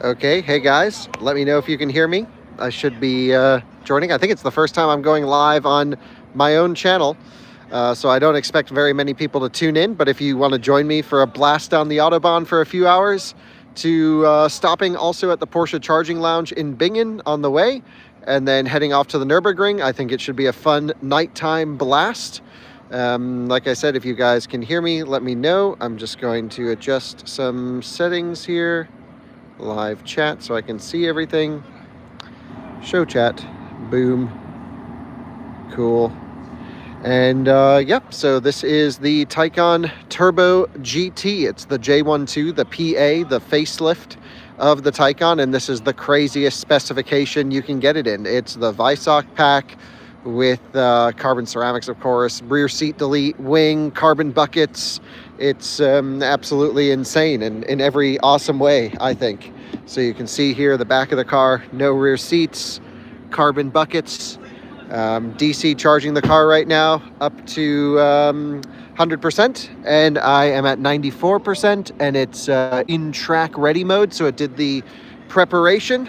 Okay, hey guys, let me know if you can hear me. I should be joining. I think it's the first time I'm going live on my own channel, so I don't expect very many people to tune in. But if you want to join me for a blast down the Autobahn for a few hours, to stopping also at the Porsche Charging Lounge in Bingen on the way, and then heading off to the Nürburgring, I think it should be a fun nighttime blast. Like I said, if you guys can hear me, let me know. I'm just going to adjust some settings here. Live chat so I can see everything. Show chat. Boom. Cool. And yep, so this is the Taycan Turbo GT. It's the J12, the PA, the facelift of the Taycan, and this is the craziest specification you can get it in. It's the Weissach pack with carbon ceramics, of course, rear seat delete, wing, carbon buckets. It's absolutely insane in every awesome way, I think. So you can see here the back of the car, no rear seats, carbon buckets, DC charging the car right now up to 100%, and I am at 94%, and it's in track ready mode, so it did the preparation.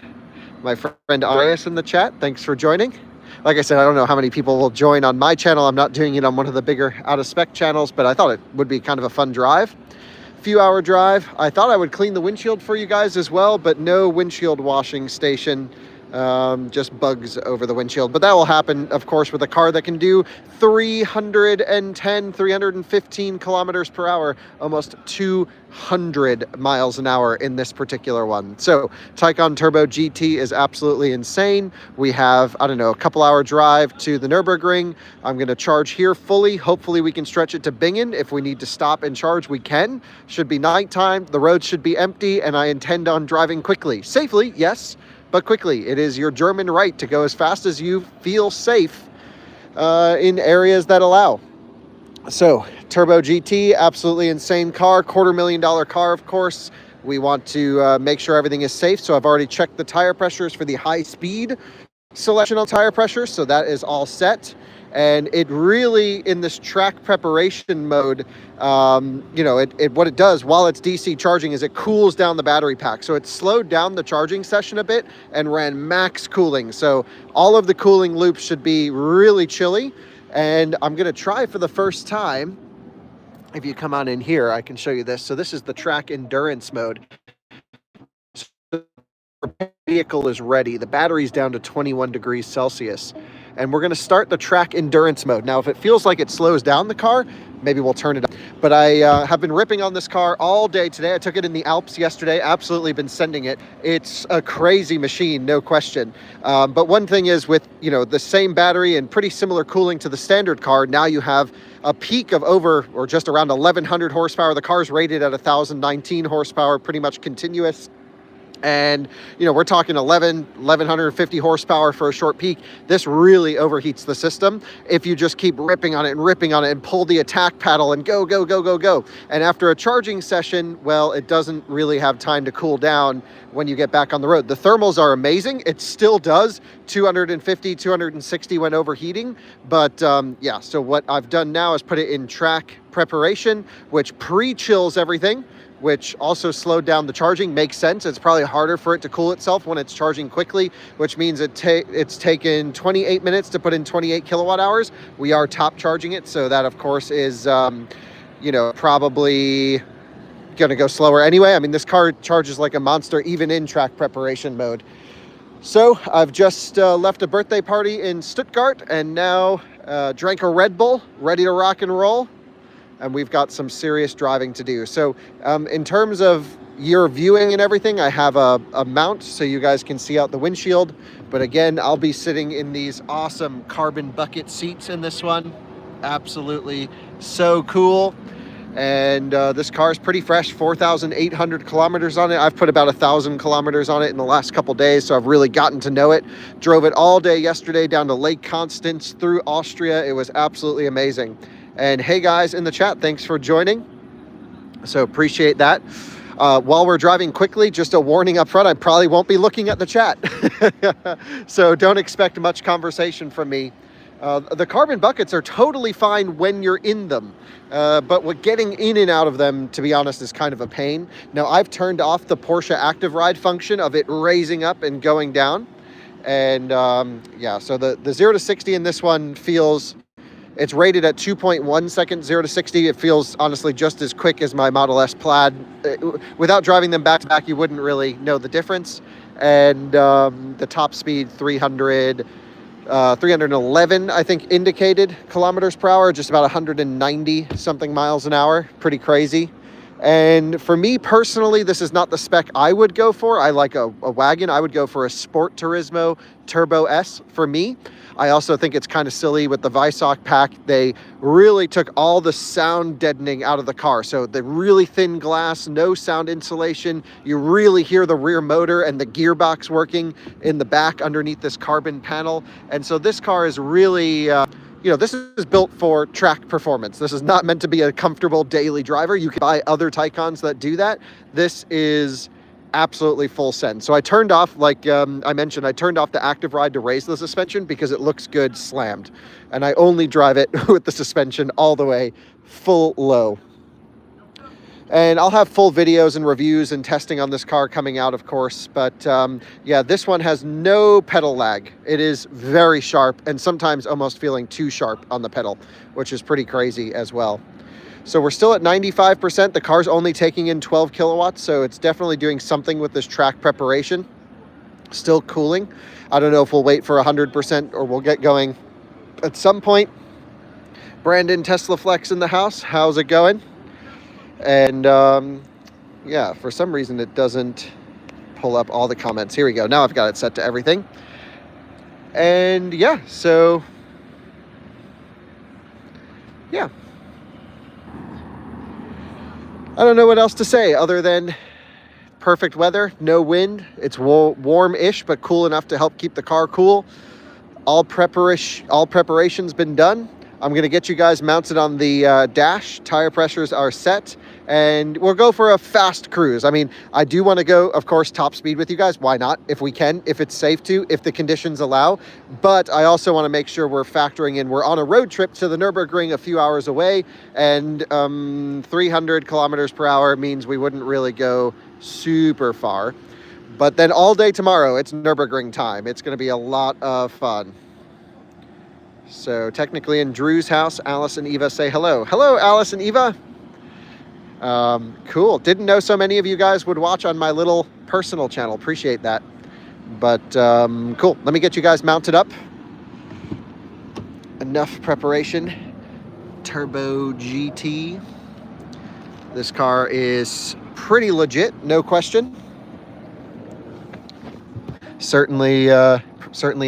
My friend Arias in the chat, thanks for joining. Like I said, I don't know how many people will join on my channel. I'm not doing it on one of the bigger out-of-spec channels, but I thought it would be kind of a fun drive. Few-hour drive. I thought I would clean the windshield for you guys as well, but no windshield washing station. Just bugs over the windshield. But that will happen, of course, with a car that can do 315 kilometers per hour, almost 200 miles an hour in this particular one. So Taycan Turbo GT is absolutely insane. We have, I don't know, a couple hour drive to the Nürburgring. I'm going to charge here fully. Hopefully we can stretch it to Bingen. If we need to stop and charge, we can. Should be nighttime. The roads should be empty, and I intend on driving quickly. Safely, yes, but quickly. It is your German right to go as fast as you feel safe in areas that allow. So, Turbo GT, absolutely insane car, $250,000 car, of course. We want to make sure everything is safe, so I've already checked the tire pressures for the high speed selection on tire pressure, so that is all set. And it really, in this track preparation mode, what it does while it's DC charging is it cools down the battery pack. So it slowed down the charging session a bit and ran max cooling. So all of the cooling loops should be really chilly. And I'm going to try for the first time. If you come on in here, I can show you this. So this is the track endurance mode. So the vehicle is ready. The battery's down to 21 degrees Celsius. And we're going to start the track endurance mode. Now, if it feels like it slows down the car, maybe we'll turn it up. But I have been ripping on this car all day today. I took it in the Alps yesterday, absolutely been sending it. It's a crazy machine, no question. But one thing is with, the same battery and pretty similar cooling to the standard car, now you have a peak of over or just around 1,100 horsepower. The car's rated at 1,019 horsepower, pretty much continuous. And, we're talking 1,150 horsepower for a short peak. This really overheats the system if you just keep ripping on it and pull the attack paddle and go, go, go, go, go. And after a charging session, well, it doesn't really have time to cool down when you get back on the road. The thermals are amazing. It still does 250, 260 when overheating. But yeah, so what I've done now is put it in track preparation, which pre-chills everything, which also slowed down the charging. Makes sense. It's probably harder for it to cool itself when it's charging quickly, which means it's taken 28 minutes to put in 28 kilowatt hours. We are top charging it, so that of course is probably gonna go slower anyway. I mean, this car charges like a monster even in track preparation mode. So I've just left a birthday party in Stuttgart and now drank a Red Bull, ready to rock and roll. And we've got some serious driving to do. So in terms of your viewing and everything, I have a mount so you guys can see out the windshield. But again, I'll be sitting in these awesome carbon bucket seats in this one. Absolutely so cool. And this car is pretty fresh, 4,800 kilometers on it. I've put about 1,000 kilometers on it in the last couple days, so I've really gotten to know it. Drove it all day yesterday down to Lake Constance through Austria. It was absolutely amazing. And hey guys in the chat, thanks for joining. So appreciate that. While we're driving quickly, just a warning up front, I probably won't be looking at the chat. So don't expect much conversation from me The carbon buckets are totally fine when you're in them, but what getting in and out of them, to be honest, is kind of a pain. Now, I've turned off the Porsche Active Ride function of it raising up and going down. And yeah, so the 0 to 60 in this one feels, it's rated at 2.1 seconds, 0 to 60. It feels honestly just as quick as my Model S Plaid. Without driving them back to back, you wouldn't really know the difference. And the top speed, 311, I think, indicated kilometers per hour, just about 190 something miles an hour. Pretty crazy. And for me personally, this is not the spec I would go for. I like a wagon. I would go for a Sport Turismo Turbo S for me. I also think it's kind of silly with the Visoc pack. They really took all the sound deadening out of the car. So the really thin glass, no sound insulation. You really hear the rear motor and the gearbox working in the back underneath this carbon panel. And so this car is really, this is built for track performance. This is not meant to be a comfortable daily driver. You can buy other Taycans that do that. This is absolutely full send. So I turned off, like I mentioned, I turned off the Active Ride to raise the suspension because it looks good slammed. And I only drive it with the suspension all the way full low. And I'll have full videos and reviews and testing on this car coming out, of course. But yeah, this one has no pedal lag. It is very sharp and sometimes almost feeling too sharp on the pedal, which is pretty crazy as well. So we're still at 95%. The car's only taking in 12 kilowatts, so it's definitely doing something with this track preparation. Still cooling. I don't know if we'll wait for 100% or we'll get going at some point. Brandon, Tesla Flex in the house. How's it going? And yeah, for some reason it doesn't pull up all the comments. Here we go. Now I've got it set to everything. And yeah, so yeah. I don't know what else to say other than perfect weather, no wind. It's warm-ish, but cool enough to help keep the car cool. All preparation's been done. I'm going to get you guys mounted on the dash. Tire pressures are set, and we'll go for a fast cruise. I mean, I do want to go, of course, top speed with you guys. Why not? If we can, if it's safe to, if the conditions allow. But I also want to make sure we're factoring in, we're on a road trip to the Nürburgring a few hours away, and 300 kilometers per hour means we wouldn't really go super far. But then all day tomorrow, it's Nürburgring time. It's going to be a lot of fun. So technically in Drew's house, Alice and Eva say hello. Hello, Alice and Eva. Cool. Didn't know so many of you guys would watch on my little personal channel. Appreciate that. But cool. Let me get you guys mounted up. Enough preparation. Turbo GT. This car is pretty legit, no question. Certainly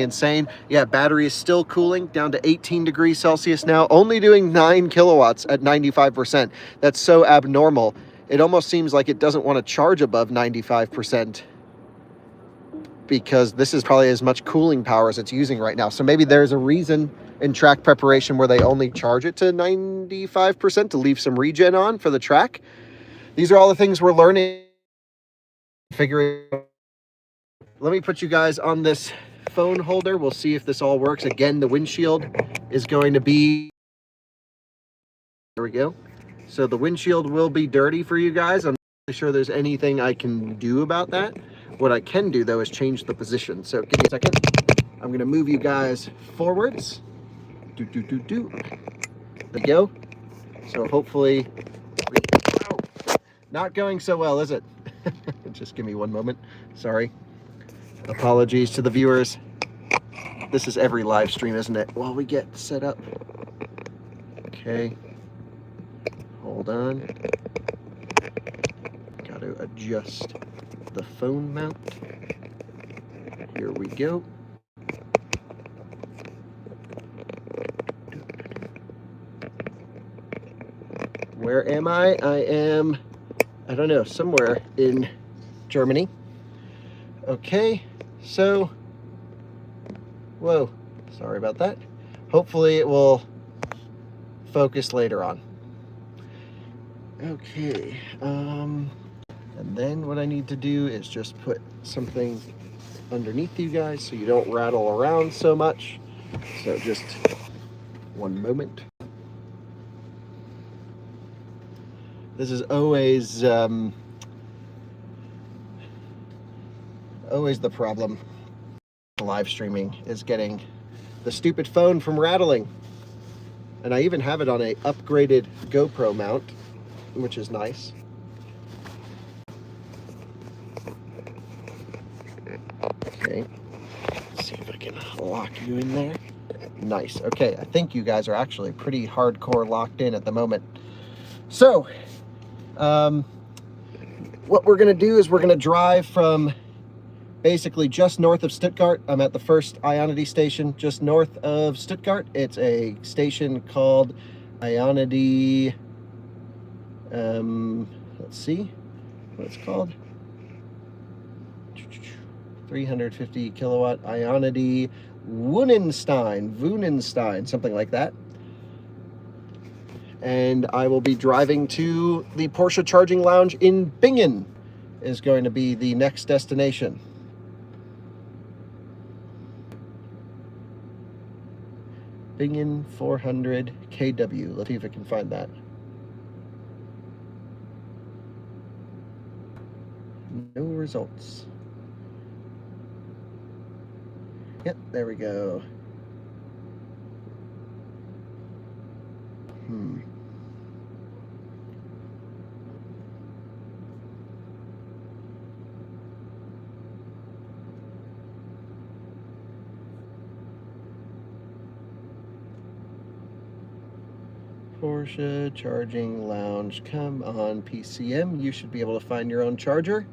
insane. Yeah, battery is still cooling down to 18 degrees Celsius now, only doing 9 kilowatts at 95%. That's so abnormal. It almost seems like it doesn't want to charge above 95% because this is probably as much cooling power as it's using right now. So maybe there's a reason in track preparation where they only charge it to 95% to leave some regen on for the track. These are all the things we're learning, figuring out. Let me put you guys on this phone holder. We'll see if this all works. Again, the windshield is going to be, there we go. So the windshield will be dirty for you guys. I'm not sure there's anything I can do about that. What I can do though is change the position. So give me a second. I'm going to move you guys forwards. There we go. So hopefully, not going so well, is it? Just give me one moment. Sorry. Apologies to the viewers. This is every live stream, isn't it? While we get set up. Okay. Hold on. Got to adjust the phone mount. Here we go. Where am I? I am, I don't know, somewhere in Germany. Okay, so, whoa, sorry about that. Hopefully it will focus later on. Okay, and then what I need to do is just put something underneath you guys so you don't rattle around so much. So just One moment. This is always the problem. Live streaming is getting the stupid phone from rattling. And I even have it on a upgraded GoPro mount, which is nice. Okay, let's see if I can lock you in there. Nice. Okay, I think you guys are actually pretty hardcore locked in at the moment. So, what we're going to do is we're going to drive from basically just north of Stuttgart. I'm at the first Ionity station just north of Stuttgart. It's a station called Ionity, let's see what it's called. 350 kilowatt Ionity Woonenstein, something like that. And I will be driving to the Porsche Charging Lounge in Bingen, is going to be the next destination. Bingen 400 kW. Let's see if I can find that. No results. Yep, there we go. Porsche Charging Lounge. Come on, PCM. You should be able to find your own charger.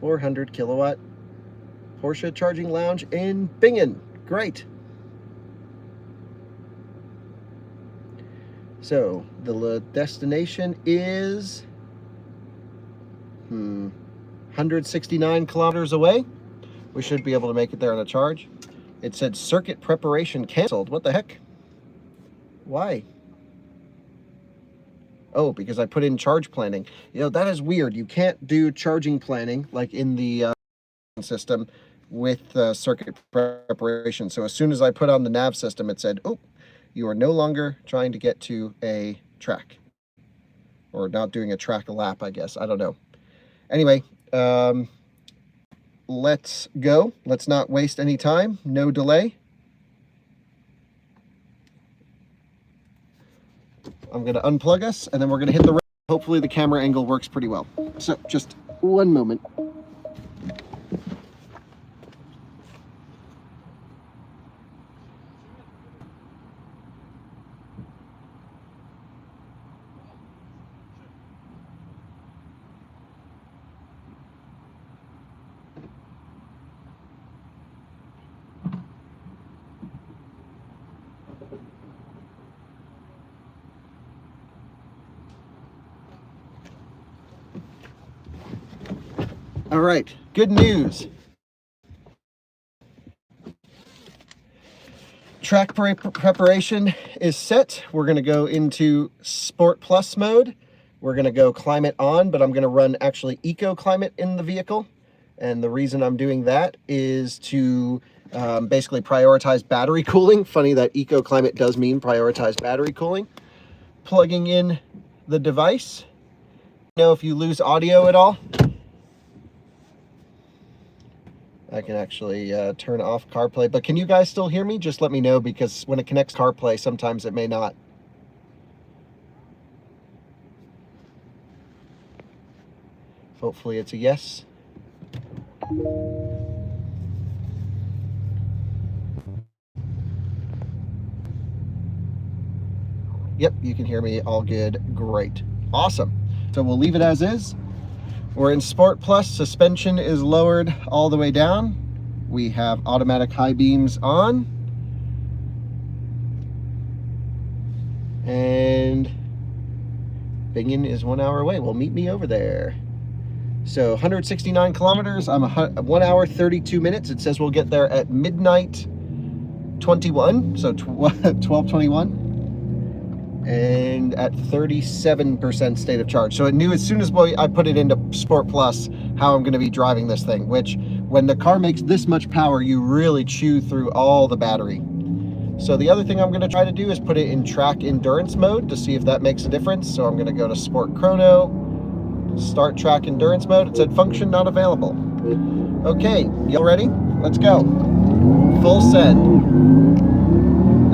400 kilowatt Porsche Charging Lounge in Bingen. Great. So the destination is 169 kilometers away. We should be able to make it there on a charge. It said circuit preparation canceled. What the heck? Why? Oh, because I put in charge planning. You know, that is weird. You can't do charging planning like in the system with circuit preparation. So as soon as I put on the nav system, it said, oh, you are no longer trying to get to a track. Or not doing a track lap, I guess. I don't know. Anyway, let's go. Let's not waste any time. No delay. I'm going to unplug us, and then we're going to hit the road. Hopefully the camera angle works pretty well. So just one moment. All right, good news. Track preparation is set. We're going to go into Sport Plus mode. We're going to go climate on, but I'm going to run actually eco climate in the vehicle. And the reason I'm doing that is to basically prioritize battery cooling. Funny that eco climate does mean prioritize battery cooling. Plugging in the device. You know if you lose audio at all, I can actually turn off CarPlay, but can you guys still hear me? Just let me know, because when it connects CarPlay, sometimes it may not. Hopefully it's a yes. Yep, you can hear me all good. Great. Awesome. So we'll leave it as is. We're in Sport Plus. Suspension is lowered all the way down. We have automatic high beams on. And Bingen is 1 hour away. Well, meet me over there. So 169 kilometers. I'm 1 hour, 32 minutes. It says we'll get there at midnight 21. So 12:21. And at 37% state of charge. So it knew as soon as I put it into Sport Plus how I'm going to be driving this thing, which when the car makes this much power, you really chew through all the battery. So the other thing I'm going to try to do is put it in track endurance mode to see if that makes a difference. So I'm going to go to Sport Chrono, start track endurance mode. It said function not available. Okay, y'all ready? Let's go. Full send.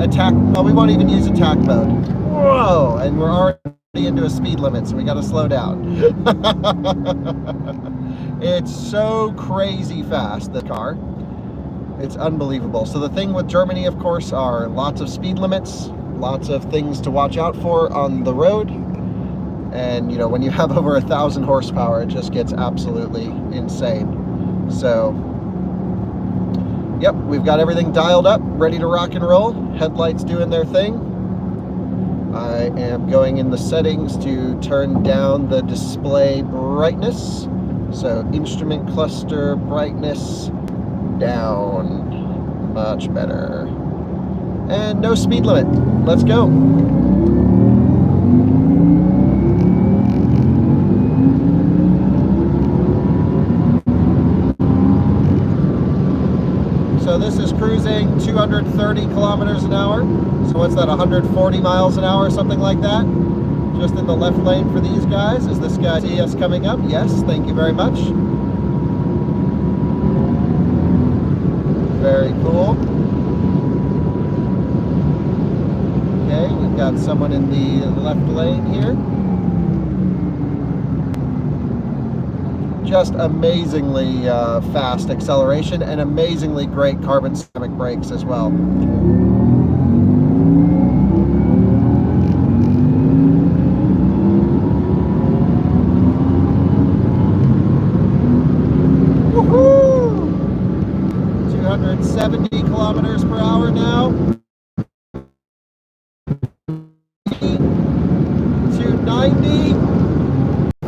Attack. Oh, we won't even use attack mode. Whoa! And we're already into a speed limit, so we got to slow down. It's so crazy fast, the car. It's unbelievable. So the thing with Germany, of course, are lots of speed limits, lots of things to watch out for on the road. And, you know, when you have over 1,000 horsepower, it just gets absolutely insane. So, yep, we've got everything dialed up, ready to rock and roll. Headlights doing their thing. I am going in the settings to turn down the display brightness. So instrument cluster brightness down. Much better. And no speed limit. Let's go. So this is cruising 230 kilometers an hour. So what's that, 140 miles an hour, something like that? Just in the left lane for these guys. Is this guy see us coming up? Yes, thank you very much. Very cool. Okay, we've got someone in the left lane here. Just amazingly fast acceleration and amazingly great carbon ceramic brakes as well. Woohoo! 270 kilometers per hour now. 290.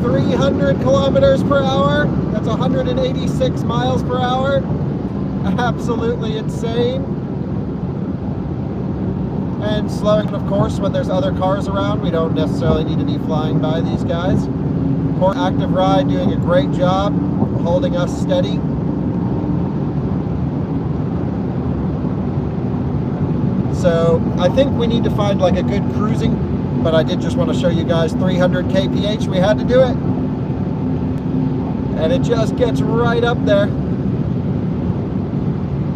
300 kilometers per hour. That's 186 miles per hour. Absolutely insane. And slowing, of course, when there's other cars around. We don't necessarily need to be flying by these guys. Poor Active Ride doing a great job holding us steady. So I think we need to find like a good cruising, but I did just want to show you guys 300 kph. We had to do it. And it just gets right up there.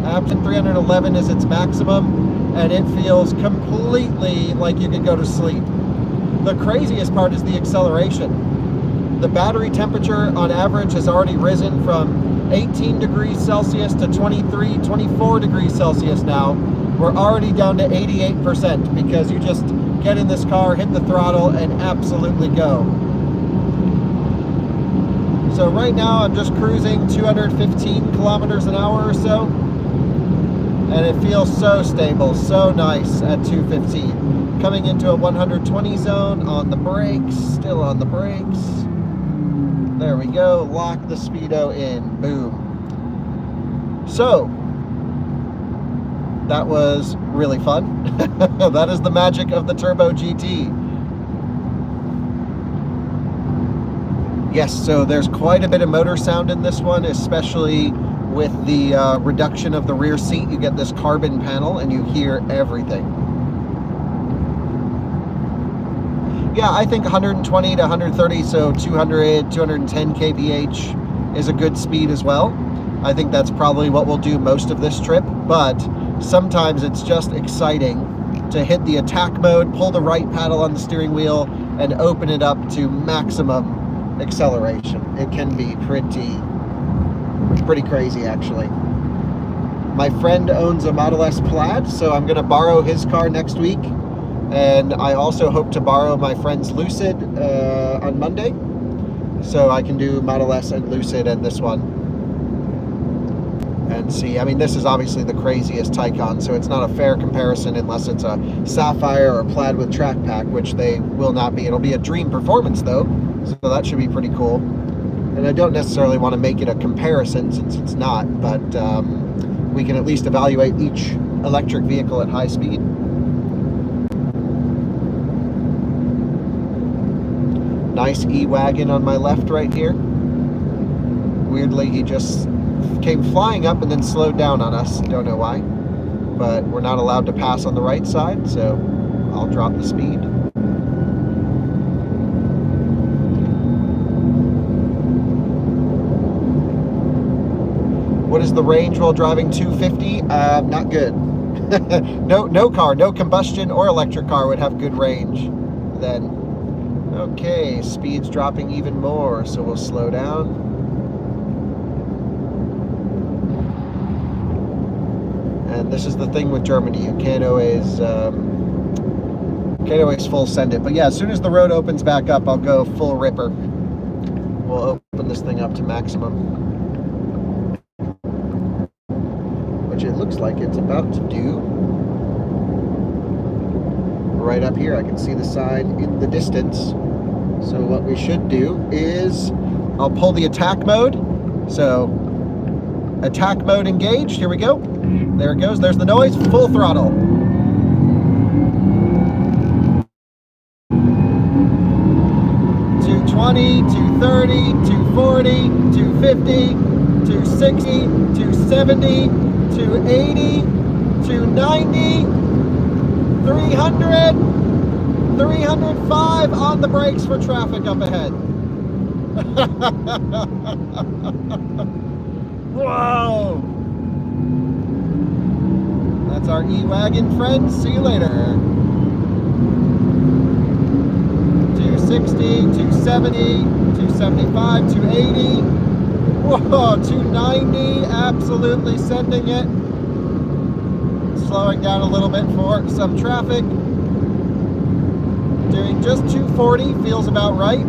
Apton 311 is its maximum, and it feels completely like you could go to sleep. The craziest part is the acceleration. The battery temperature on average has already risen from 18 degrees Celsius to 23, 24 degrees Celsius now. We're already down to 88% because you just get in this car, hit the throttle, and absolutely go. So right now I'm just cruising 215 kilometers an hour or so, and it feels so stable, so nice at 215. Coming into a 120 zone on the brakes, still on the brakes. There we go, lock the speedo in, boom. So, that was really fun. That is the magic of the Turbo GT. Yes, so there's quite a bit of motor sound in this one, especially with the reduction of the rear seat. You get this carbon panel and you hear everything. Yeah, I think 120 to 130, so 200, 210 kph is a good speed as well. I think that's probably what we'll do most of this trip, but sometimes it's just exciting to hit the attack mode, pull the right paddle on the steering wheel, and open it up to maximum acceleration. It can be pretty crazy, actually. My friend owns a Model S Plaid, so I'm going to borrow his car next week, and I also hope to borrow my friend's Lucid on Monday, so I can do Model S and Lucid and this one and see. I mean, this is obviously the craziest Taycan, so it's not a fair comparison unless it's a Sapphire or a Plaid with track pack, which they will not be. It'll be a Dream Performance though, so that should be pretty cool. And I don't necessarily want to make it a comparison since it's not, but we can at least evaluate each electric vehicle at high speed. Nice E-Wagon on my left right here. Weirdly, he just came flying up and then slowed down on us. Don't know why, but we're not allowed to pass on the right side, so I'll drop the speed. What is the range while driving 250? Not good. No car, no combustion or electric car would have good range then. Okay, speed's dropping even more, so we'll slow down. And this is the thing with Germany, you can't always full send it. But yeah, as soon as the road opens back up, I'll go full ripper. We'll open this thing up to maximum, which it looks like it's about to do. Right up here, I can see the sign in the distance. So what we should do is, I'll pull the attack mode. So, attack mode engaged, here we go. There it goes, there's the noise, full throttle. $220, $230, $240, $250, $260, $270, $280, $290, $300, $305 on the brakes for traffic up ahead. Whoa! That's our E-Wagon friends. See you later. 260, 270, 275, 280. Whoa, 290. Absolutely sending it. Slowing down a little bit for some traffic. Doing just 240, feels about right.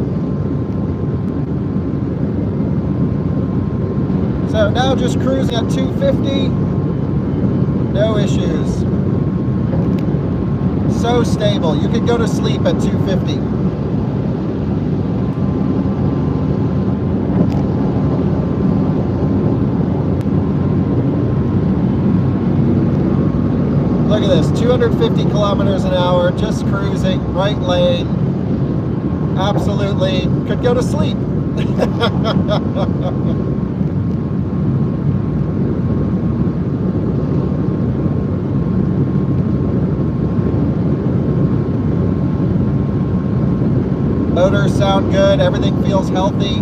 So now just cruising at 250, no issues. So stable, you could go to sleep at 250. Look at this, 250 kilometers an hour, just cruising, right lane. Absolutely, could go to sleep. Motors sound good, everything feels healthy.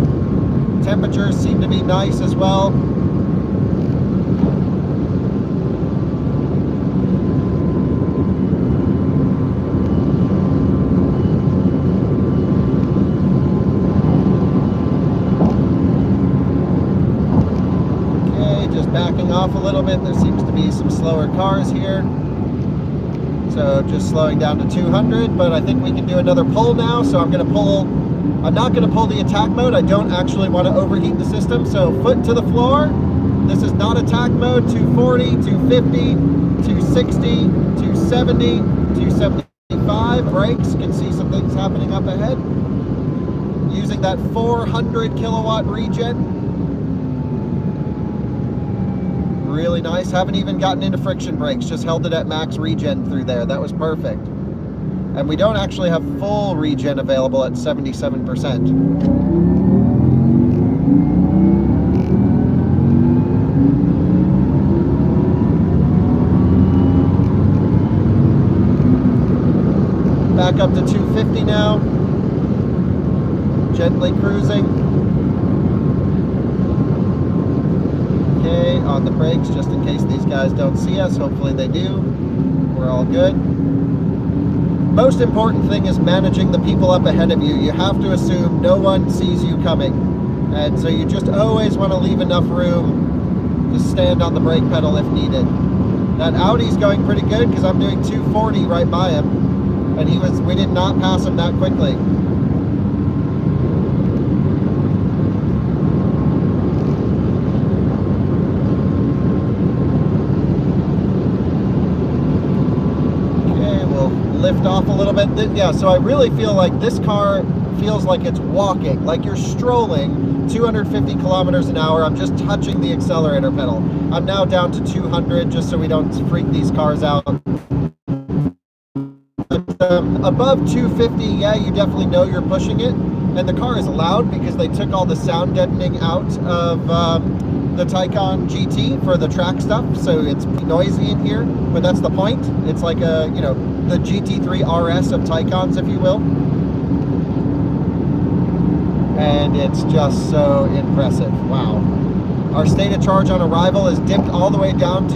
Temperatures seem to be nice as well. Backing off a little bit, there seems to be some slower cars here, so just slowing down to 200. But I think we can do another pull now, so I'm not going to pull the attack mode. I don't actually want to overheat the system, so foot to the floor. This is not attack mode. 240, 250, 260, 270, 275. Brakes, can see some things happening up ahead. Using that 400 kilowatt regen. Really nice. Haven't even gotten into friction brakes, just held it at max regen through there. That was perfect. And we don't actually have full regen available at 77%. Back up to 250 now. Gently cruising. Okay, on the brakes, just in case these guys don't see us. Hopefully they do. We're all good. Most important thing is managing the people up ahead of you. You have to assume no one sees you coming. And so you just always want to leave enough room to stand on the brake pedal if needed. That Audi's going pretty good because I'm doing 240 right by him. And we did not pass him that quickly. Lift off a little bit. Yeah, so I really feel like this car feels like it's walking, like you're strolling 250 kilometers an hour. I'm just touching the accelerator pedal. I'm now down to 200 just so we don't freak these cars out. But, above 250, yeah, you definitely know you're pushing it. And the car is loud because they took all the sound deadening out of the Taycan GT for the track stuff, so it's noisy in here, but that's the point. It's like a, you know, the GT3 RS of Taycans, if you will. And it's just so impressive. Wow. Our state of charge on arrival is dipped all the way down to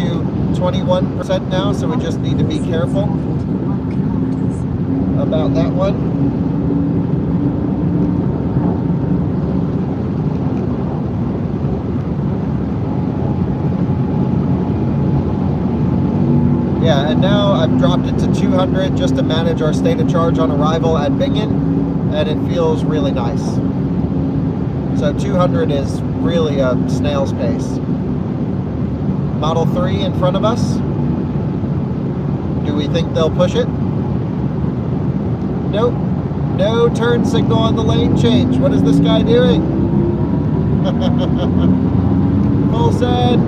21% now, so we just need to be careful about that one. Yeah, and now I've dropped it to 200 just to manage our state of charge on arrival at Bingen, and it feels really nice. So 200 is really a snail's pace. Model 3 in front of us. Do we think they'll push it? Nope. No turn signal on the lane change. What is this guy doing? Full send.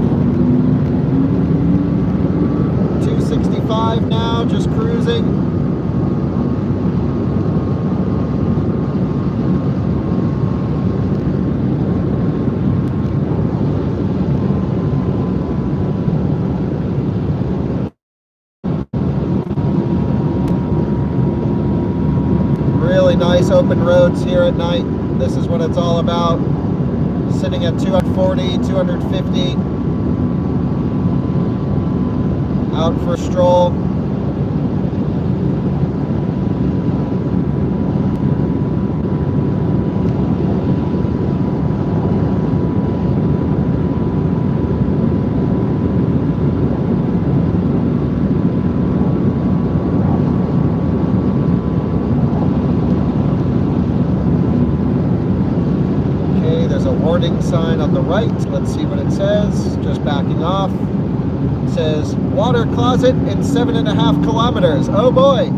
265 now, just cruising. Really nice open roads here at night. This is what it's all about. Sitting at 240, 250. Out for a stroll. Okay, there's a warning sign on the right. Let's see what it says. Just backing off. It says water closet in 7.5 kilometers. Oh boy.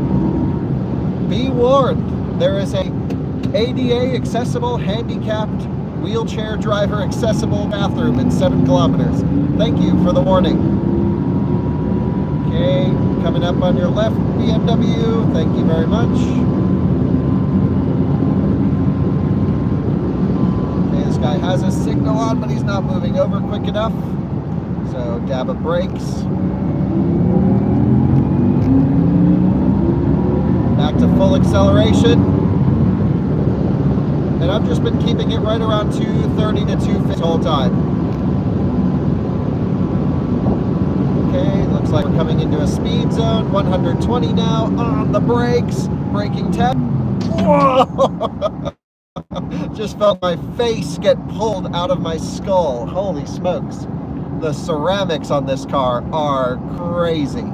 Be warned. There is a ADA accessible, handicapped, wheelchair driver accessible bathroom in 7 kilometers. Thank you for the warning. Okay, coming up on your left, BMW. Thank you very much. Okay, this guy has a signal on, but he's not moving over quick enough. So dab of brakes. Back to full acceleration. And I've just been keeping it right around 230 to 250 the whole time. Okay, looks like we're coming into a speed zone. 120 now on the brakes. Braking tap. Whoa! Just felt my face get pulled out of my skull. Holy smokes. The ceramics on this car are crazy.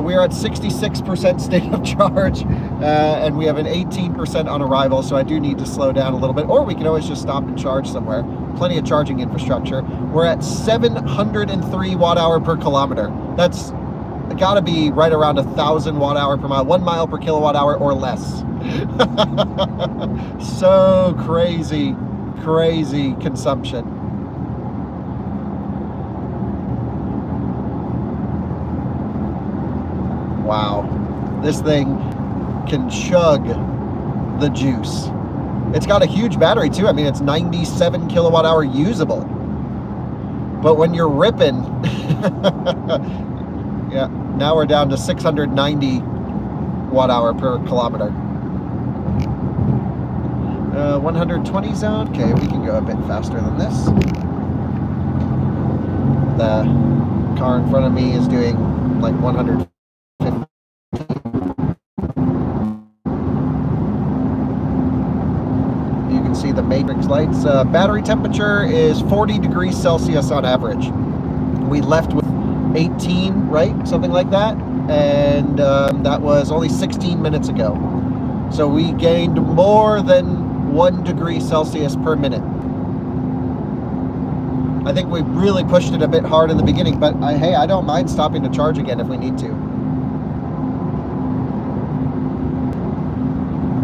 We are at 66% state of charge, and we have an 18% on arrival, so I do need to slow down a little bit, or we can always just stop and charge somewhere. Plenty of charging infrastructure. We're at 703 watt-hour per kilometer. That's got to be right around 1,000 watt-hour per mile, 1 mile per kilowatt-hour or less. So crazy, crazy consumption. Wow, this thing can chug the juice. It's got a huge battery too. I mean, it's 97 kilowatt hour usable. But when you're ripping, yeah, now we're down to 690 watt hour per kilometer. 120 zone. Okay, we can go a bit faster than this. The car in front of me is doing like 100. You can see the matrix lights. Battery temperature is 40 degrees Celsius on average. We left with 18, right? Something like that. And that was only 16 minutes ago. So we gained more than 1 degree Celsius per minute. I think we really pushed it a bit hard in the beginning, but hey, I don't mind stopping to charge again if we need to.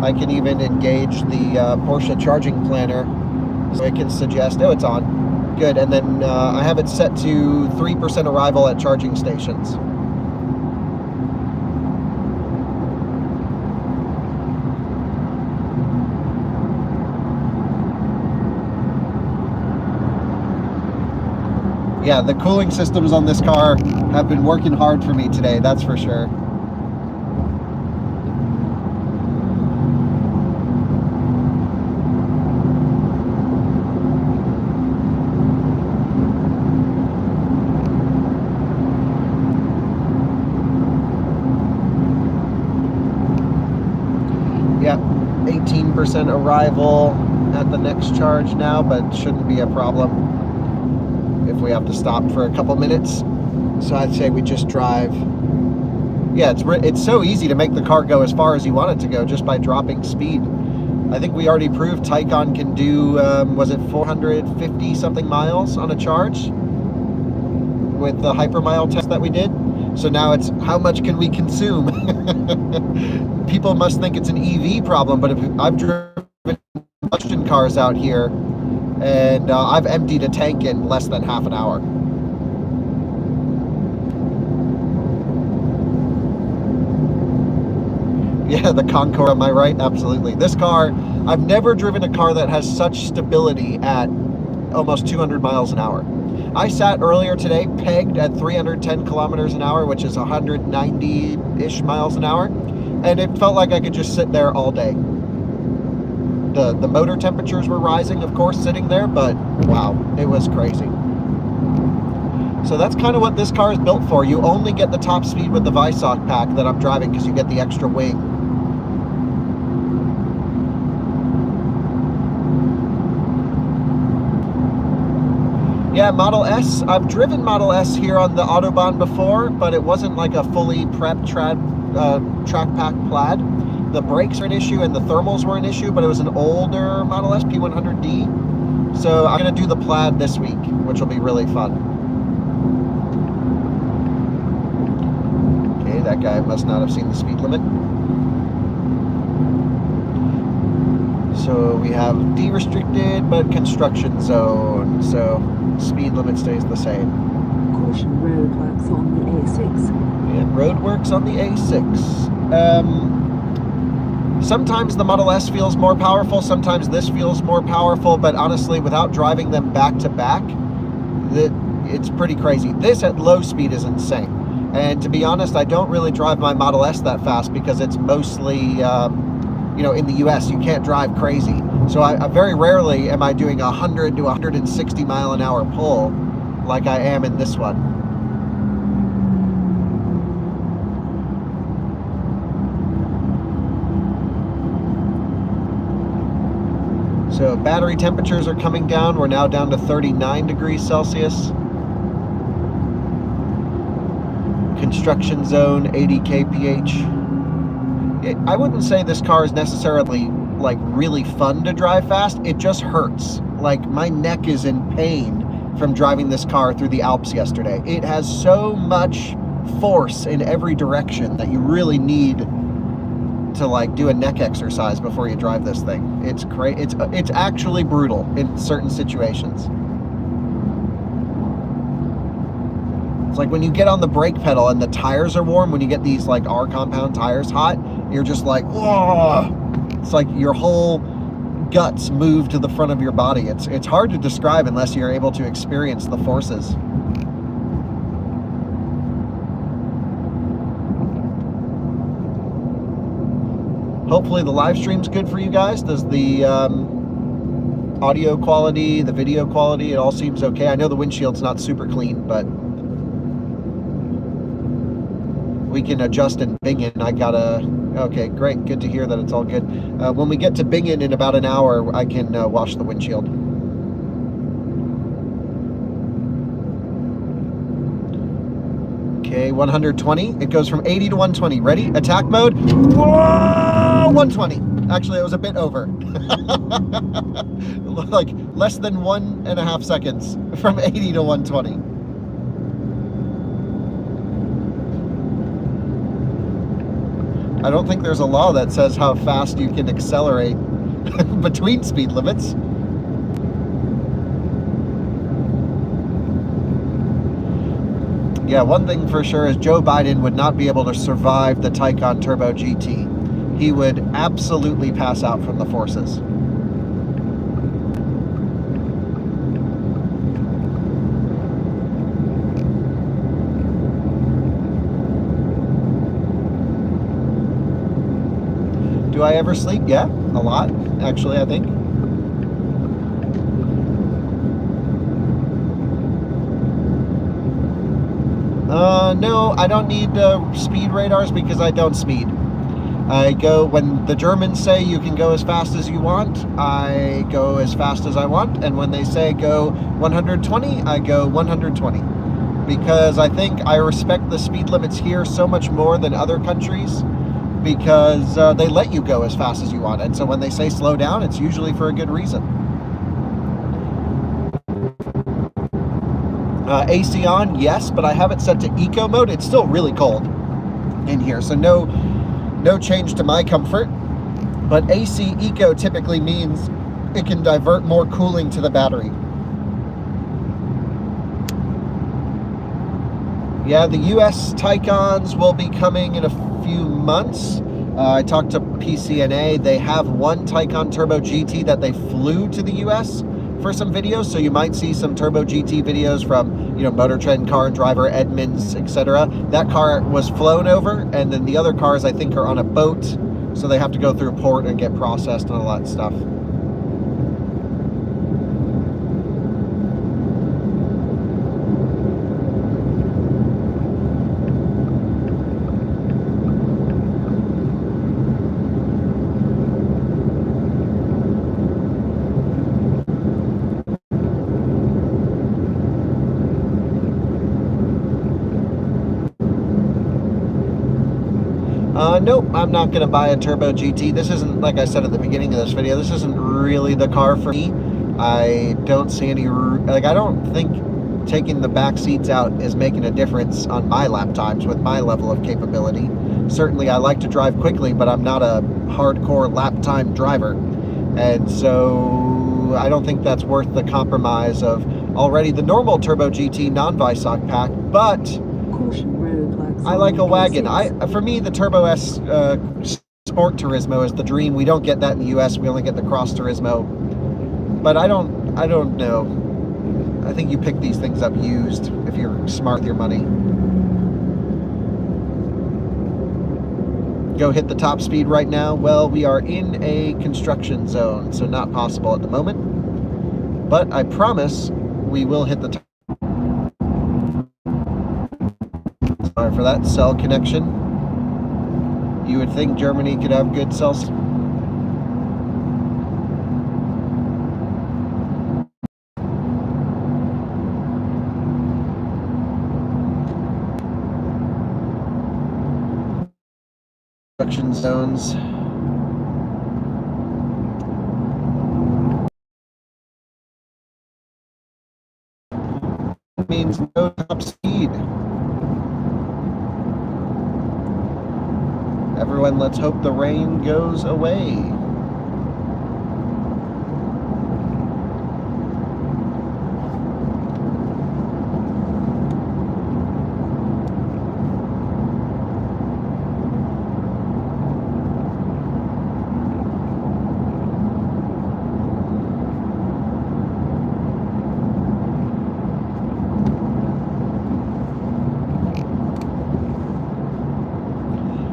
I can even engage the Porsche charging planner so I can suggest, oh, it's on. Good, and then I have it set to 3% arrival at charging stations. Yeah, the cooling systems on this car have been working hard for me today, that's for sure. Yeah, 18% arrival at the next charge now, but shouldn't be a problem if we have to stop for a couple minutes. So I'd say we just drive. Yeah, it's so easy to make the car go as far as you want it to go just by dropping speed. I think we already proved Taycan can do, was it 450 something miles on a charge with the hypermile test that we did? So now it's how much can we consume? People must think it's an EV problem, but if I've driven combustion cars out here, and I've emptied a tank in less than half an hour. Yeah, the Concord, am I right? Absolutely. This car, I've never driven a car that has such stability at almost 200 miles an hour. I sat earlier today pegged at 310 kilometers an hour, which is 190-ish miles an hour, and it felt like I could just sit there all day. The motor temperatures were rising, of course, sitting there, but wow, it was crazy. So that's kind of what this car is built for. You only get the top speed with the Weissach pack that I'm driving because you get the extra wing. Yeah, Model S. I've driven Model S here on the Autobahn before, but it wasn't like a fully prepped track pack plaid. The brakes are an issue and the thermals were an issue, but it was an older Model S, P100D. So I'm going to do the plaid this week, which will be really fun. Okay, that guy must not have seen the speed limit. So we have de-restricted, but construction zone. So speed limit stays the same. Caution, roadworks on the A6. Yeah, roadworks on the A6. Sometimes the Model S feels more powerful, sometimes this feels more powerful, but honestly, without driving them back to back, it's pretty crazy. This at low speed is insane. And to be honest, I don't really drive my Model S that fast because it's mostly, you know, in the US, you can't drive crazy. So I very rarely am I doing 100 to 160 mile an hour pull like I am in this one. So battery temperatures are coming down. We're now down to 39 degrees Celsius. Construction zone, 80 kph. I wouldn't say this car is necessarily like really fun to drive fast. It just hurts. Like my neck is in pain from driving this car through the Alps yesterday. It has so much force in every direction that you really need to like do a neck exercise before you drive this thing. It's crazy. It's actually brutal in certain situations. It's like when you get on the brake pedal and the tires are warm, when you get these like R compound tires hot, you're just like, whoa. It's like your whole guts move to the front of your body. It's hard to describe unless you're able to experience the forces. Hopefully the live stream's good for you guys. Does the audio quality, the video quality, it all seems okay. I know the windshield's not super clean, but we can adjust in Bingen. Okay, great. Good to hear that it's all good. When we get to Bingen in about an hour, I can wash the windshield. Okay, 120. It goes from 80 to 120. Ready? Attack mode. Whoa! 120. Actually, it was a bit over. Like less than 1.5 seconds from 80 to 120. I don't think there's a law that says how fast you can accelerate between speed limits. Yeah, one thing for sure is Joe Biden would not be able to survive the Taycan Turbo GT. He would absolutely pass out from the forces. Do I ever sleep? Yeah, a lot, actually, I think. No, I don't need speed radars because I don't speed. I go, when the Germans say you can go as fast as you want, I go as fast as I want. And when they say go 120, I go 120. Because I think I respect the speed limits here so much more than other countries, because they let you go as fast as you want. And so when they say slow down, it's usually for a good reason. AC on, yes, but I have it set to eco mode. It's still really cold in here, so no change to my comfort. But AC eco typically means it can divert more cooling to the battery. Yeah, the US Taycans will be coming in a few months. I talked to PCNA. They have one Taycan Turbo GT that they flew to the US for some videos, so you might see some Turbo GT videos from, Motor Trend Car and Driver, Edmunds, etc. That car was flown over, and then the other cars I think are on a boat, so they have to go through a port and get processed and all that stuff. Nope, I'm not going to buy a Turbo GT. This isn't, like I said at the beginning of this video, this isn't really the car for me. I don't see any, I don't think taking the back seats out is making a difference on my lap times with my level of capability. Certainly I like to drive quickly, but I'm not a hardcore lap time driver. And so I don't think that's worth the compromise of already the normal Turbo GT non-Visoc pack, but I like a wagon. For me, the Turbo S Sport Turismo is the dream. We don't get that in the US. We only get the Cross Turismo. But I don't know. I think you pick these things up used if you're smart with your money. Go hit the top speed right now. Well, we are in a construction zone, so not possible at the moment. But I promise we will hit the top. Sorry for that cell connection. You would think Germany could have good cells. Construction zones. That means no top speed. Everyone, let's hope the rain goes away.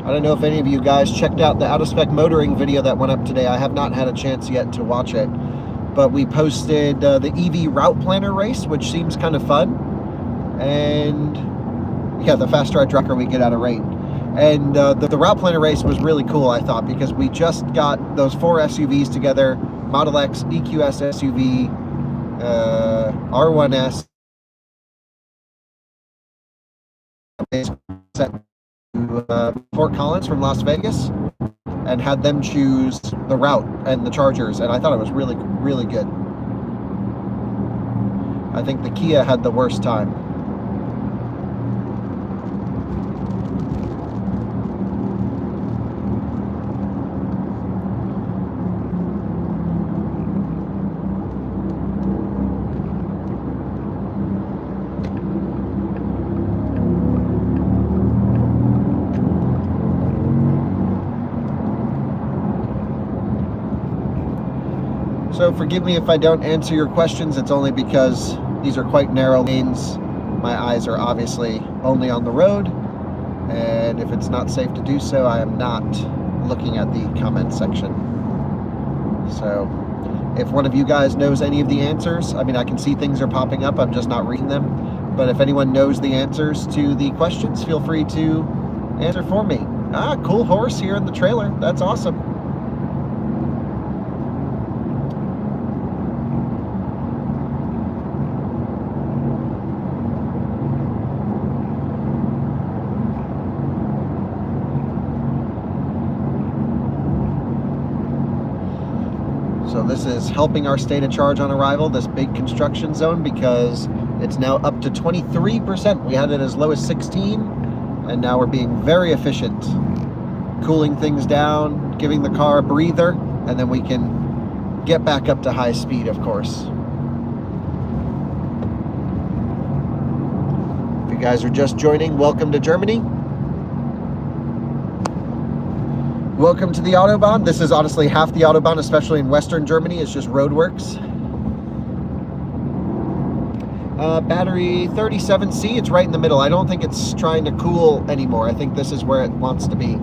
I don't know if any of you guys checked out the out-of-spec motoring video that went up today. I have not had a chance yet to watch it, but we posted the EV route planner race, which seems kind of fun, and yeah, the faster I trucker we get out of rain. And the route planner race was really cool, I thought, because we just got those 4 SUVs together: Model X, EQS SUV, R1S, to Fort Collins from Las Vegas, and had them choose the route and the chargers, and I thought it was really, really good. I think the Kia had the worst time. So forgive me if I don't answer your questions. It's only because these are quite narrow lanes. My eyes are obviously only on the road, and if it's not safe to do so, I am not looking at the comment section. So if one of you guys knows any of the answers, I mean, I can see things are popping up, I'm just not reading them. But if anyone knows the answers to the questions, feel free to answer for me. Ah, cool horse here in the trailer. That's awesome. So this is helping our state of charge on arrival, this big construction zone, because it's now up to 23%. We had it as low as 16, and now we're being very efficient, cooling things down, giving the car a breather, and then we can get back up to high speed, of course. If you guys are just joining, welcome to Germany. Welcome to the Autobahn. This is honestly half the Autobahn, especially in Western Germany. It's just roadworks. Battery 37C, it's right in the middle. I don't think it's trying to cool anymore. I think this is where it wants to be.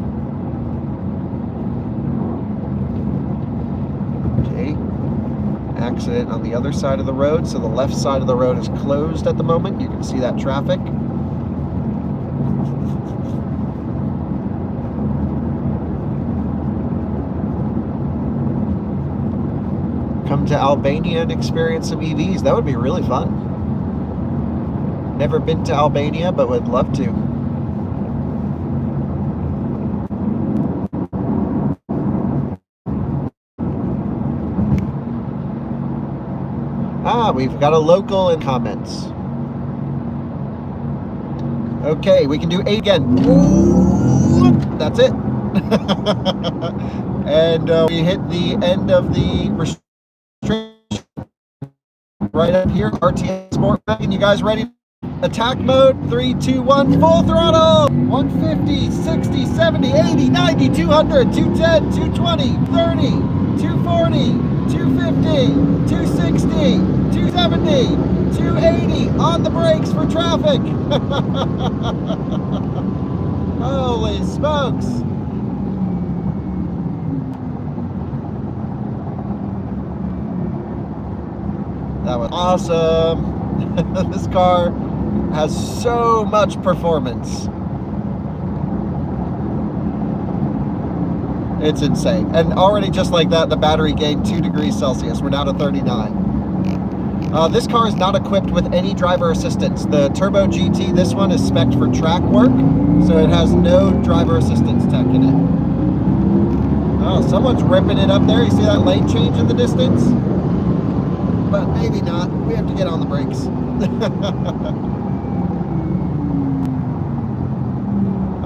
Okay. Accident on the other side of the road. So the left side of the road is closed at the moment. You can see that traffic. Come to Albania and experience some EVs. That would be really fun. Never been to Albania, but would love to. Ah, we've got a local in comments. Okay, we can do 8 again. That's it. And we hit the end of the restriction right up here. RTX Sport Wagon, you guys ready? Attack mode, 3, 2, 1, full throttle! 150, 60, 70, 80, 90, 200, 210, 220, 30, 240, 250, 260, 270, 280, on the brakes for traffic! Holy smokes! That was awesome. This car has so much performance. It's insane. And already just like that, the battery gained 2 degrees Celsius. We're now to 39. This car is not equipped with any driver assistance. The Turbo GT, this one is spec'd for track work, so it has no driver assistance tech in it. Oh, someone's ripping it up there. You see that lane change in the distance? But maybe not. We have to get on the brakes.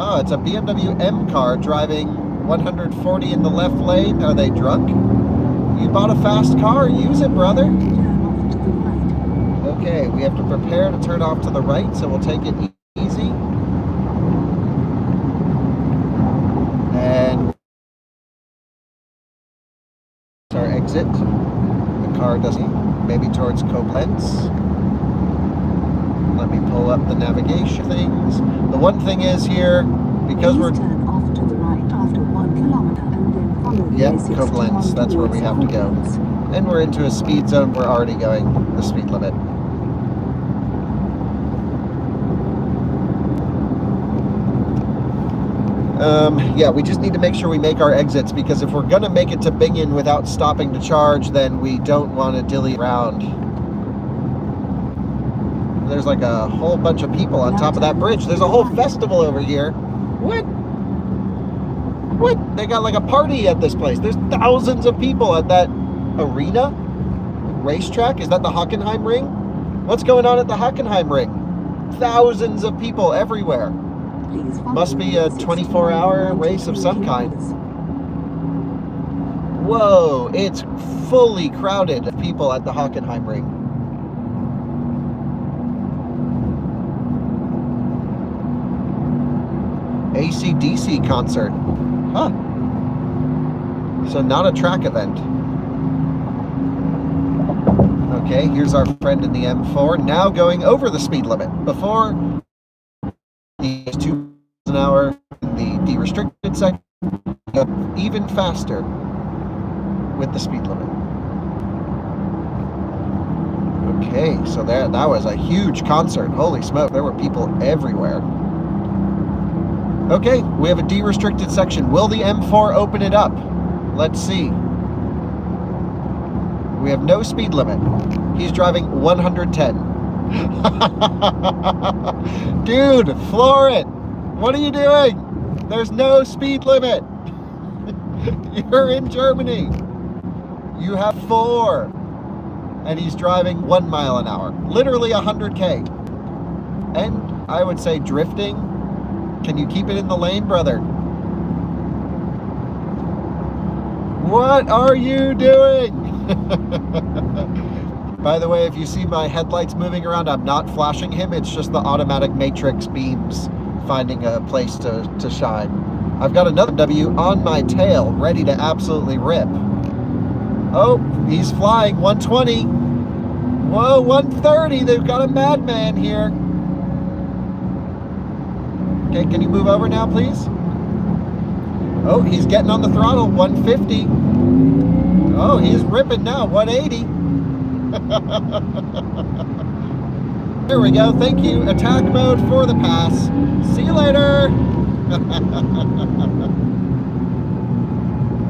Oh, it's a BMW M car driving 140 in the left lane. Are they drunk? You bought a fast car, use it, brother. Okay, we have to prepare to turn off to the right, so we'll take it easy. And our exit. The car doesn't, maybe towards Koblenz. Let me pull up the navigation things. The one thing is here, because we're... turn off to the right after 1 kilometer and then follow the Yep, A6 Koblenz, that's where we have to go. And we're into a speed zone, we're already going the speed limit. Yeah, we just need to make sure we make our exits, because if we're gonna make it to Bingen without stopping to charge, then we don't want to dilly around. There's like a whole bunch of people on top of that bridge. There's a whole festival over here. What? What? They got like a party at this place. There's thousands of people at that arena? Racetrack? Is that the Hockenheim Ring? What's going on at the Hockenheim Ring? Thousands of people everywhere. Must be a 24-hour race of some kind. Whoa, it's fully crowded of people at the Hockenheim Ring. AC/DC concert. Huh. So not a track event. Okay, here's our friend in the M4, now going over the speed limit. Before, the 2 miles an hour in the restricted section, even faster with the speed limit. Okay, so that was a huge concert. Holy smoke, there were people everywhere. Okay, we have a D-restricted section. Will the M4 open it up? Let's see. We have no speed limit. He's driving 110. Dude, floor it. What are you doing? There's no speed limit. You're in Germany. You have 4. And he's driving 1 mile an hour. Literally 100K. And I would say drifting. Can you keep it in the lane, brother? What are you doing? By the way, if you see my headlights moving around, I'm not flashing him. It's just the automatic matrix beams finding a place to shine. I've got another W on my tail, ready to absolutely rip. Oh, he's flying 120. Whoa, 130. They've got a madman here. Okay, can you move over now, please? Oh, he's getting on the throttle, 150. Oh, he's ripping now, 180. There we go, thank you. Attack mode for the pass. See you later.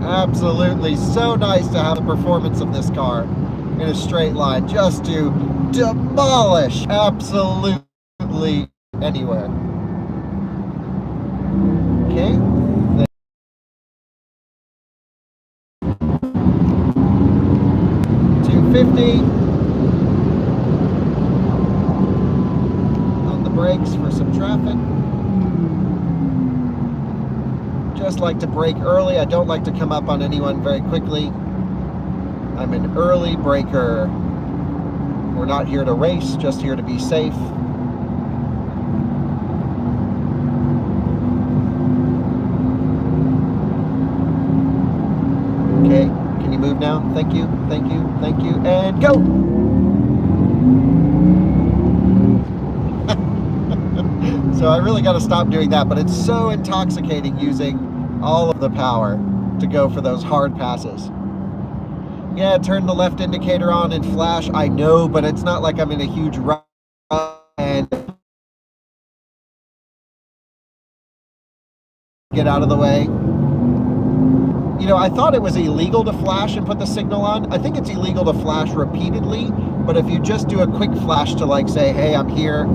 Absolutely so nice to have the performance of this car in a straight line, just to demolish absolutely anywhere. Okay. 250. On the brakes for some traffic. Just like to brake early. I don't like to come up on anyone very quickly. I'm an early braker. We're not here to race, just here to be safe. Okay, can you move now? Thank you, thank you, thank you, and go! So I really got to stop doing that, but it's so intoxicating using all of the power to go for those hard passes. Yeah, turn the left indicator on and flash, I know, but it's not like I'm in a huge rush and get out of the way. You know, I thought it was illegal to flash and put the signal on. I think it's illegal to flash repeatedly, but if you just do a quick flash to like say, hey, I'm here.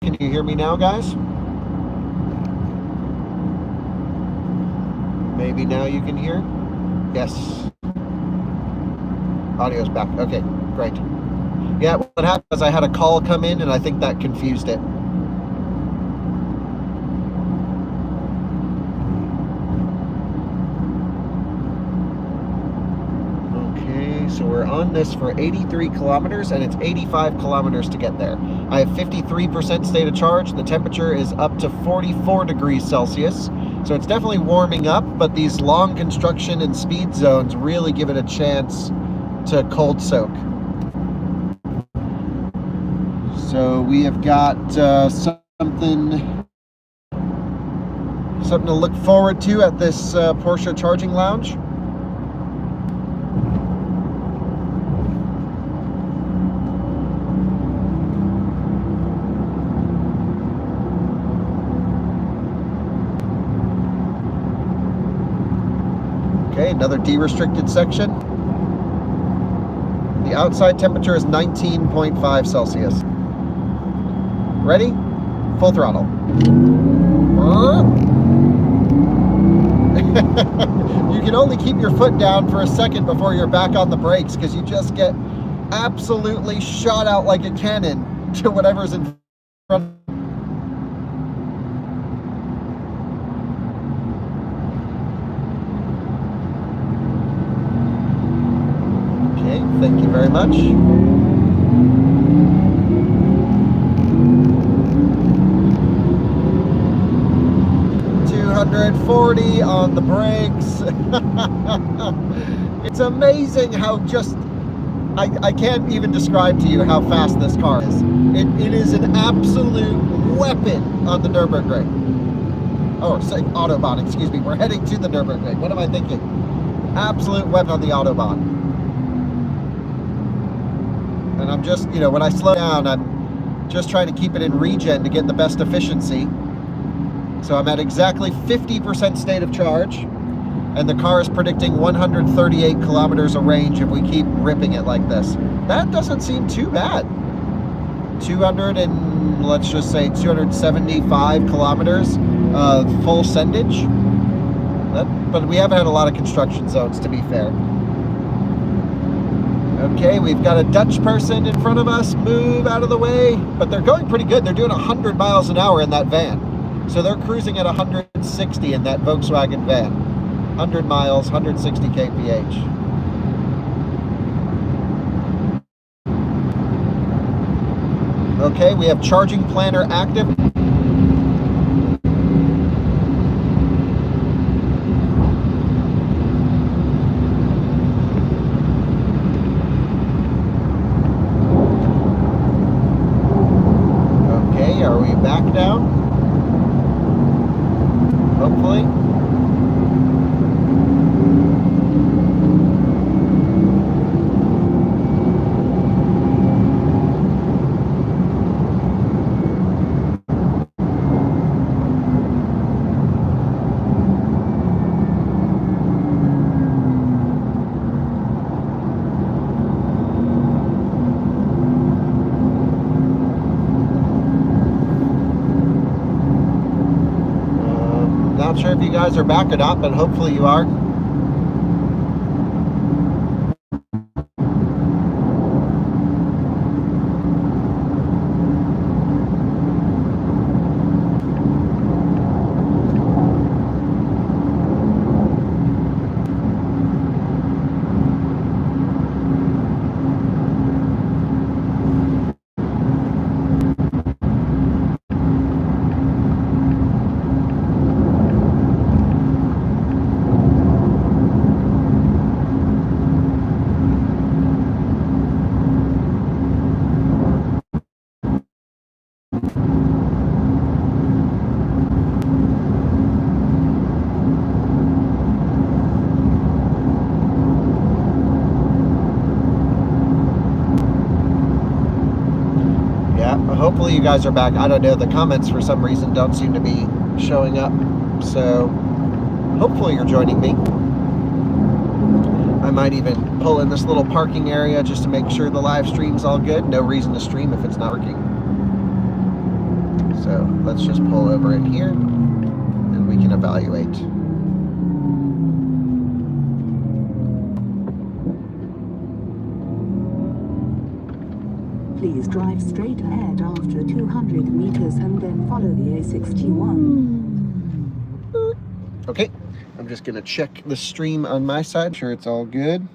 Can you hear me now, guys? Maybe now you can hear? Yes. Audio's back. Okay, great. Yeah, what happened was I had a call come in and I think that confused it. So we're on this for 83 kilometers and it's 85 kilometers to get there. I have 53% state of charge. The temperature is up to 44 degrees Celsius. So it's definitely warming up, but these long construction and speed zones really give it a chance to cold soak. So we have got something to look forward to at this Porsche charging lounge. Okay, another de-restricted section. The outside temperature is 19.5 Celsius. Ready? Full throttle. You can only keep your foot down for a second before you're back on the brakes because you just get absolutely shot out like a cannon to whatever's in front. Okay, thank you very much. $240 on the brakes. It's amazing how just I can't even describe to you how fast this car is. It is an absolute weapon on the Nürburgring. Oh, say Autobahn, excuse me. We're heading to the Nürburgring. What am I thinking? Absolute weapon on the Autobahn. And I'm just, when I slow down, I'm just trying to keep it in regen to get the best efficiency. So I'm at exactly 50% state of charge, and the car is predicting 138 kilometers of range if we keep ripping it like this. That doesn't seem too bad. 275 kilometers of full sendage. But we haven't had a lot of construction zones, to be fair. Okay, we've got a Dutch person in front of us. Move out of the way. But they're going pretty good. They're doing 100 miles an hour in that van. So they're cruising at 160 in that Volkswagen van. 100 miles, 160 kph. Okay, we have charging planner active. Okay, are we back down? Hopefully. Not sure if you guys are back or not, but hopefully you are. Hopefully you guys are back. I don't know, the comments for some reason don't seem to be showing up, so hopefully you're joining me. I might even pull in this little parking area just to make sure the live stream's all good. No reason to stream if it's not working. So let's just pull over in here and we can evaluate. Please drive straight ahead after 200 meters and then follow the A61. Okay, I'm just gonna check the stream on my side, sure it's all good.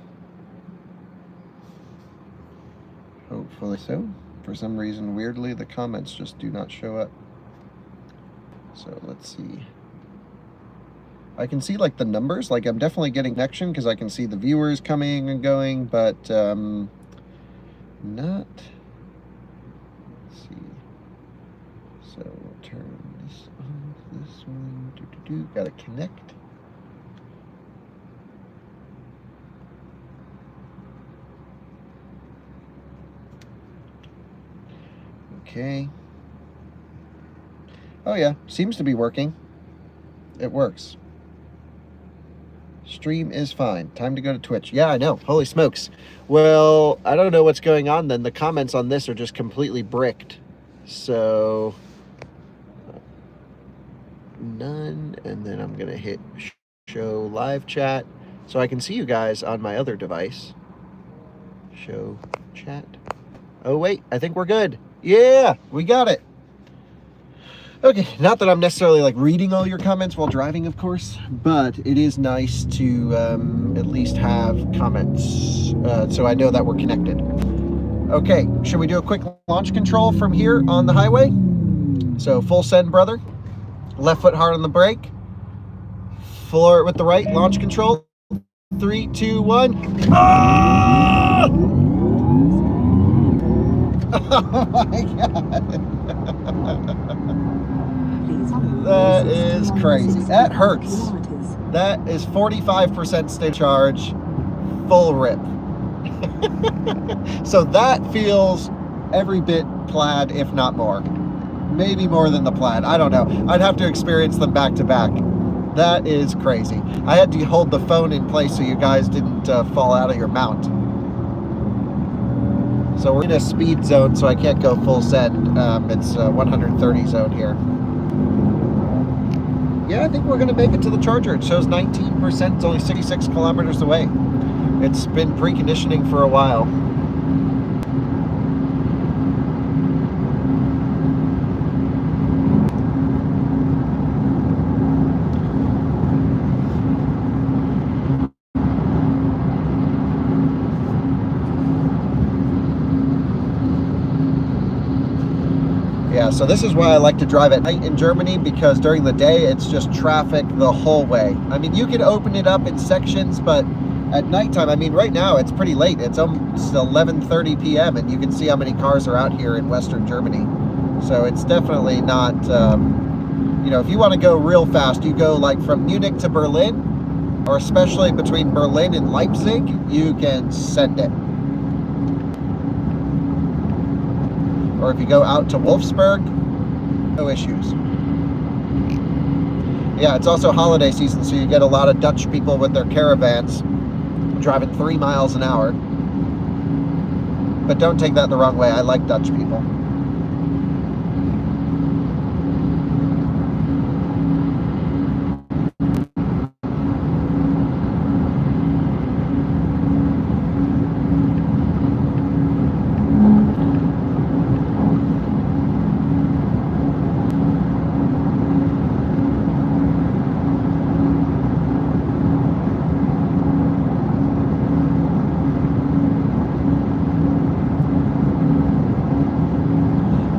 Hopefully so. For some reason, weirdly, the comments just do not show up. So let's see. I can see like the numbers, like I'm definitely getting connection because I can see the viewers coming and going, but not. So we'll turn this on, this one, gotta connect. Okay. Oh yeah, seems to be working. It works. Stream is fine. Time to go to Twitch. Yeah, I know. Holy smokes. Well, I don't know what's going on then. The comments on this are just completely bricked. So, none. And then I'm going to hit show live chat so I can see you guys on my other device. Show chat. Oh, wait. I think we're good. Yeah, we got it. Okay, not that I'm necessarily like reading all your comments while driving, of course, but it is nice to at least have comments so I know that we're connected. Okay, should we do a quick launch control from here on the highway? So full send, brother. Left foot hard on the brake. Floor it with the right. Launch control. 3, 2, 1. Ah! Oh my God. That is crazy. That hurts. That is 45% state charge, full rip. So that feels every bit plaid, if not more. Maybe more than the plaid. I don't know. I'd have to experience them back to back. That is crazy. I had to hold the phone in place so you guys didn't fall out of your mount. So we're in a speed zone, so I can't go full send. It's 130 zone here. Yeah, I think we're going to make it to the charger. It shows 19%. It's only 66 kilometers away. It's been preconditioning for a while. Yeah, so this is why I like to drive at night in Germany, because during the day it's just traffic the whole way. I mean, you can open it up in sections, but at nighttime, I mean, right now it's pretty late. It's almost 11:30 p.m. and you can see how many cars are out here in Western Germany. So it's definitely not, you know, if you want to go real fast, you go like from Munich to Berlin, or especially between Berlin and Leipzig, you can send it. Or if you go out to Wolfsburg, no issues. Yeah, it's also holiday season, so you get a lot of Dutch people with their caravans driving 3 miles an hour. But don't take that the wrong way. I like Dutch people.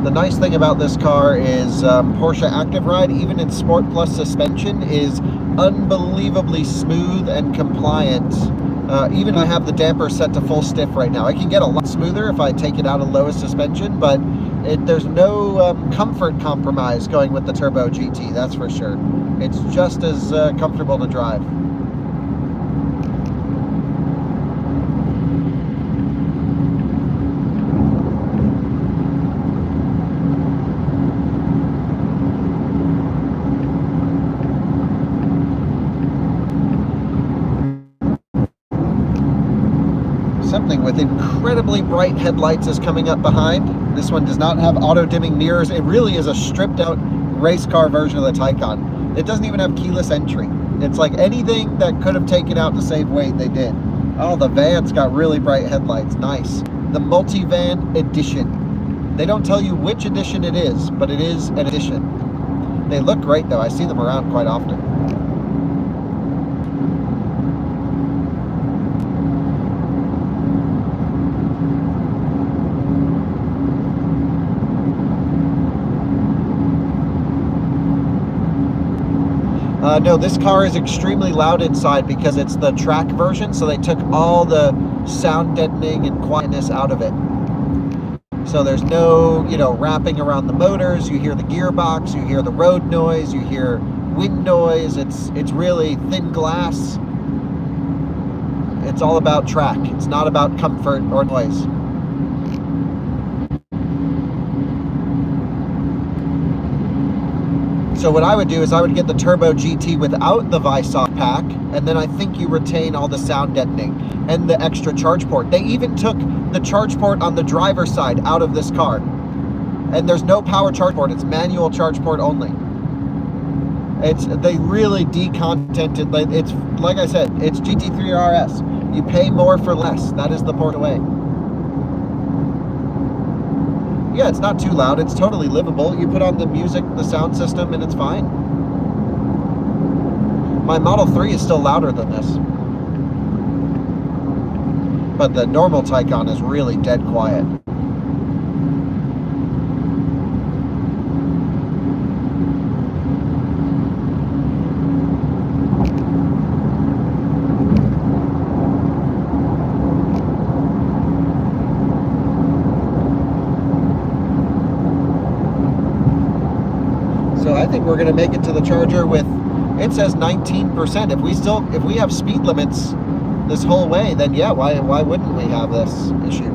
The nice thing about this car is Porsche Active Ride, even in Sport Plus suspension, is unbelievably smooth and compliant. Even I have the damper set to full stiff right now. I can get a lot smoother if I take it out of lowest suspension, but there's no comfort compromise going with the Turbo GT, that's for sure. It's just as comfortable to drive. Something with incredibly bright headlights is coming up behind. This one does not have auto-dimming mirrors. It really is a stripped-out race car version of the Taycan. It doesn't even have keyless entry. It's like anything that could have taken out to save weight, they did. Oh, the van's got really bright headlights. Nice. The multi-van edition. They don't tell you which edition it is, but it is an edition. They look great, though. I see them around quite often. No, this car is extremely loud inside because it's the track version, so they took all the sound deadening and quietness out of it. So there's no, you know, wrapping around the motors. You hear the gearbox, you hear the road noise, you hear wind noise. It's really thin glass. It's all about track. It's not about comfort or noise. So what I would do is I would get the Turbo GT without the Visoc pack, and then I think you retain all the sound deadening and the extra charge port. They even took the charge port on the driver's side out of this car. And there's no power charge port, it's manual charge port only. They really decontented, it's like I said, it's GT3 RS. You pay more for less. That is the port away. Yeah, it's not too loud. It's totally livable. You put on the music, the sound system, and it's fine. My Model 3 is still louder than this. But the normal Taycan is really dead quiet. So I think we're going to make it to the charger with, it says 19%. If we have speed limits this whole way, then yeah, why wouldn't we have this issue?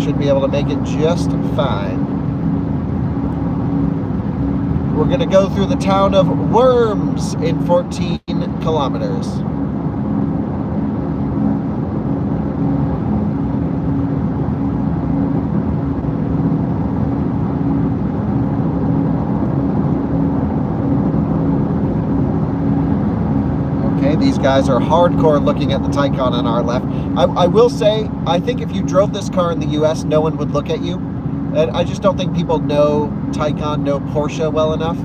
Should be able to make it just fine. We're going to go through the town of Worms in 14 kilometers. These guys are hardcore looking at the Taycan on our left. I will say, I think if you drove this car in the US, no one would look at you. And I just don't think people know Taycan, know Porsche well enough.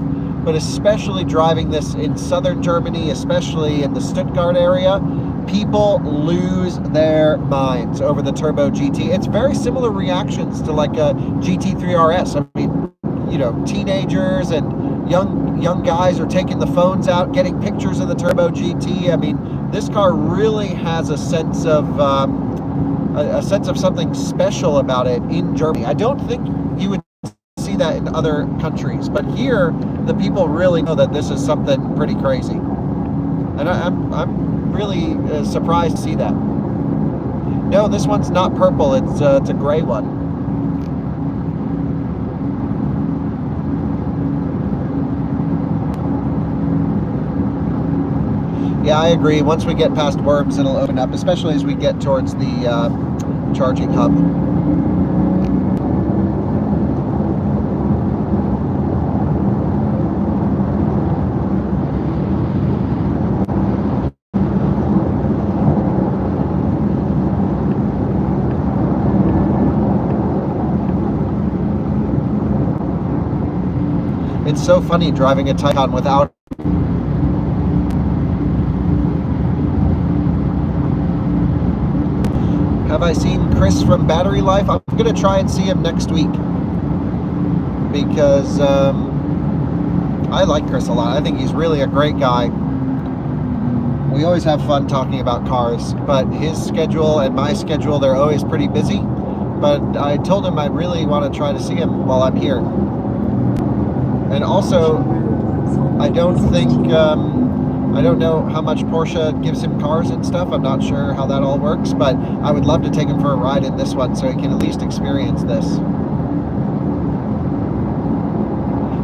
But especially driving this in southern Germany, especially in the Stuttgart area, people lose their minds over the Turbo GT. It's very similar reactions to like a GT3 RS. I mean, you know, teenagers and young guys are taking the phones out, getting pictures of the Turbo GT. I mean, this car really has a sense of something special about it in Germany. I don't think you would see that in other countries, but here the people really know that this is something pretty crazy, and I'm really surprised to see that. No, this one's not purple. It's a gray one. Yeah, I agree. Once we get past Worms, it'll open up, especially as we get towards the charging hub. It's so funny driving a Taycan without. Have I seen Chris from Battery Life? I'm going to try and see him next week because I like Chris a lot. I think he's really a great guy. We always have fun talking about cars, but his schedule and my schedule, they're always pretty busy. But I told him I really want to try to see him while I'm here. And also, I don't think... I don't know how much Porsche gives him cars and stuff. I'm not sure how that all works, but I would love to take him for a ride in this one so he can at least experience this.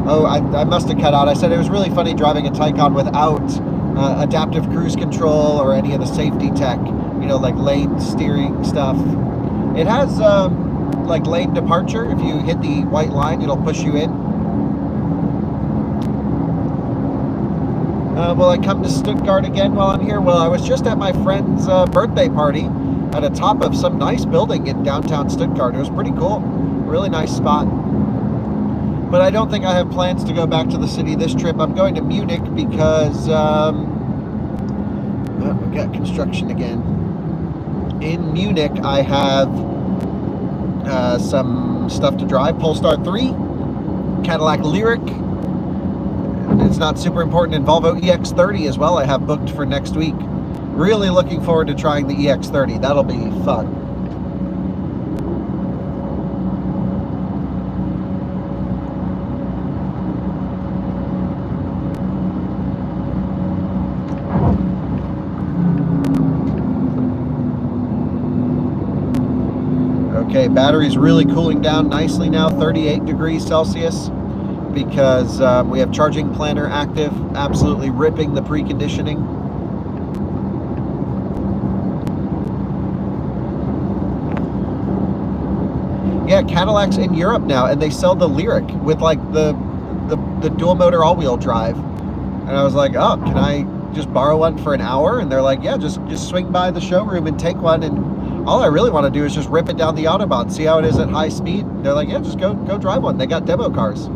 Oh, I must have cut out. I said it was really funny driving a Taycan without adaptive cruise control or any of the safety tech, you know, like lane steering stuff. It has like lane departure. If you hit the white line, it'll push you in. Will I come to Stuttgart again while I'm here? Well, I was just at my friend's birthday party at the top of some nice building in downtown Stuttgart. It was pretty cool. Really nice spot. But I don't think I have plans to go back to the city this trip. I'm going to Munich because we got construction again. In Munich, I have some stuff to drive. Polestar 3, Cadillac Lyriq. It's not super important, in Volvo EX30 as well. I have booked for next week. Really looking forward to trying the EX30. That'll be fun. Okay, battery's really cooling down nicely now, 38 degrees Celsius, because we have charging planner active, absolutely ripping the preconditioning. Yeah, Cadillac's in Europe now, and they sell the Lyric with like the dual motor all-wheel drive. And I was like, oh, can I just borrow one for an hour? And they're like, yeah, just swing by the showroom and take one. And all I really want to do is just rip it down the Autobahn, see how it is at high speed. They're like, yeah, just go drive one. They got demo cars.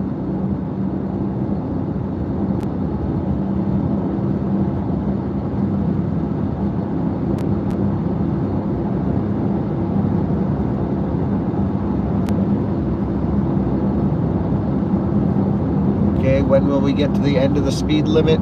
Okay, when will we get to the end of the speed limit?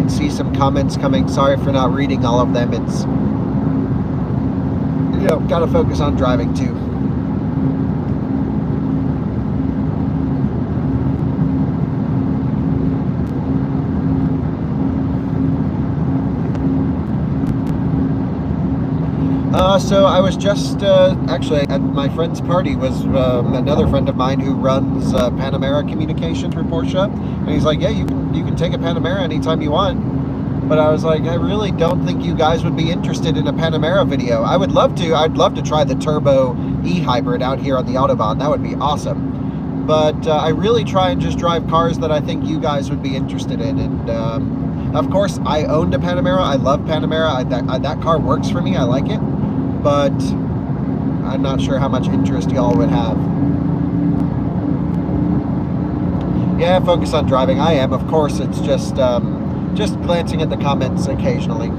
See some comments coming. Sorry for not reading all of them. It's, you know, gotta focus on driving too. So I was just actually at my friend's party was another friend of mine who runs Panamera Communications for Porsche, and he's like, yeah, you can take a Panamera anytime you want. But I was like, I really don't think you guys would be interested in a Panamera video. I would love to. I'd love to try the turbo e-hybrid out here on the Autobahn. That would be awesome. But I really try and just drive cars that I think you guys would be interested in. And of course, I owned a Panamera. I love Panamera. That car works for me. I like it. But I'm not sure how much interest y'all would have. Yeah, focus on driving. I am. Of course, it's just glancing at the comments occasionally.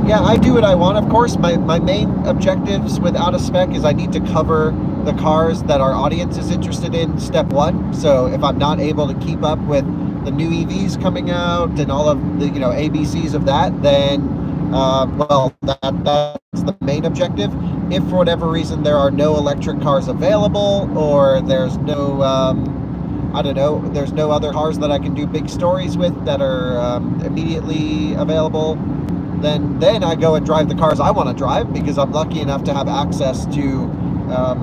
Yeah, I do what I want, of course. My main objectives with Out of Spec is I need to cover the cars that our audience is interested in, step one. So if I'm not able to keep up with the new EVs coming out and all of the, you know, ABCs of that, then, well, that's the main objective. If for whatever reason there are no electric cars available, or there's no, I don't know, there's no other cars that I can do big stories with that are immediately available, then I go and drive the cars I want to drive, because I'm lucky enough to have access to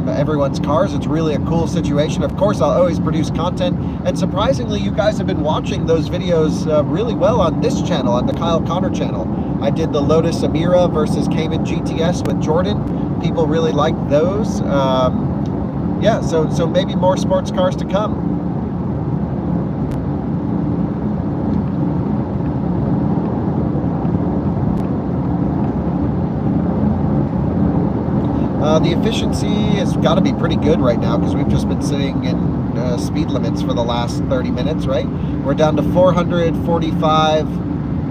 everyone's cars. It's really a cool situation. Of course, I'll always produce content, and surprisingly, you guys have been watching those videos really well on this channel, on the Kyle Connor channel. I did the Lotus Emira versus Cayman GTS with Jordan. People really liked those. Yeah, so maybe more sports cars to come. The efficiency has got to be pretty good right now, because we've just been sitting in speed limits for the last 30 minutes, right? We're down to 445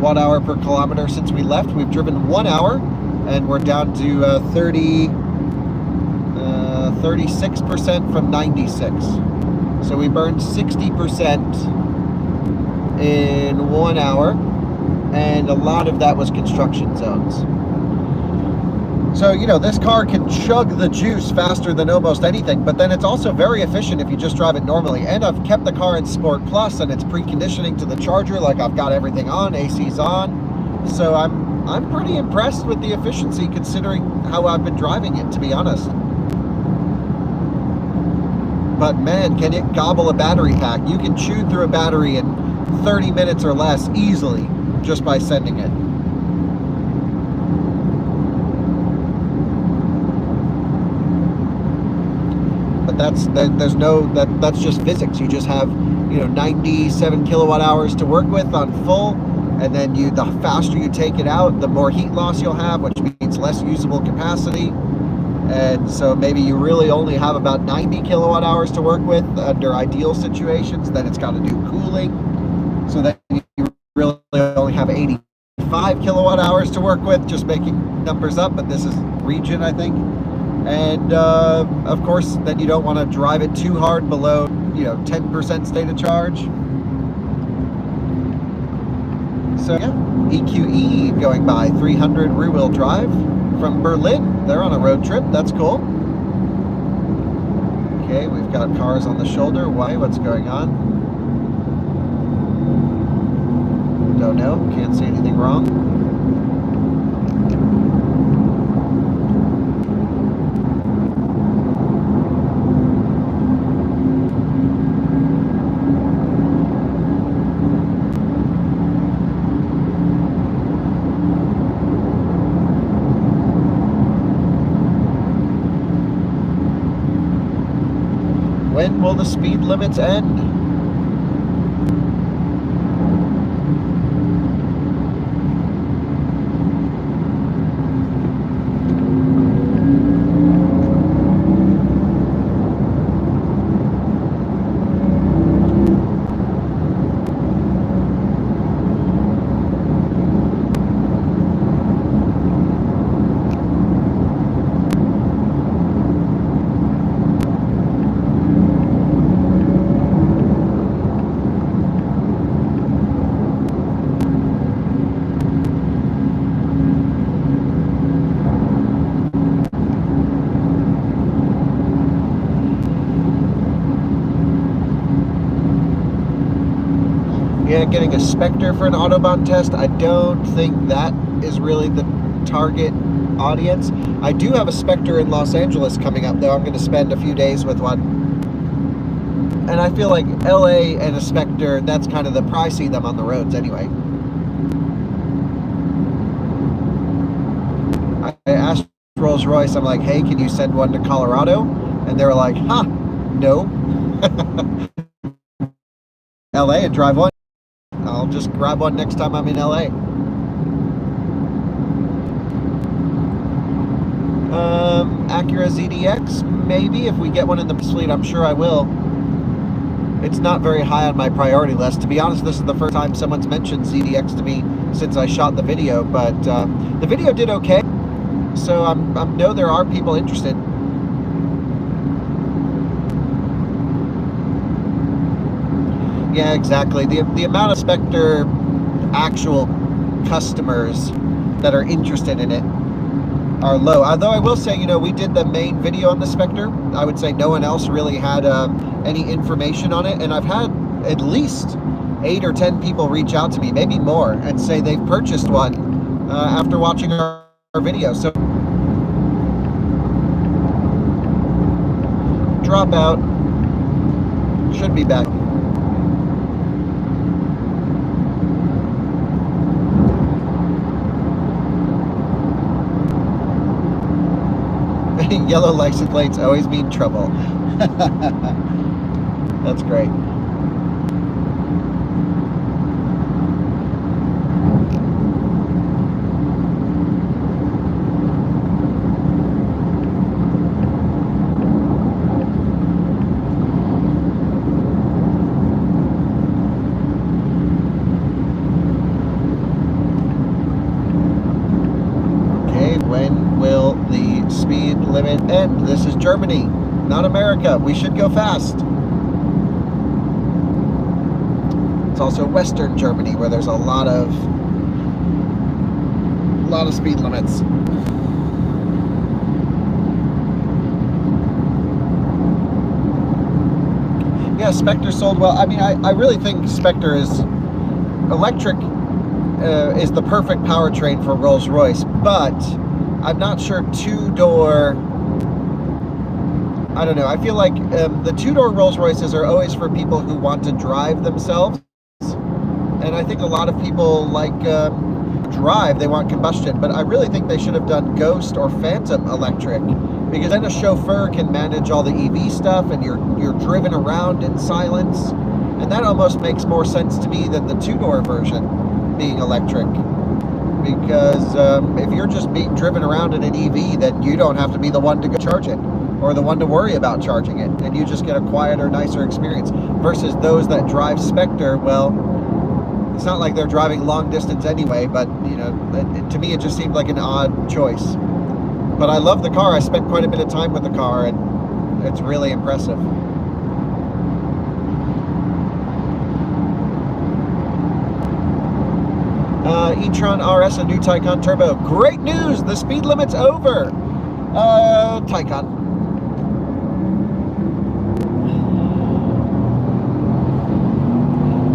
watt-hour per kilometer since we left. We've driven 1 hour, and we're down to 36% from 96. So we burned 60% in 1 hour, and a lot of that was construction zones. So, you know, this car can chug the juice faster than almost anything, but then it's also very efficient if you just drive it normally. And I've kept the car in Sport Plus, and it's preconditioning to the charger. Like, I've got everything on, AC's on. So I'm pretty impressed with the efficiency, considering how I've been driving it, to be honest. But man, can it gobble a battery pack. You can chew through a battery in 30 minutes or less easily just by sending it. but there's no, that's just physics. You just have, 97 kilowatt hours to work with on full, and then the faster you take it out, the more heat loss you'll have, which means less usable capacity. And so maybe you really only have about 90 kilowatt hours to work with under ideal situations. Then it's got to do cooling, so then you really only have 85 kilowatt hours to work with, just making numbers up, but this is region, I think. And of course, then you don't want to drive it too hard below 10% state of charge. So yeah, EQE going by, 300 rear-wheel drive from Berlin. They're on a road trip. That's cool. Okay, we've got cars on the shoulder. Why? What's going on? Don't know. Can't see anything wrong. When will the speed limits end? Yeah, getting a Spectre for an Autobahn test, I don't think that is really the target audience. I do have a Spectre in Los Angeles coming up, though. I'm going to spend a few days with one. And I feel like LA and a Spectre, that's kind of the pricey them on the roads anyway. I asked Rolls-Royce, I'm like, hey, can you send one to Colorado? And they were like, no. LA and drive one. I'll just grab one next time I'm in LA. Acura ZDX, maybe. If we get one in the fleet, I'm sure I will. It's not very high on my priority list. To be honest, this is the first time someone's mentioned ZDX to me since I shot the video, but the video did okay. So I know there are people interested. Yeah, exactly. The amount of Spectre actual customers that are interested in it are low. Although I will say, we did the main video on the Spectre. I would say no one else really had any information on it. And I've had at least 8 or 10 people reach out to me, maybe more, and say they've purchased one after watching our video. So drop out. Should be back. Yellow license plates always mean trouble. That's great. When will the speed limit end? This is Germany, not America. We should go fast. It's also Western Germany, where there's a lot of speed limits. Yeah, Spectre sold well. I mean, I really think Spectre is electric. Is the perfect powertrain for Rolls-Royce, but I'm not sure two-door. I don't know. I feel like the two-door Rolls-Royces are always for people who want to drive themselves, and I think a lot of people like drive. They want combustion, but I really think they should have done Ghost or Phantom electric, because then a chauffeur can manage all the EV stuff and you're driven around in silence. And that almost makes more sense to me than the two-door version being electric. Because if you're just being driven around in an EV, then you don't have to be the one to go charge it or the one to worry about charging it, and you just get a quieter, nicer experience. Versus those that drive Spectre, well, it's not like they're driving long distance anyway, but you know, to me it just seemed like an odd choice. But I love the car. I spent quite a bit of time with the car, and it's really impressive. e-tron RS, a new Taycan Turbo. Great news! The speed limit's over! Taycan.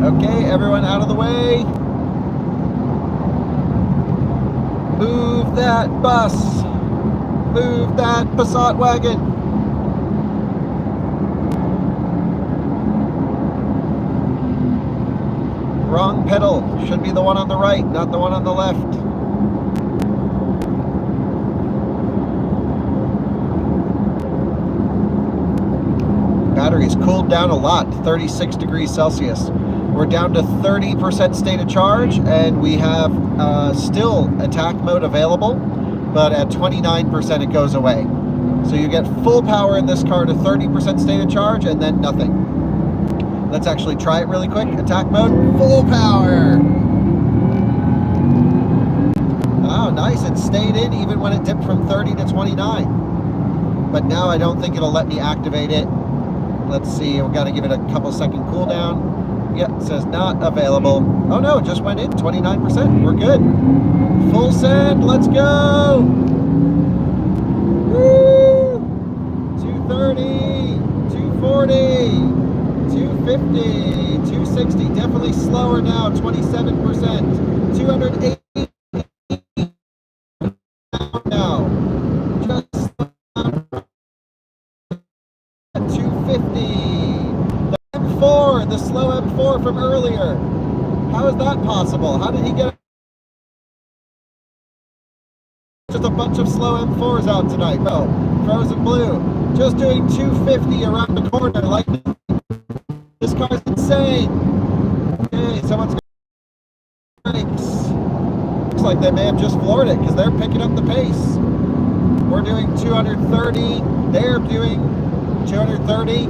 Okay, everyone out of the way. Move that bus. Move that Passat wagon. Wrong pedal. Should be the one on the right, not the one on the left. Battery's cooled down a lot, 36 degrees Celsius. We're down to 30% state of charge, and we have still attack mode available, but at 29% it goes away. So you get full power in this car to 30% state of charge, and then nothing. Let's actually try it really quick. Attack mode, full power. Oh, nice. It stayed in even when it dipped from 30 to 29. But now I don't think it'll let me activate it. Let's see. We've got to give it a couple second cooldown. Yep, it says not available. Oh no, it just went in 29%. We're good. Full send. Let's go. Woo! 230, 240. 250, 260, definitely slower now, 27%, 280 now, just 250, the M4, the slow M4 from earlier, how is that possible? How did he get just a bunch of slow M4s out tonight? Oh, frozen blue, just doing 250 around the corner like this car's insane. Okay, someone's got brakes. Looks like they may have just floored it because they're picking up the pace. We're doing 230. They're doing 230.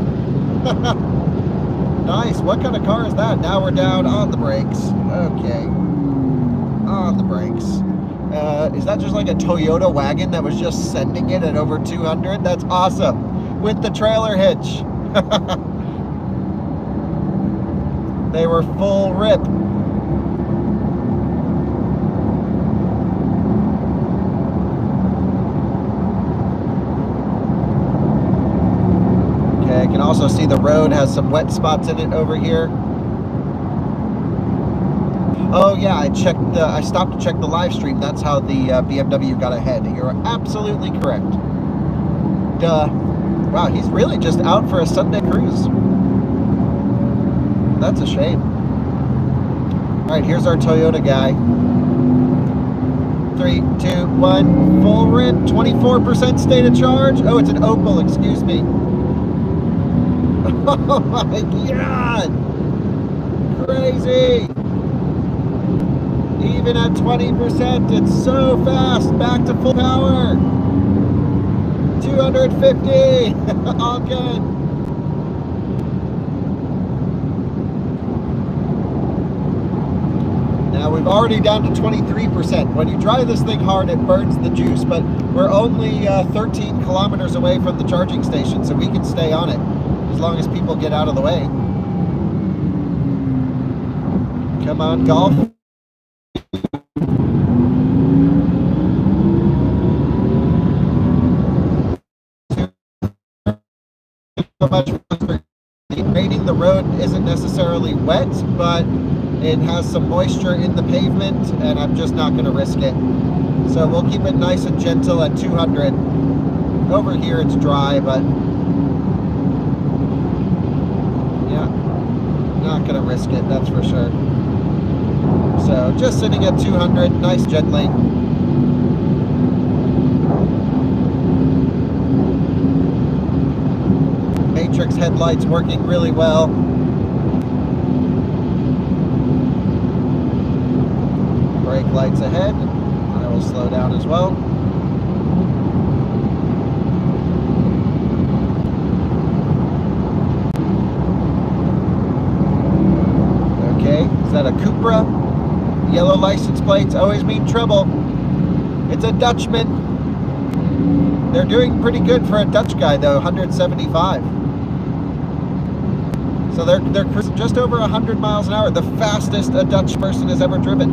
Nice. What kind of car is that? Now we're down on the brakes. Okay. On the brakes. Is that just like a Toyota wagon that was just sending it at over 200? That's awesome. With the trailer hitch. They were full rip. Okay, I can also see the road has some wet spots in it over here. Oh yeah, I stopped to check the live stream. That's how the BMW got ahead. You're absolutely correct. Duh. Wow, he's really just out for a Sunday cruise. That's a shame. All right, here's our Toyota guy. 3, 2, 1, full rip, 24% state of charge. Oh, it's an Opel, excuse me. Oh my God. Crazy. Even at 20%, it's so fast. Back to full power. 250. All good. Now we've already down to 23%. When you drive this thing hard, it burns the juice, but we're only 13 kilometers away from the charging station, so we can stay on it as long as people get out of the way. Come on, Golf. So much rating. The road isn't necessarily wet, but it has some moisture in the pavement, and I'm just not going to risk it. So we'll keep it nice and gentle at 200. Over here it's dry, but yeah, not going to risk it, that's for sure. So just sitting at 200, nice gently. matrix headlights working really well. Brake lights ahead. I will slow down as well. Okay, is that a Cupra? Yellow license plates always mean trouble. It's a Dutchman. They're doing pretty good for a Dutch guy though, 175. So they're cruising just over 100 miles an hour, the fastest a Dutch person has ever driven.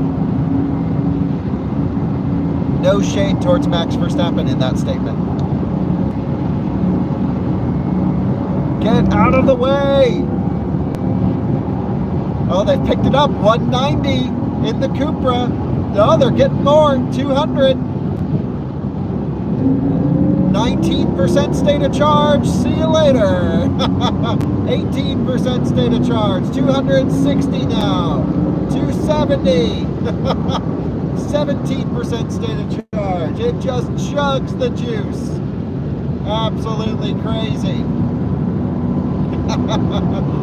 No shade towards Max Verstappen in that statement. Get out of the way! Oh, they picked it up, 190 in the Cupra. No, they're getting more, 200. 19% state of charge, see you later. 18% state of charge, 260 now, 270. 17% state of charge. It just chugs the juice. Absolutely crazy.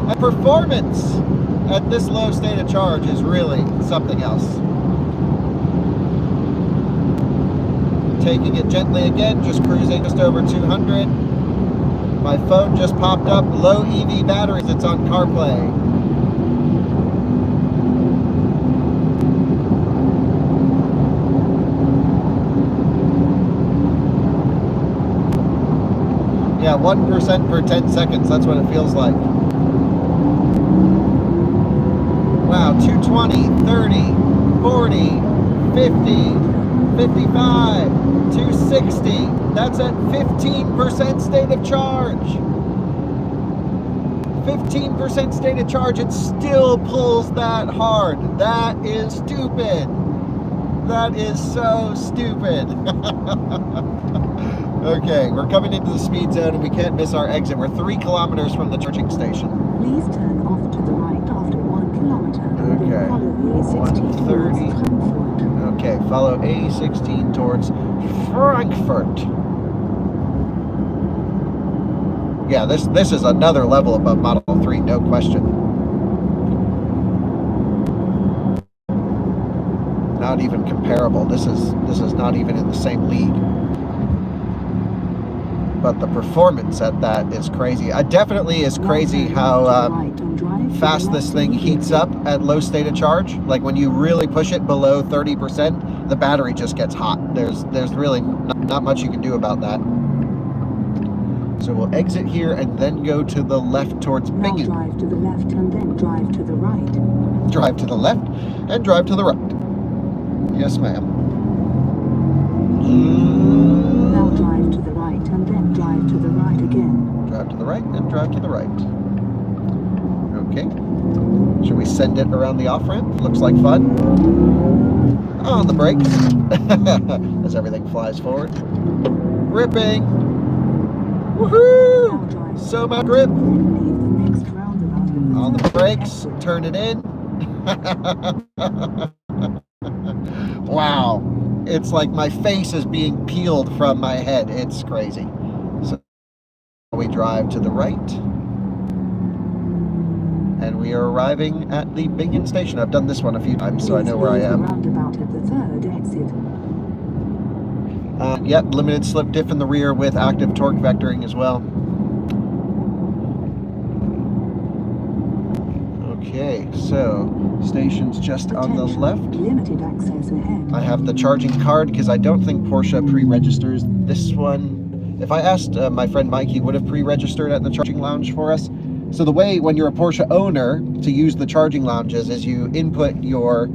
And performance at this low state of charge is really something else. Taking it gently again, just cruising just over 200. My phone just popped up, low EV batteries, it's on CarPlay. Yeah, 1% per 10 seconds, that's what it feels like. Wow, 220, 30, 40, 50, 55, 260. That's at 15% state of charge. 15% state of charge, it still pulls that hard. That is stupid. That is so stupid. Okay, we're coming into the speed zone and we can't miss our exit. We're 3 kilometers from the charging station. Please turn off to the right after 1 kilometer. Okay. Follow the A16 towards 130. Frankfurt. Okay, follow A16 towards Frankfurt. Yeah, this is another level above Model 3, no question. Not even comparable. This is not even in the same league. But the performance at that is crazy. It definitely is crazy how fast this thing heats up at low state of charge. Like when you really push it below 30%, the battery just gets hot. There's really not much you can do about that. So we'll exit here and then go to the left towards Bingen. Now drive to the left and then drive to the right. Drive to the left and drive to the right. Yes, ma'am. Now drive to the right and then drive to the right again. Drive to the right and drive to the right. Okay. Should we send it around the off-ramp? Looks like fun. On the brakes. As everything flies forward. Gripping. Woohoo! So much grip. On the brakes. Turn it in. Wow. It's like my face is being peeled from my head. It's crazy. So we drive to the right. And we are arriving at the Bingen station. I've done this one a few times, so I know where I am. Roundabout at the third exit. Yep, limited slip diff in the rear with active torque vectoring as well. Okay, so station's just on the left. Limited access ahead. I have the charging card because I don't think Porsche pre-registers this one. If I asked my friend Mike, he would have pre-registered at the charging lounge for us. So the way when you're a Porsche owner to use the charging lounges is you input your,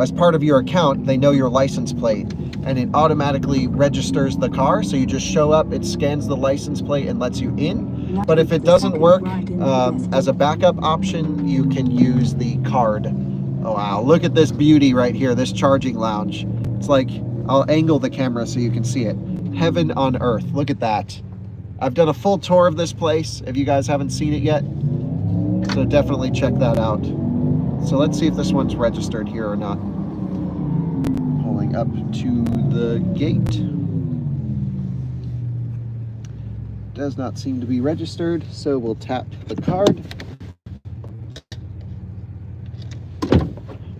as part of your account, they know your license plate and it automatically registers the car. So you just show up, it scans the license plate and lets you in. But if it doesn't work, as a backup option, you can use the card. Oh wow, look at this beauty right here, this charging lounge. It's like, I'll angle the camera so you can see it. Heaven on earth, look at that. I've done a full tour of this place, if you guys haven't seen it yet. So definitely check that out. So let's see if this one's registered here or not. Pulling up to the gate. Does not seem to be registered, so we'll tap the card.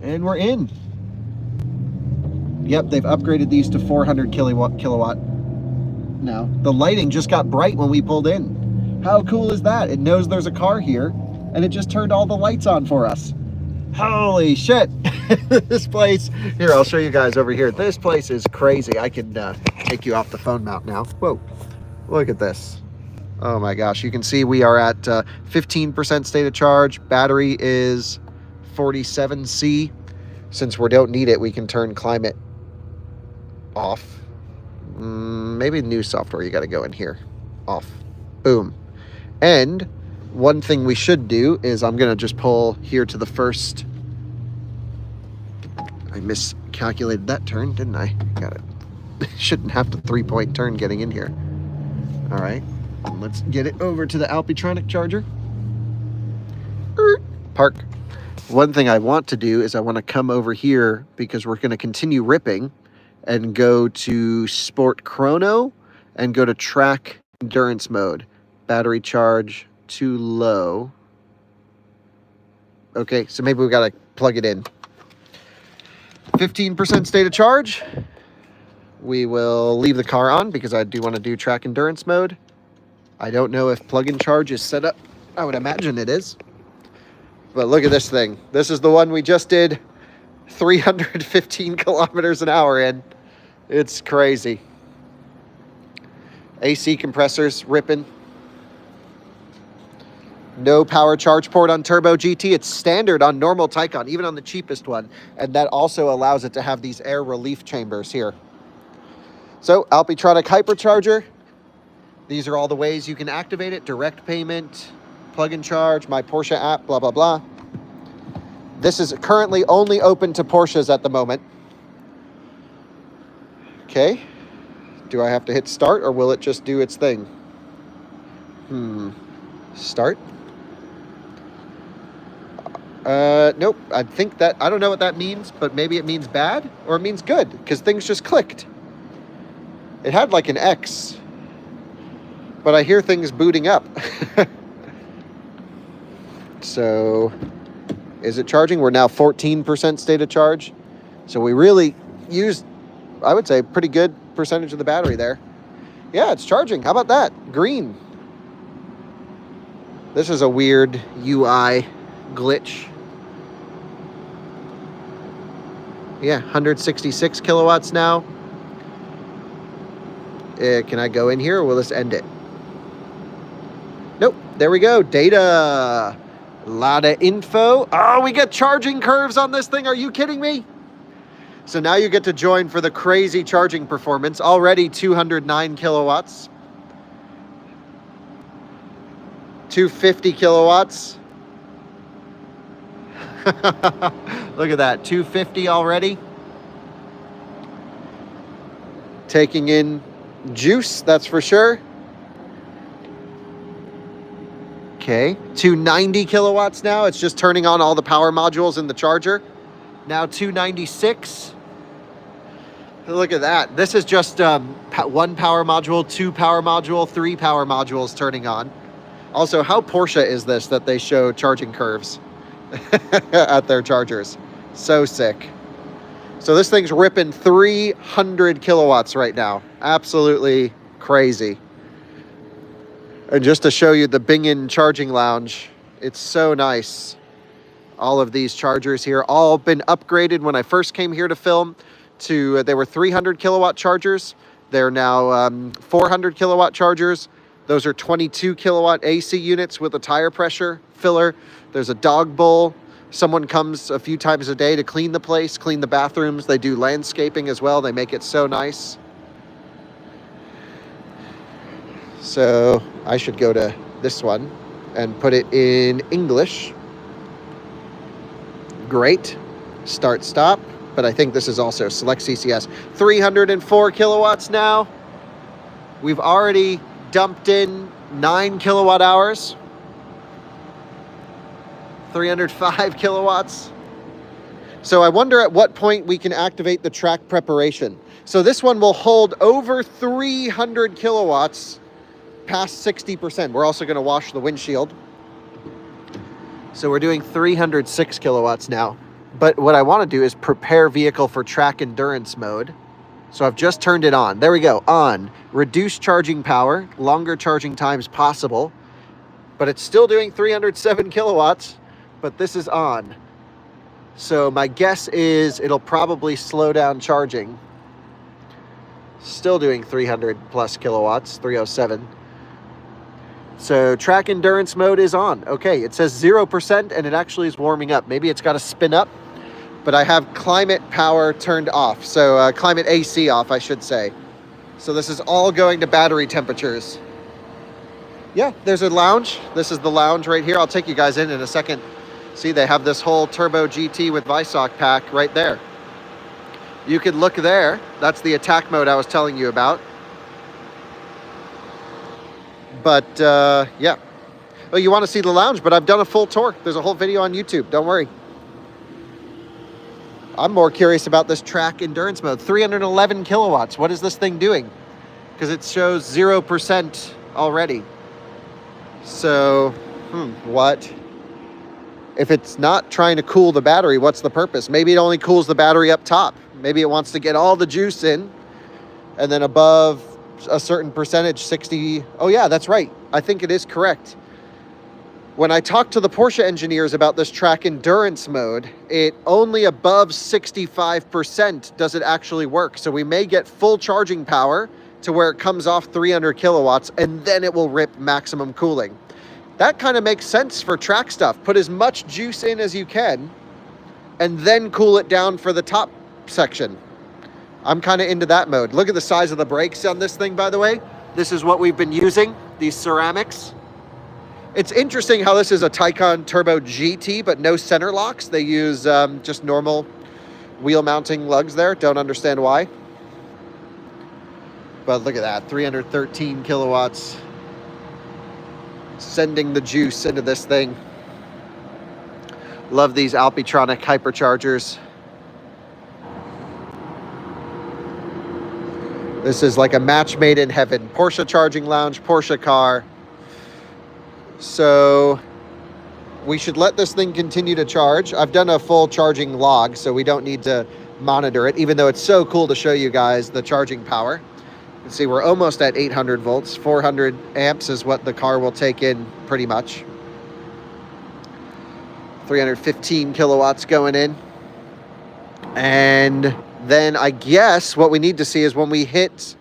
And we're in. Yep, they've upgraded these to 400 kilowatt now. The lighting just got bright when we pulled in. How cool is that? It knows there's a car here, and it just turned all the lights on for us. Holy shit. This place, here, I'll show you guys over here. This place is crazy. I can take you off the phone mount now. Whoa, look at this. Oh my gosh, you can see we are at 15% state of charge. Battery is 47C. Since we don't need it, we can turn climate off. Maybe new software, you got to go in here. Off. Boom. And one thing we should do is I'm going to just pull here to the first. I miscalculated that turn, didn't I? Got it. Shouldn't have to 3-point turn getting in here. All right. Let's get it over to the Alpitronic charger. Park. One thing I want to do is I want to come over here because we're going to continue ripping and go to Sport Chrono and go to track endurance mode. Battery charge too low. Okay, so maybe we got to plug it in. 15% state of charge. We will leave the car on because I do want to do track endurance mode. I don't know if plug-in charge is set up. I would imagine it is. But look at this thing. This is the one we just did 315 kilometers an hour in. It's crazy. AC compressors ripping. No power charge port on Turbo GT. It's standard on normal Taycan, even on the cheapest one. And that also allows it to have these air relief chambers here. So, Alpitronic Hypercharger. These are all the ways you can activate it. Direct payment, plug-in charge, my Porsche app, blah, blah, blah. This is currently only open to Porsches at the moment. Okay. Do I have to hit start or will it just do its thing? Start. Nope. I think that, I don't know what that means, but maybe it means bad or it means good because things just clicked. It had like an X. But I hear things booting up. So, is it charging? We're now 14% state of charge. So we really used, I would say, a pretty good percentage of the battery there. Yeah, it's charging. How about that? Green. This is a weird UI glitch. Yeah, 166 kilowatts now. Can I go in here or will this end it? Nope, there we go. Data. A lot of info. Oh, we get charging curves on this thing. Are you kidding me? So now you get to join for the crazy charging performance. Already 209 kilowatts. 250 kilowatts. Look at that. 250 already. Taking in juice, that's for sure. Okay, 290 kilowatts now. It's just turning on all the power modules in the charger. Now 296. Look at that. This is just one power module, 2 power module, 3 power modules turning on. Also, how Porsche is this that they show charging curves at their chargers? So sick. So this thing's ripping 300 kilowatts right now. Absolutely crazy. And just to show you the Bingen charging lounge, it's so nice. All of these chargers here, all been upgraded when I first came here to film to, they were 300 kilowatt chargers. They're now 400 kilowatt chargers. Those are 22 kilowatt AC units with a tire pressure filler. There's a dog bowl. Someone comes a few times a day to clean the place, clean the bathrooms. They do landscaping as well. They make it so nice. So I should go to this one and put it in English. Great. Start, stop. But I think this is also select CCS. 304 kilowatts now. We've already dumped in 9 kilowatt hours. 305 kilowatts. So I wonder at what point we can activate the track preparation. So this one will hold over 300 kilowatts past 60%. We're also going to wash the windshield. So we're doing 306 kilowatts now. But what I want to do is prepare vehicle for track endurance mode. So I've just turned it on. There we go. On. Reduce charging power. Longer charging times possible. But it's still doing 307 kilowatts. But this is on. So my guess is it'll probably slow down charging. Still doing 300 plus kilowatts. 307. So track endurance mode is on. Okay, it says 0% and it actually is warming up. Maybe it's got to spin up. But I have climate power turned off. So climate AC off, I should say. So this is all going to battery temperatures. Yeah, there's a lounge. This is the lounge right here. I'll take you guys in a second. See, they have this whole Turbo GT with Visoc pack right there. You could look there. That's the attack mode I was telling you about. But yeah. Oh, you want to see the lounge? But I've done a full tour. There's a whole video on YouTube. Don't worry. I'm more curious about this track endurance mode. 311 kilowatts. What is this thing doing? Because it shows 0% already. So, what? If it's not trying to cool the battery, what's the purpose? Maybe it only cools the battery up top. Maybe it wants to get all the juice in. And then above a certain percentage, 60. Oh yeah, that's right. I think it is correct. When I talked to the Porsche engineers about this track endurance mode, it only above 65% does it actually work. So we may get full charging power to where it comes off 300 kilowatts and then it will rip maximum cooling. That kind of makes sense for track stuff. Put as much juice in as you can and then cool it down for the top section. I'm kind of into that mode. Look at the size of the brakes on this thing, by the way. This is what we've been using, these ceramics. It's interesting how this is a Taycan Turbo GT, but no center locks. They use just normal wheel mounting lugs there. Don't understand why. But look at that, 313 kilowatts. Sending the juice into this thing. Love these Alpitronic hyperchargers. This is like a match made in heaven. Porsche charging lounge, Porsche car. So we should let this thing continue to charge. I've done a full charging log, so we don't need to monitor it, even though it's so cool to show you guys the charging power. You can see we're almost at 800 volts. 400 amps is what the car will take in pretty much. 315 kilowatts going in. And then I guess what we need to see is when we hit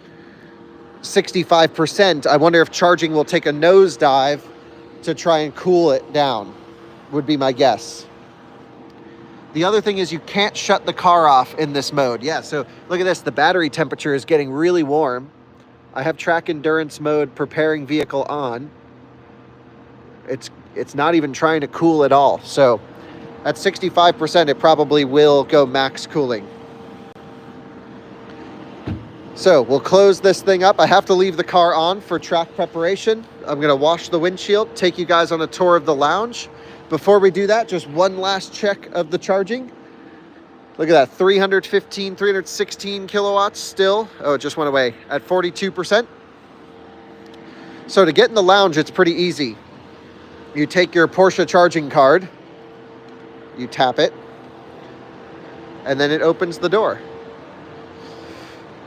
65%, I wonder if charging will take a nosedive to try and cool it down, would be my guess. The other thing is you can't shut the car off in this mode. Yeah, so look at this. The battery temperature is getting really warm. I have track endurance mode preparing vehicle on. It's not even trying to cool at all. So at 65%, it probably will go max cooling. So we'll close this thing up. I have to leave the car on for track preparation. I'm going to wash the windshield, take you guys on a tour of the lounge. Before we do that, just one last check of the charging. Look at that, 315, 316 kilowatts still. Oh, it just went away at 42%. So to get in the lounge, it's pretty easy. You take your Porsche charging card, you tap it, and then it opens the door.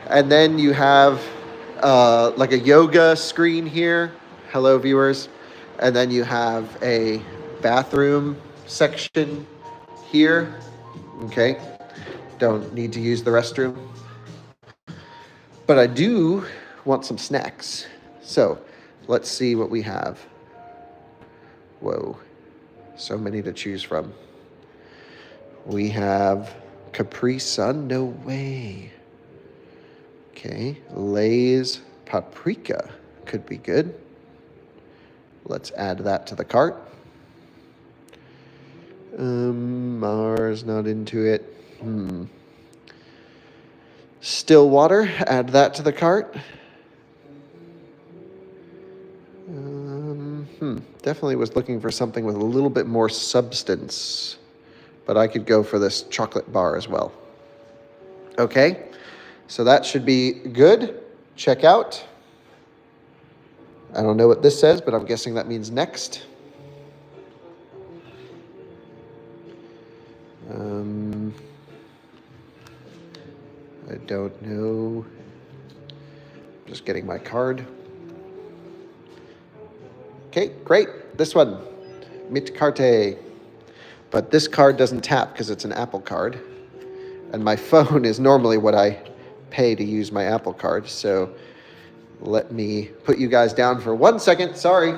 And then you have like a yoga screen here. Hello, viewers. And then you have a bathroom section here. Okay. Don't need to use the restroom. But I do want some snacks. So let's see what we have. Whoa. So many to choose from. We have Capri Sun. No way. Okay, Lay's paprika could be good. Let's add that to the cart. Mars, not into it. Still water, add that to the cart. Definitely was looking for something with a little bit more substance, but I could go for this chocolate bar as well. Okay. So that should be good. Check out. I don't know what this says, but I'm guessing that means next. I don't know. Just getting my card. Okay, great. This one, mit carte. But this card doesn't tap because it's an Apple card. And my phone is normally what I pay to use my Apple card. So let me put you guys down for 1 second. Sorry.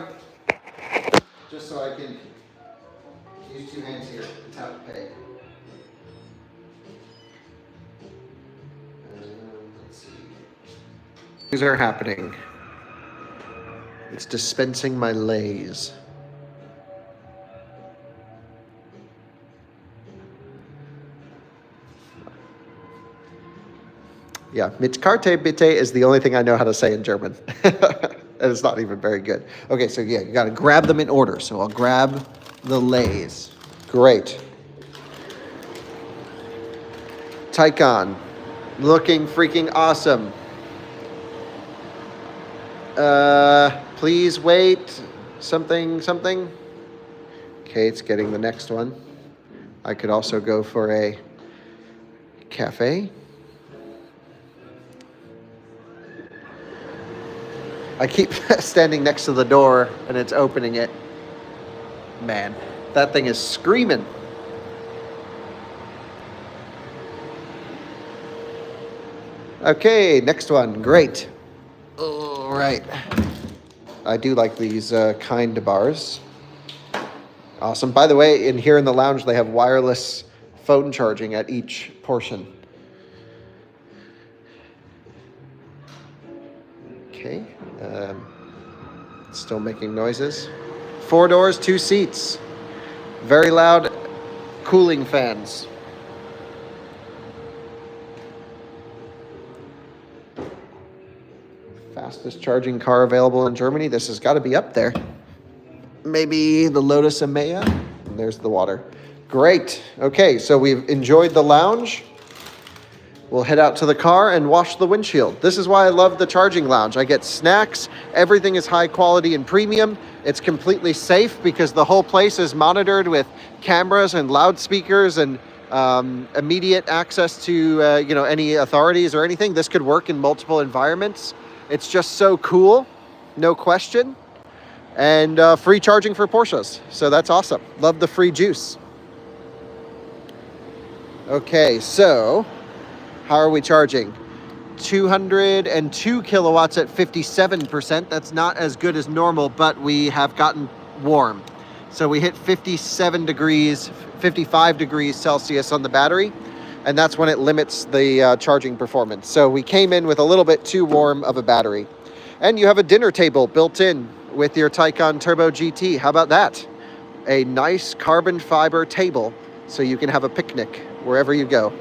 Just so I can use 2 hands here to tap to pay. Let's see. Things are happening. It's dispensing my lays. Yeah, mit Karte bitte is the only thing I know how to say in German. And it's not even very good. Okay, so yeah, you got to grab them in order. So I'll grab the lays. Great. Taycan, looking freaking awesome. Please wait. Something. Okay, it's getting the next one. I could also go for a cafe. I keep standing next to the door and it's opening it. Man, that thing is screaming. Okay, next one. Great. All right. I do like these kind bars. Awesome. By the way, in here in the lounge, they have wireless phone charging at each portion. Okay. Still making noises. 4 doors, 2 seats. Very loud cooling fans. Fastest charging car available in Germany. This has got to be up there. Maybe the Lotus Emea. And there's the water. Great. Okay, so we've enjoyed the lounge. We'll head out to the car and wash the windshield. This is why I love the charging lounge. I get snacks. Everything is high quality and premium. It's completely safe because the whole place is monitored with cameras and loudspeakers and immediate access to any authorities or anything. This could work in multiple environments. It's just so cool, no question. And free charging for Porsches. So that's awesome. Love the free juice. Okay, so how are we charging? 202 kilowatts at 57%. That's not as good as normal, but we have gotten warm. So we hit 55 degrees Celsius on the battery, and that's when it limits the charging performance. So we came in with a little bit too warm of a battery. And you have a dinner table built in with your Taycan Turbo GT. How about that? A nice carbon fiber table so you can have a picnic wherever you go.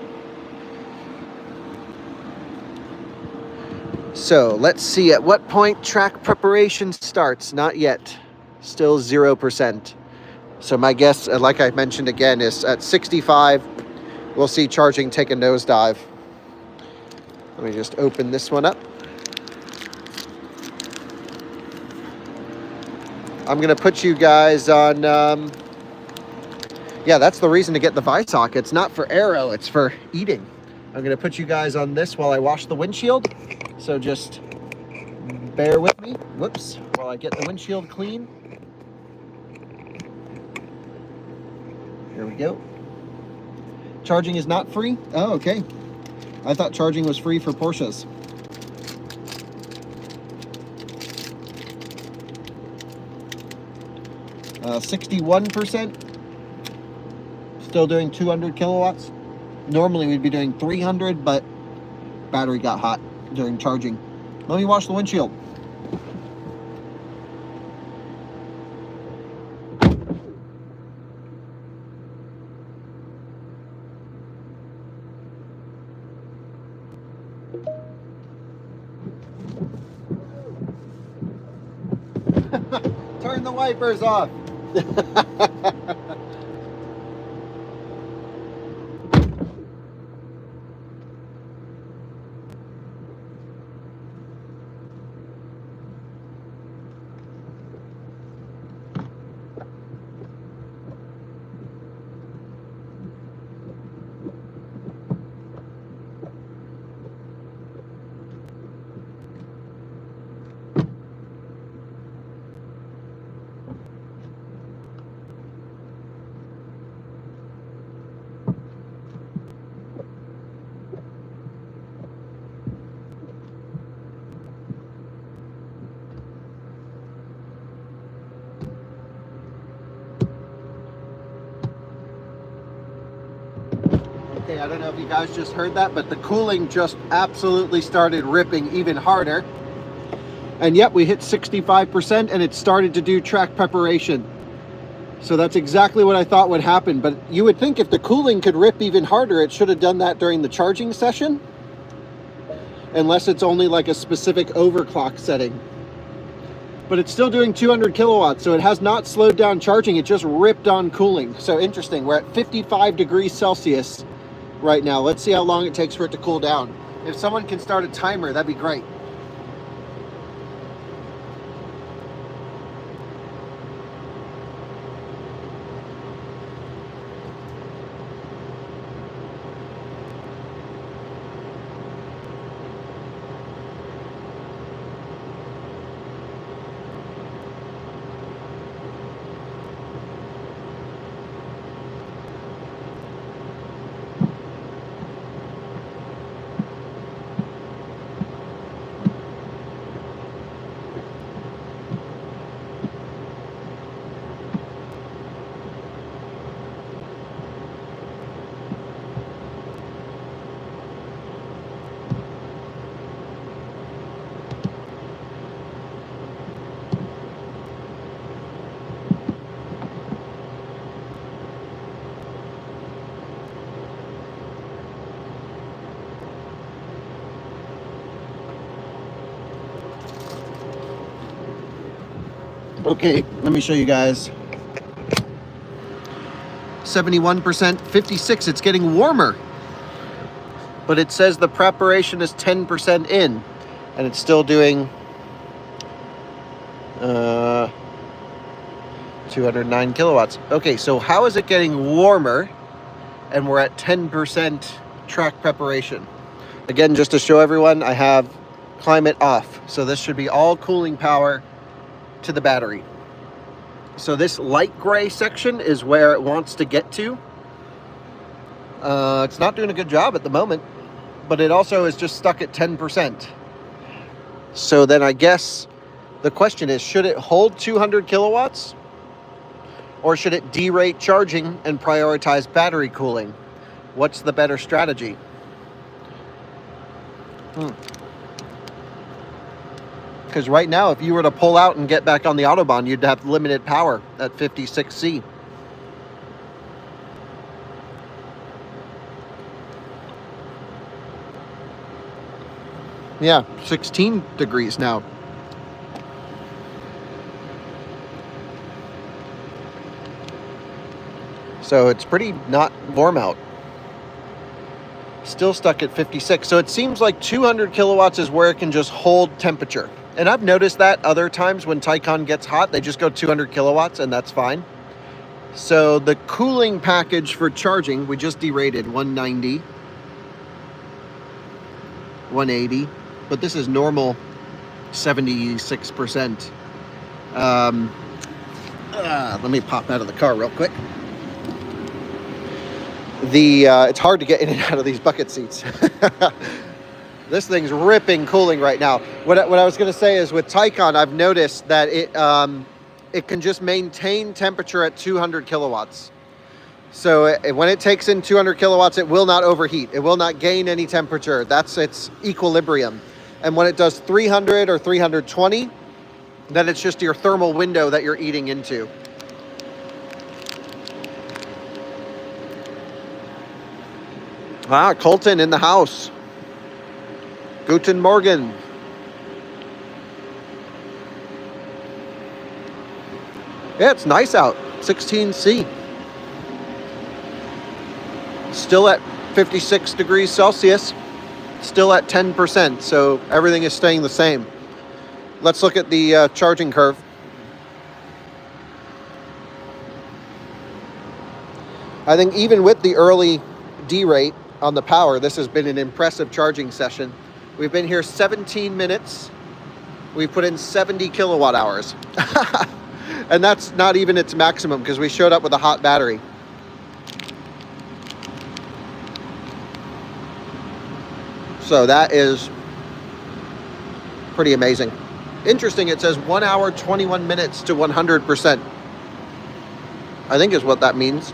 So let's see at what point track preparation starts. Not yet. Still 0%. So my guess, like I mentioned again, is at 65, we'll see charging take a nosedive. Let me just open this one up. I'm going to put you guys on, that's the reason to get the Weizsack. It's not for aero, it's for eating. I'm going to put you guys on this while I wash the windshield. So just bear with me. Whoops. While I get the windshield clean. Here we go. Charging is not free? Oh, okay. I thought charging was free for Porsches. Uh, 61%. Still doing 200 kilowatts. Normally we'd be doing 300, but battery got hot during charging. Let me wash the windshield. Turn the wipers off. Okay, I don't know if you guys just heard that, but the cooling just absolutely started ripping even harder. And yep, we hit 65% and it started to do track preparation. So that's exactly what I thought would happen. But you would think if the cooling could rip even harder, it should have done that during the charging session. Unless it's only like a specific overclock setting. But it's still doing 200 kilowatts, so it has not slowed down charging. It just ripped on cooling. So interesting. We're at 55 degrees Celsius right now. Let's see how long it takes for it to cool down. If someone can start a timer, that'd be great. Okay, let me show you guys. 71%, 56, it's getting warmer. But it says the preparation is 10% in, and it's still doing 209 kilowatts. Okay, so how is it getting warmer and we're at 10% track preparation? Again, just to show everyone, I have climate off. So this should be all cooling power to the battery. So this light gray section is where it wants to get to. It's not doing a good job at the moment, but it also is just stuck at 10%. So then I guess the question is, should it hold 200 kilowatts? Or should it derate charging and prioritize battery cooling? What's the better strategy? Because right now, if you were to pull out and get back on the Autobahn, you'd have limited power at 56C. Yeah, 16 degrees now. So it's pretty not warm out. Still stuck at 56. So it seems like 200 kilowatts is where it can just hold temperature. And I've noticed that other times when Taycan gets hot, they just go 200 kilowatts and that's fine. So the cooling package for charging, we just derated 190, 180, but this is normal 76%. Let me pop out of the car real quick. It's hard to get in and out of these bucket seats. This thing's ripping cooling right now. What I was going to say is with Taycan, I've noticed that it can just maintain temperature at 200 kilowatts. So when it takes in 200 kilowatts, it will not overheat. It will not gain any temperature. That's its equilibrium. And when it does 300 or 320, then it's just your thermal window that you're eating into. Colton in the house. Guten Morgen. Yeah, it's nice out. 16C. Still at 56 degrees Celsius. Still at 10%. So everything is staying the same. Let's look at the charging curve. I think even with the early derate on the power, this has been an impressive charging session. We've been here 17 minutes. We've put in 70 kilowatt hours. And that's not even its maximum because we showed up with a hot battery. So that is pretty amazing. Interesting, it says 1 hour, 21 minutes to 100%. I think is what that means.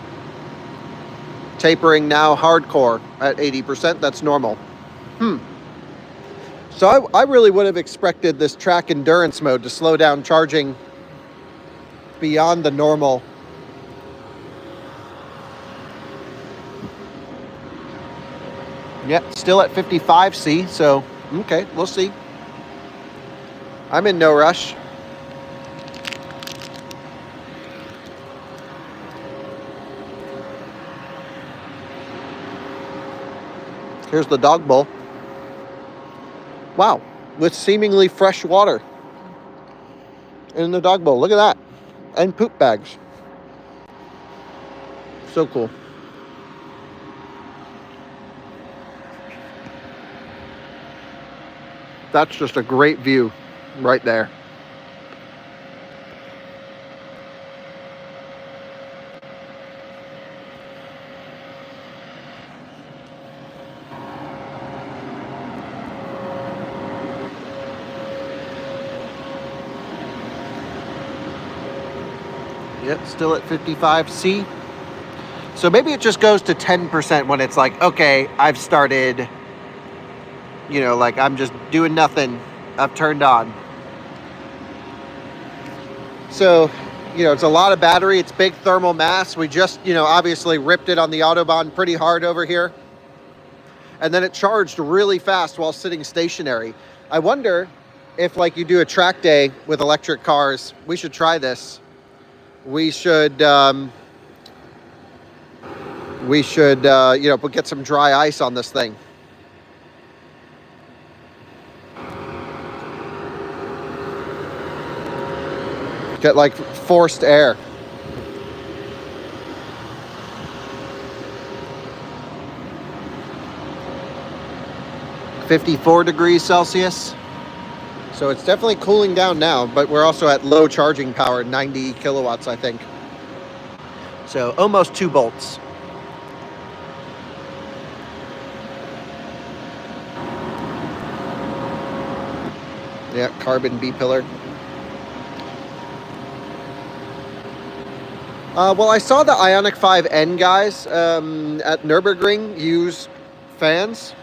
Tapering now hardcore at 80%. That's normal. So I really would have expected this track endurance mode to slow down charging beyond the normal. Yep, still at 55C, so okay, we'll see. I'm in no rush. Here's the dog bowl. Wow, with seemingly fresh water in the dog bowl. Look at that. And poop bags. So cool. That's just a great view right there. Yep, still at 55C. So maybe it just goes to 10% when it's like, okay, I've started, you know, like I'm just doing nothing. I've turned on. So, you know, it's a lot of battery. It's big thermal mass. We just, you know, obviously ripped it on the Autobahn pretty hard over here. And then it charged really fast while sitting stationary. I wonder if, like, you do a track day with electric cars, we should try this. We should, you know, get some dry ice on this thing. Get like forced air. (54°C). So it's definitely cooling down now, but we're also at low charging power, 90 kilowatts, I think. So almost 2 volts. Yeah, carbon B-pillar. Well, I saw the Ioniq 5N guys at Nürburgring use fans.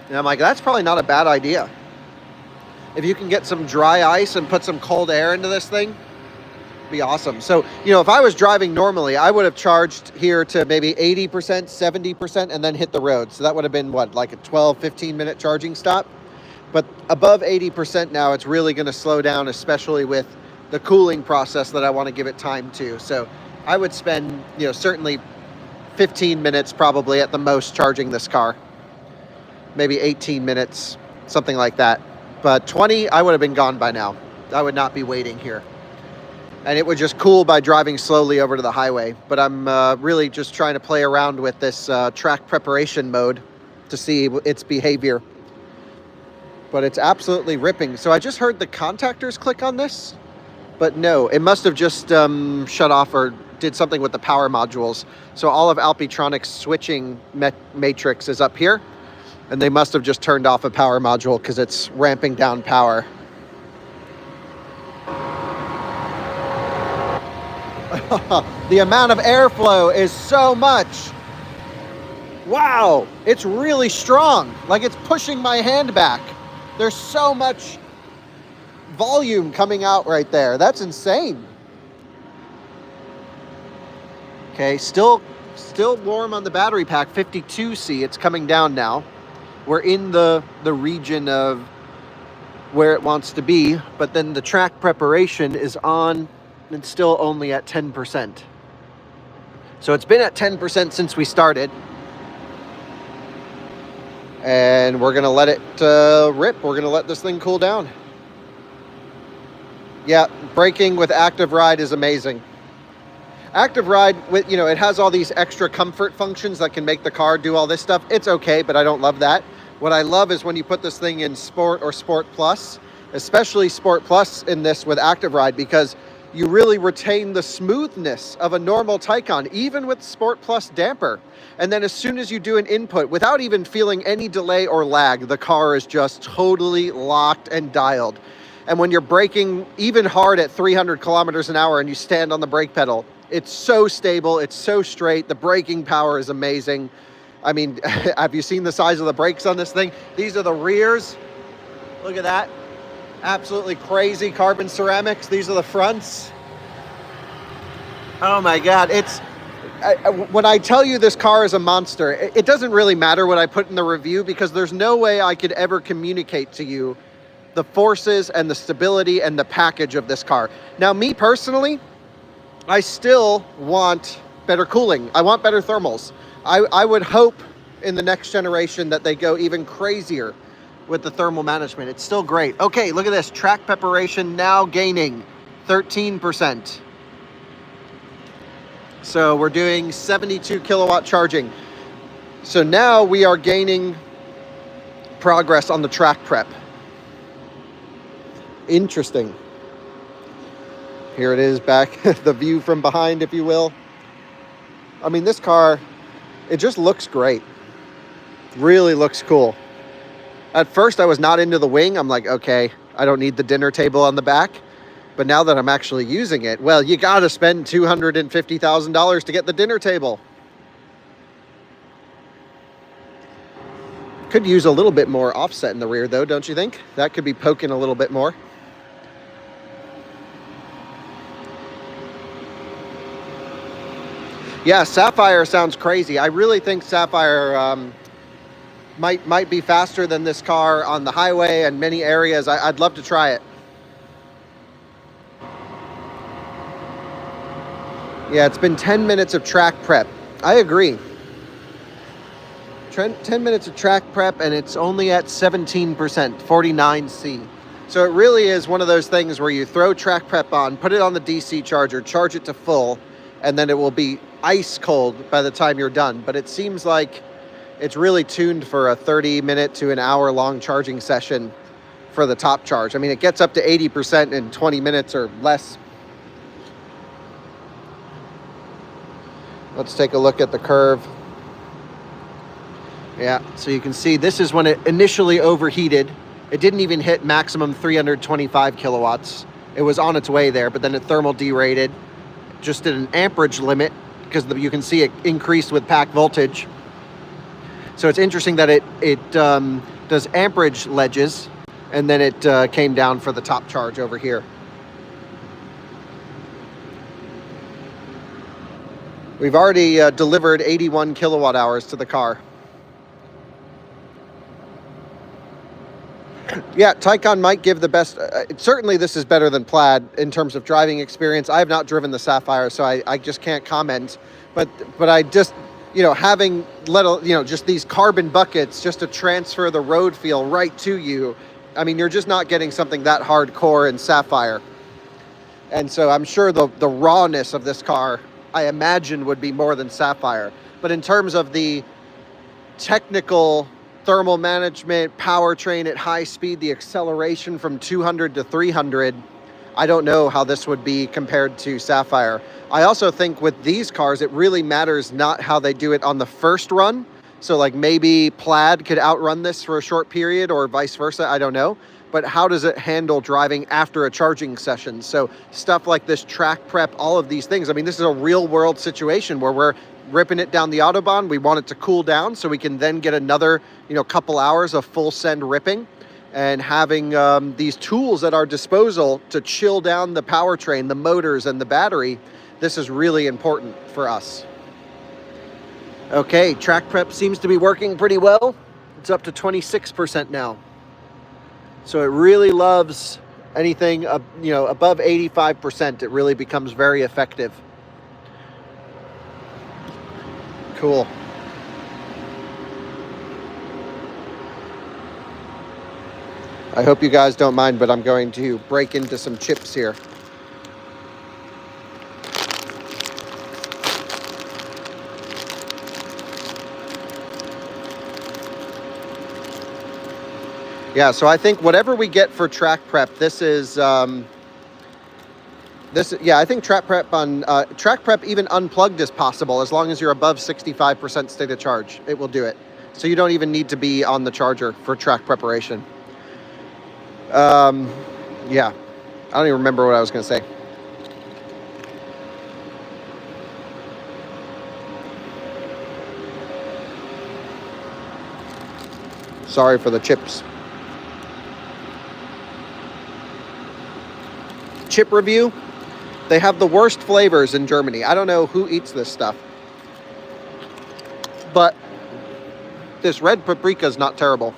And I'm like, that's probably not a bad idea. If you can get some dry ice and put some cold air into this thing, it'd be awesome. So, you know, if I was driving normally, I would have charged here to maybe 80%, 70%, and then hit the road. So that would have been, what, like a 12, 15-minute charging stop? But above 80% now, it's really going to slow down, especially with the cooling process that I want to give it time to. So I would spend, you know, certainly 15 minutes probably at the most charging this car. Maybe 18 minutes, something like that. But 20, I would have been gone by now. I would not be waiting here. And it would just cool by driving slowly over to the highway. But I'm really just trying to play around with this track preparation mode to see its behavior. But it's absolutely ripping. So I just heard the contactors click on this. But no, it must have just shut off or did something with the power modules. So all of Alpitronic's switching matrix is up here. And they must have just turned off a power module because it's ramping down power. The amount of airflow is so much. Wow, it's really strong. Like it's pushing my hand back. There's so much volume coming out right there. That's insane. Okay, still warm on the battery pack, 52C. It's coming down now. We're in the region of where it wants to be, but then the track preparation is on and still only at 10%. So it's been at 10% since we started. And we're going to let it rip. We're going to let this thing cool down. Yeah, braking with active ride is amazing. Active ride, with, you know, it has all these extra comfort functions that can make the car do all this stuff. It's okay, but I don't love that. What I love is when you put this thing in Sport or Sport Plus, especially Sport Plus in this with active ride, because you really retain the smoothness of a normal Taycan, even with Sport Plus damper. And then as soon as you do an input, without even feeling any delay or lag, the car is just totally locked and dialed. And when you're braking even hard at 300 kilometers an hour and you stand on the brake pedal, it's so stable, it's so straight, the braking power is amazing. I mean, have you seen the size of the brakes on this thing? These are the rears. Look at that. Absolutely crazy carbon ceramics. These are the fronts. Oh my God. When I tell you this car is a monster, it doesn't really matter what I put in the review, because there's no way I could ever communicate to you the forces and the stability and the package of this car. Now, me personally, I still want better cooling. I want better thermals. I would hope in the next generation that they go even crazier with the thermal management. It's still great. Okay, look at this. Track preparation now gaining 13%. So we're doing 72 kilowatt charging. So now we are gaining progress on the track prep. Interesting. Here it is back, the view from behind, if you will. I mean, this car, it just looks great. Really looks cool. At first, I was not into the wing. I'm like, okay, I don't need the dinner table on the back. But now that I'm actually using it, well, you got to spend $250,000 to get the dinner table. Could use a little bit more offset in the rear, though, don't you think? That could be poking a little bit more. Yeah, Sapphire sounds crazy. I really think Sapphire might be faster than this car on the highway and many areas. I'd love to try it. Yeah, it's been 10 minutes of track prep. I agree. 10 minutes of track prep, and it's only at 17%, 49C. So it really is one of those things where you throw track prep on, put it on the DC charger, charge it to full, and then it will be ice cold by the time you're done. But it seems like it's really tuned for a 30-minute to an hour-long charging session for the top charge. I mean, it gets up to 80% in 20 minutes or less. Let's take a look at the curve. Yeah, so you can see this is when it initially overheated. It didn't even hit maximum 325 kilowatts. It was on its way there, but then it thermal derated. Just did an amperage limit because you can see it increased with pack voltage. So it's interesting that it does amperage ledges, and then it came down for the top charge over here. We've already delivered 81 kilowatt hours to the car. Yeah, Taycan might give the best. Certainly this is better than Plaid in terms of driving experience. I have not driven the Sapphire, so I just can't comment. But I just, having just these carbon buckets just to transfer the road feel right to you. I mean, you're just not getting something that hardcore in Sapphire. And so I'm sure the rawness of this car, I imagine, would be more than Sapphire. But in terms of the technical thermal management, powertrain at high speed, the acceleration from 200 to 300, I don't know how this would be compared to Sapphire. I also think with these cars, it really matters not how they do it on the first run. So like maybe Plaid could outrun this for a short period or vice versa, I don't know. But how does it handle driving after a charging session? So stuff like this track prep, all of these things. I mean, this is a real world situation where we're ripping it down the Autobahn. We want it to cool down so we can then get another, couple hours of full send ripping, and having these tools at our disposal to chill down the powertrain, the motors, and the battery. This is really important for us. Okay, track prep seems to be working pretty well. It's up to 26% now. So it really loves anything, above 85%. It really becomes very effective. Cool. I hope you guys don't mind, but I'm going to break into some chips here. Yeah, so I think whatever we get for track prep, this is I think track prep even unplugged is possible as long as you're above 65% state of charge. It will do it. So you don't even need to be on the charger for track preparation. Yeah, I don't even remember what I was going to say. Sorry for the chips. Chip review. They have the worst flavors in Germany. I don't know who eats this stuff. But this red paprika is not terrible.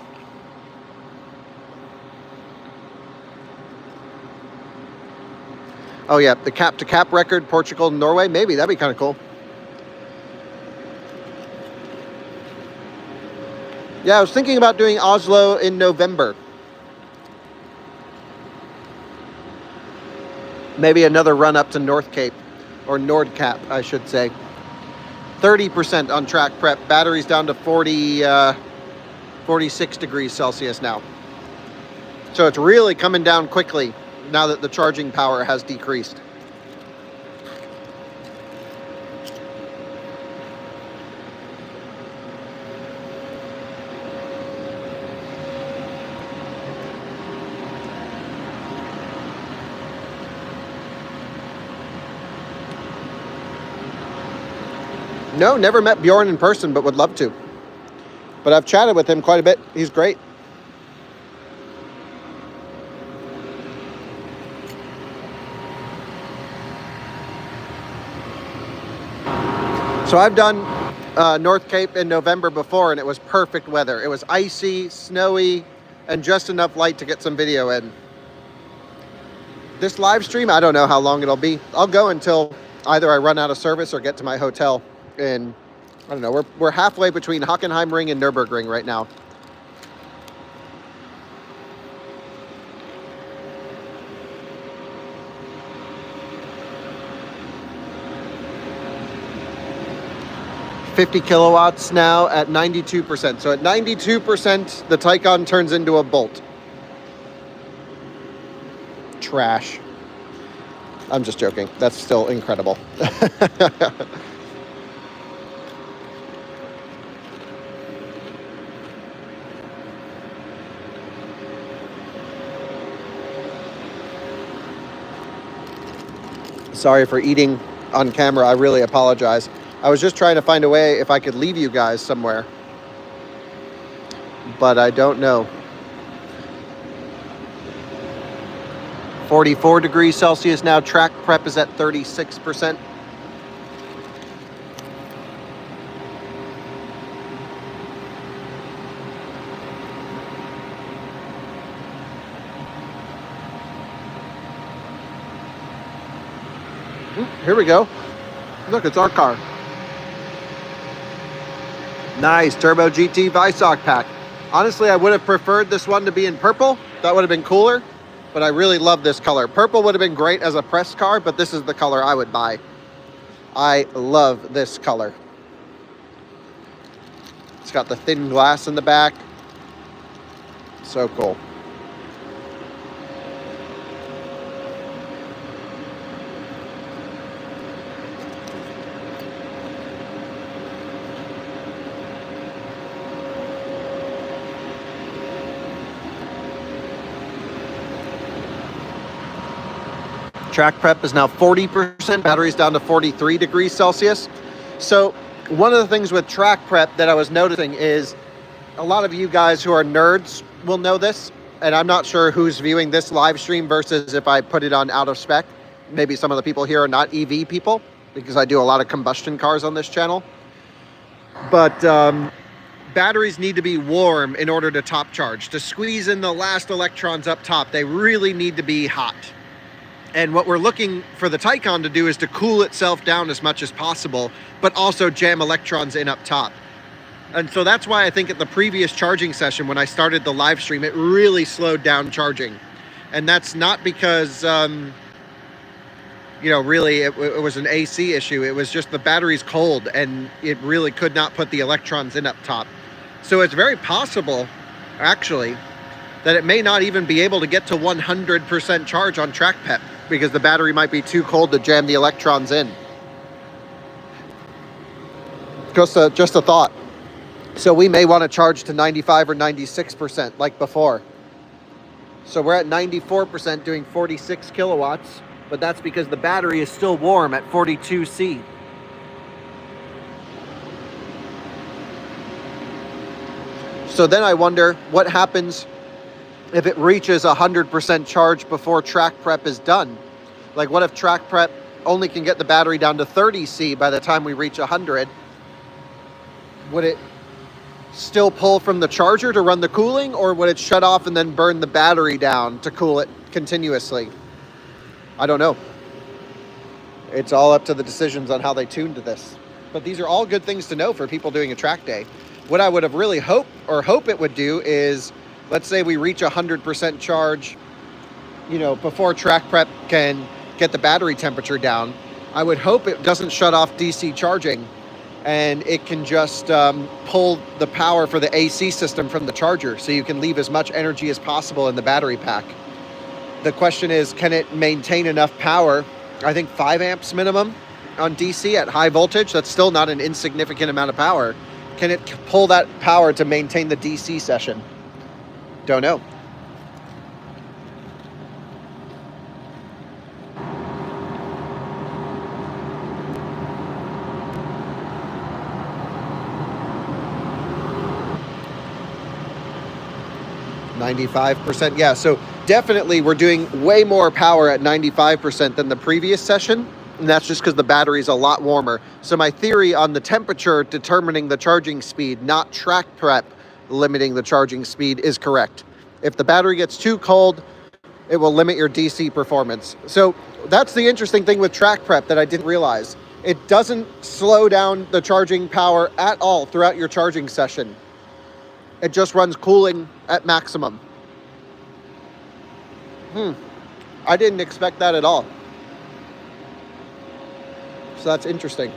Oh yeah, the cap-to-cap record, Portugal and Norway. Maybe, that'd be kind of cool. Yeah, I was thinking about doing Oslo in November. Maybe another run up to North Cape, or Nordkap, I should say. 30% on track prep. Battery's down to 46 degrees Celsius now. So it's really coming down quickly now that the charging power has decreased. No, never met Bjorn in person, but would love to. But I've chatted with him quite a bit. He's great. So I've done North Cape in November before, and it was perfect weather. It was icy, snowy, and just enough light to get some video in. This live stream, I don't know how long it'll be. I'll go until either I run out of service or get to my hotel. And I don't know, we're halfway between Hockenheimring and Nürburgring right now. $50 kilowatts now at 92%. So at 92%, the Taycan turns into a Bolt. Trash. I'm just joking. That's still incredible. Sorry for eating on camera. I really apologize. I was just trying to find a way if I could leave you guys somewhere, but I don't know. 44 degrees Celsius now. Track prep is at 36%. Here we go. Look, it's our car. Nice Turbo GT Visoc pack. Honestly, I would have preferred this one to be in purple. That would have been cooler, but I really love this color. Purple would have been great as a press car, but this is the color I would buy. I love this color. It's got the thin glass in the back. So cool. Track prep is now 40%. Battery's down to 43 degrees Celsius. So one of the things with track prep that I was noticing is a lot of you guys who are nerds will know this, and I'm not sure who's viewing this live stream versus if I put it on out of spec. Maybe some of the people here are not EV people, because I do a lot of combustion cars on this channel. But batteries need to be warm in order to top charge. To squeeze in the last electrons up top, they really need to be hot. And what we're looking for the Taycan to do is to cool itself down as much as possible, but also jam electrons in up top. And so that's why I think at the previous charging session, when I started the live stream, it really slowed down charging. And that's not because, really it was an AC issue. It was just the battery's cold and it really could not put the electrons in up top. So it's very possible, actually, that it may not even be able to get to 100% charge on track prep because the battery might be too cold to jam the electrons in. Just a thought. So we may want to charge to 95 or 96% like before. So we're at 94% doing 46 kilowatts, but that's because the battery is still warm at 42 C. So then I wonder what happens if it reaches 100% charge before track prep is done. Like, what if track prep only can get the battery down to 30 C by the time we reach 100? Would it still pull from the charger to run the cooling, or would it shut off and then burn the battery down to cool it continuously? I don't know. It's all up to the decisions on how they tune to this. But these are all good things to know for people doing a track day. What I would have really hope it would do is, let's say we reach 100% charge, before track prep can get the battery temperature down. I would hope it doesn't shut off DC charging, and it can just pull the power for the AC system from the charger, so you can leave as much energy as possible in the battery pack. The question is, can it maintain enough power? I think 5 amps minimum on DC at high voltage. That's still not an insignificant amount of power. Can it pull that power to maintain the DC session? Don't know. %. Yeah, so definitely we're doing way more power at 95% than the previous session. And that's just because the battery is a lot warmer. So my theory on the temperature determining the charging speed, not track prep limiting the charging speed, is correct. If the battery gets too cold, it will limit your DC performance. So that's the interesting thing with track prep that I didn't realize. It doesn't slow down the charging power at all throughout your charging session. It just runs cooling at maximum. I didn't expect that at all. So that's interesting.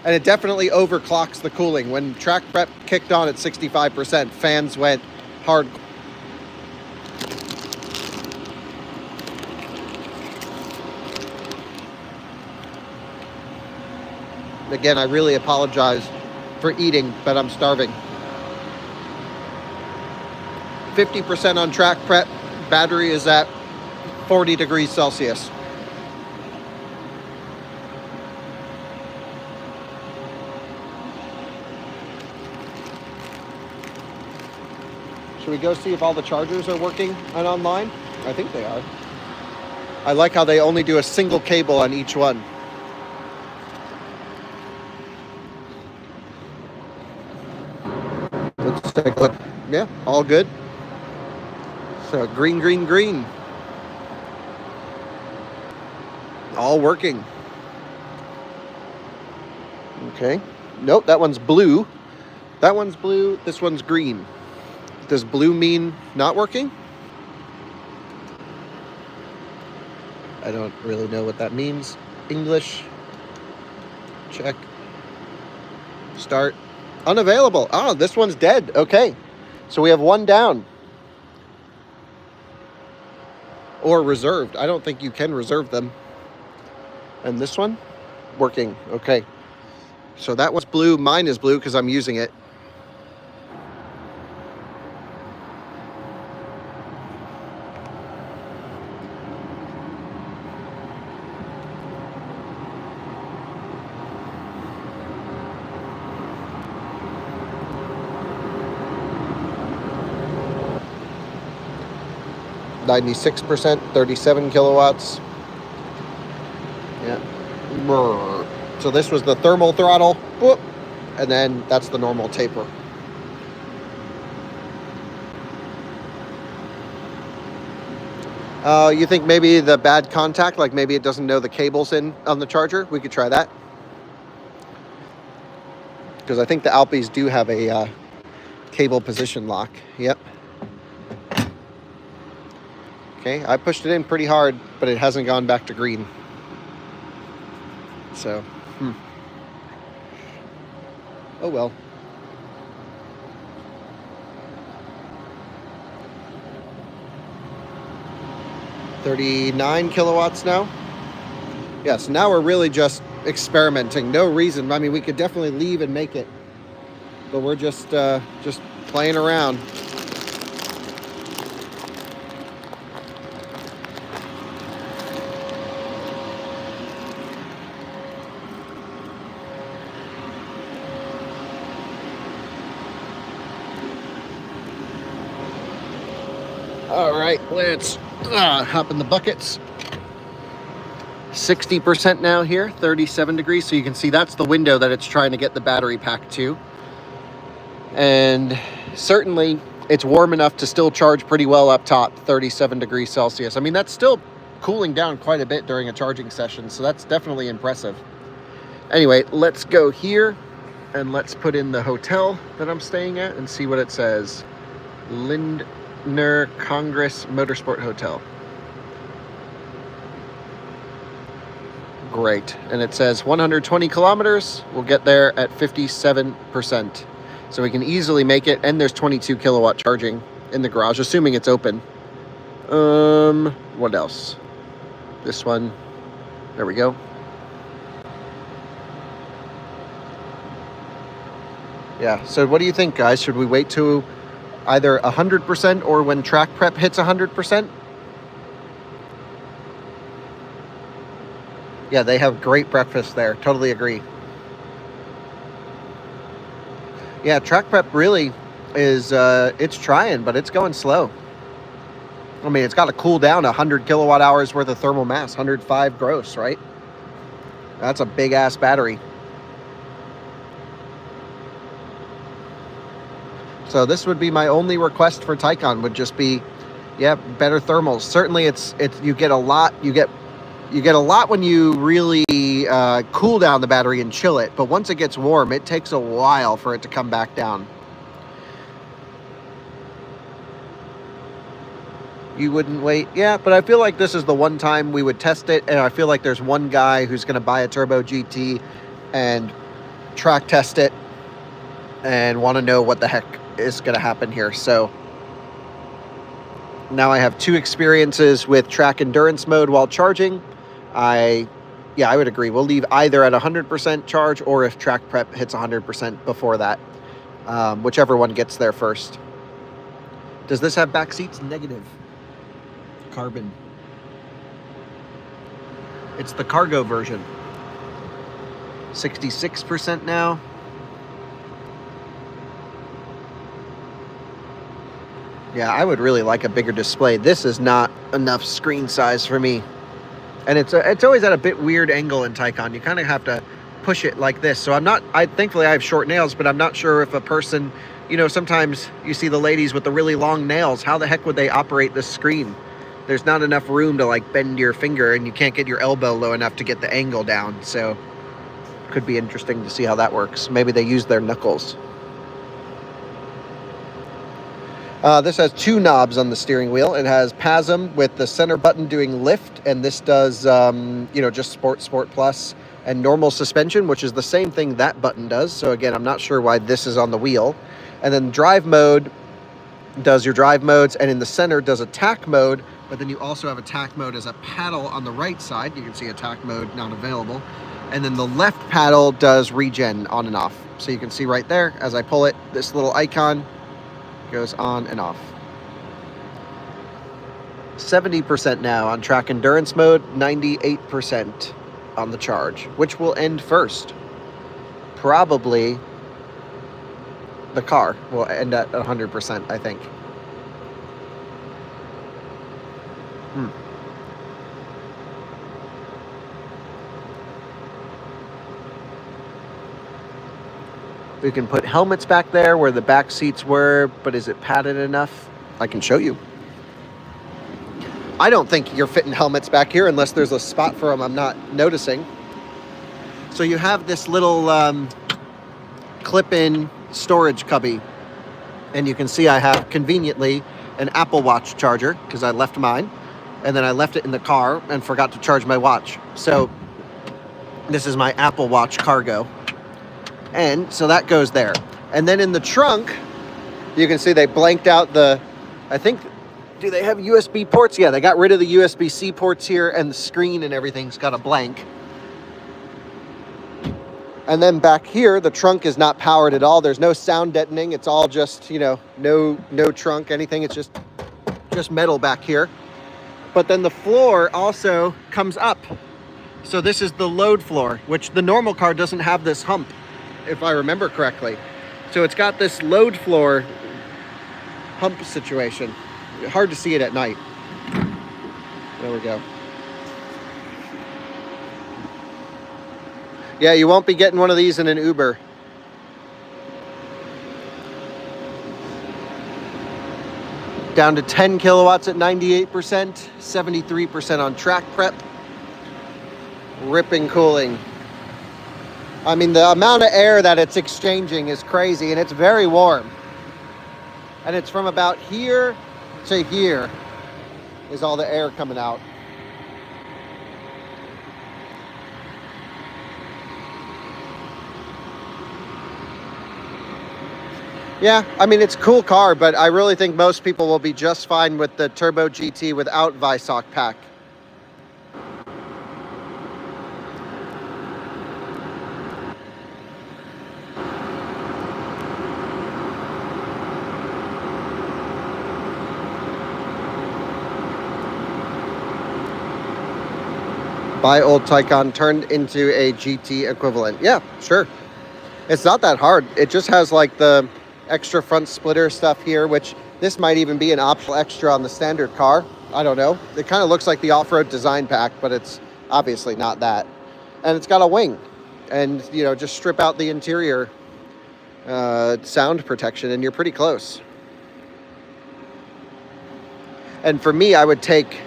And it definitely overclocks the cooling. When track prep kicked on at 65%, fans went hard. Again, I really apologize for eating, but I'm starving. 50% on track prep. Battery is at 40 degrees Celsius. Should we go see if all the chargers are working and online? I think they are. I like how they only do a single cable on each one. Let's take a look. Yeah, all good. So green, green, green. All working. Okay. Nope, that one's blue. That one's blue. This one's green. Does blue mean not working? I don't really know what that means. English. Check. Start. Unavailable. Oh, this one's dead. Okay. So we have one down. Or reserved. I don't think you can reserve them. And this one? Working. Okay. So that one's blue. Mine is blue because I'm using it. %, 37 kilowatts. Yeah. So this was the thermal throttle. Whoop. And then that's the normal taper. You think maybe the bad contact, like maybe it doesn't know the cable's in on the charger? We could try that. Because I think the Alpes do have a cable position lock. Yep. Okay, I pushed it in pretty hard, but it hasn't gone back to green. So, oh well. $39 kilowatts now. Yeah, so now we're really just experimenting. No reason. I mean, we could definitely leave and make it, but we're just playing around. right, let's hop in the buckets. 60% now here, 37 degrees. So you can see that's the window that it's trying to get the battery pack to. And certainly it's warm enough to still charge pretty well up top, 37 degrees Celsius. I mean, that's still cooling down quite a bit during a charging session, so that's definitely impressive. Anyway, let's go here and let's put in the hotel that I'm staying at and see what it says. Lindner Congress Motorsport Hotel. Great. And it says 120 kilometers. We'll get there at 57%. So we can easily make it. And there's 22 kilowatt charging in the garage, assuming it's open. What else? This one. There we go. Yeah. So what do you think, guys? Should we wait to either 100% or when track prep hits 100%? Yeah, they have great breakfast there. Totally agree. Yeah, track prep really is, it's trying, but it's going slow. I mean, it's got to cool down 100 kilowatt hours worth of thermal mass, 105 gross, right? That's a big ass battery. So this would be my only request for Taycan, would just be, yeah, better thermals. Certainly it's you get a lot when you really cool down the battery and chill it. But once it gets warm, it takes a while for it to come back down. You wouldn't wait? Yeah, but I feel like this is the one time we would test it. And I feel like there's one guy who's going to buy a Turbo GT and track test it and want to know what the heck is going to happen here. So now I have 2 experiences with track endurance mode while charging. I would agree. We'll leave either at 100% charge or if track prep hits 100% before that. Whichever one gets there first. Does this have back seats? Negative. Carbon. It's the cargo version. 66% now. Yeah, I would really like a bigger display. This is not enough screen size for me. And it's always at a bit weird angle in Taycan. You kind of have to push it like this. So thankfully I have short nails, but I'm not sure if a person, sometimes you see the ladies with the really long nails. How the heck would they operate this screen? There's not enough room to like bend your finger and you can't get your elbow low enough to get the angle down. So could be interesting to see how that works. Maybe they use their knuckles. This has 2 knobs on the steering wheel. It has PASM with the center button doing lift, and this does, just Sport Plus, and normal suspension, which is the same thing that button does. So again, I'm not sure why this is on the wheel. And then drive mode does your drive modes, and in the center does attack mode, but then you also have attack mode as a paddle on the right side. You can see attack mode not available. And then the left paddle does regen on and off. So you can see right there, as I pull it, this little icon goes on and off. 70% now on track endurance mode, 98% on the charge. Which will end first? Probably the car will end at 100%, I think. We can put helmets back there where the back seats were, but is it padded enough? I can show you. I don't think you're fitting helmets back here unless there's a spot for them I'm not noticing. So you have this little clip-in storage cubby, and you can see I have conveniently an Apple Watch charger because I left mine, and then I left it in the car and forgot to charge my watch. So this is my Apple Watch cargo. And so that goes there. And then in the trunk, you can see they blanked out do they have USB ports? Yeah, they got rid of the USB-C ports here, and the screen and everything's got a blank. And then back here, the trunk is not powered at all. There's no sound deadening. It's all just, no trunk, anything. It's just metal back here. But then the floor also comes up. So this is the load floor, which the normal car doesn't have this hump, if I remember correctly. So it's got this load floor hump situation. hard to see it at night. There we go. Yeah, you won't be getting one of these in an Uber. Down to 10 kilowatts at 98%, 73% on track prep. Ripping cooling. I mean, the amount of air that it's exchanging is crazy, and it's very warm. And it's from about here to here is all the air coming out. Yeah, I mean, it's a cool car, but I really think most people will be just fine with the Turbo GT without Visoc pack. Buy old Taycan turned into a GT equivalent. Yeah, sure. It's not that hard. It just has like the extra front splitter stuff here, which this might even be an optional extra on the standard car. I don't know. It kind of looks like the off-road design pack, but it's obviously not that. And it's got a wing, and you know, just strip out the interior sound protection and you're pretty close. And for me, I would take,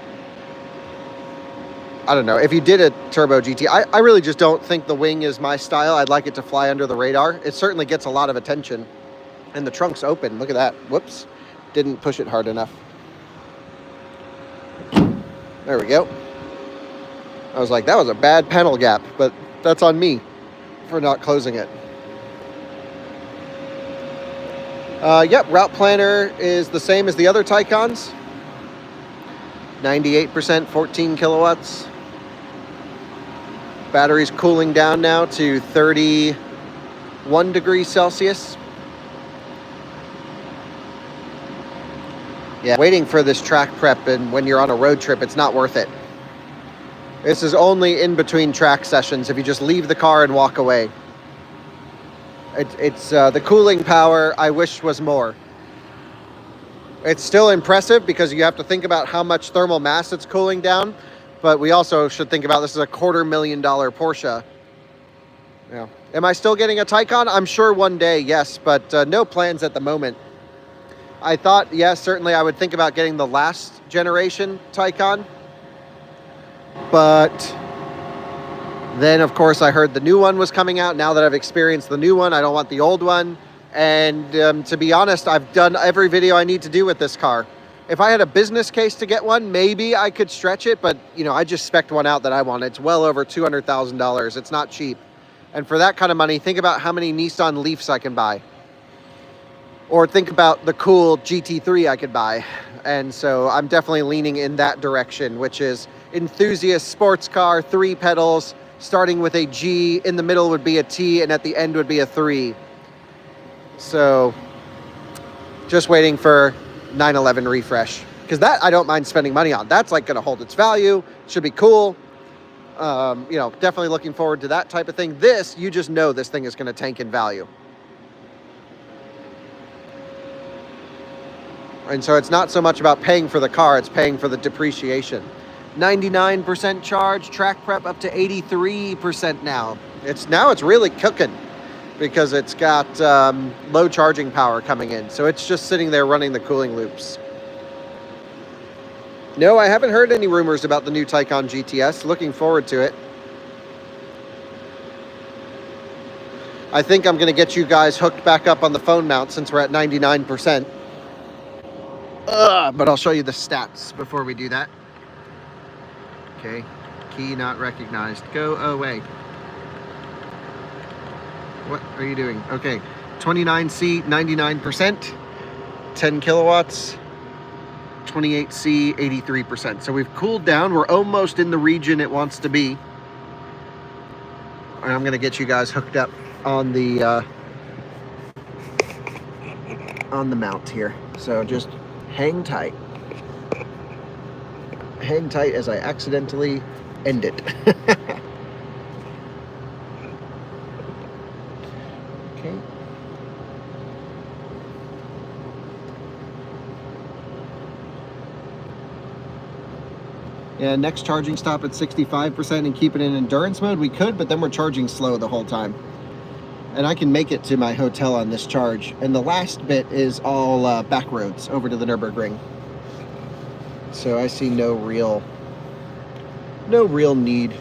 I don't know, if you did a Turbo GT, I really just don't think the wing is my style. I'd like it to fly under the radar. It certainly gets a lot of attention. And the trunk's open. Look at that. Whoops. Didn't push it hard enough. There we go. I was like, that was a bad panel gap, but that's on me for not closing it. Yep, route planner is the same as the other Taycans. 98%, 14 kilowatts. Battery's cooling down now to 31 degrees Celsius. Yeah, waiting for this track prep, and when you're on a road trip, it's not worth it. This is only in between track sessions if you just leave the car and walk away. It's the cooling power I wish was more. It's still impressive because you have to think about how much thermal mass it's cooling down, but we also should think about this is a $250,000 Porsche. Yeah. Am I still getting a Taycan? I'm sure one day, yes, but no plans at the moment. I thought, yes, certainly I would think about getting the last generation Taycan, but then of course I heard the new one was coming out. Now that I've experienced the new one, I don't want the old one. And to be honest, I've done every video I need to do with this car. If I had a business case to get one, maybe I could stretch it, but you know, I just spec'd one out that I want. It's well over $200,000. It's not cheap. And for that kind of money, think about how many Nissan Leafs I can buy. Or think about the cool GT3 I could buy. And so I'm definitely leaning in that direction, which is enthusiast sports car, 3 pedals, starting with a G, in the middle would be a T, and at the end would be a 3. So just waiting for 911 refresh, because that I don't mind spending money on. That's like going to hold its value, should be cool. You know, definitely looking forward to that type of thing. This, you just know this thing is going to tank in value. And so it's not so much about paying for the car, it's paying for the depreciation. 99% charge, track prep up to 83% now. It's really cooking because it's got low charging power coming in. So it's just sitting there running the cooling loops. No, I haven't heard any rumors about the new Taycan GTS. Looking forward to it. I think I'm going to get you guys hooked back up on the phone mount since we're at 99%. But I'll show you the stats before we do that. Okay, key not recognized. Go away. What are you doing? Okay, 29C, 99%, 10 kilowatts, 28C, 83%. So we've cooled down. We're almost in the region it wants to be. And I'm going to get you guys hooked up on the mount here. So just hang tight. Hang tight as I accidentally end it. Okay. Yeah, next charging stop at 65% and keep it in endurance mode. We could, but then we're charging slow the whole time. And I can make it to my hotel on this charge. And the last bit is all back roads over to the Nürburgring. So I see no real need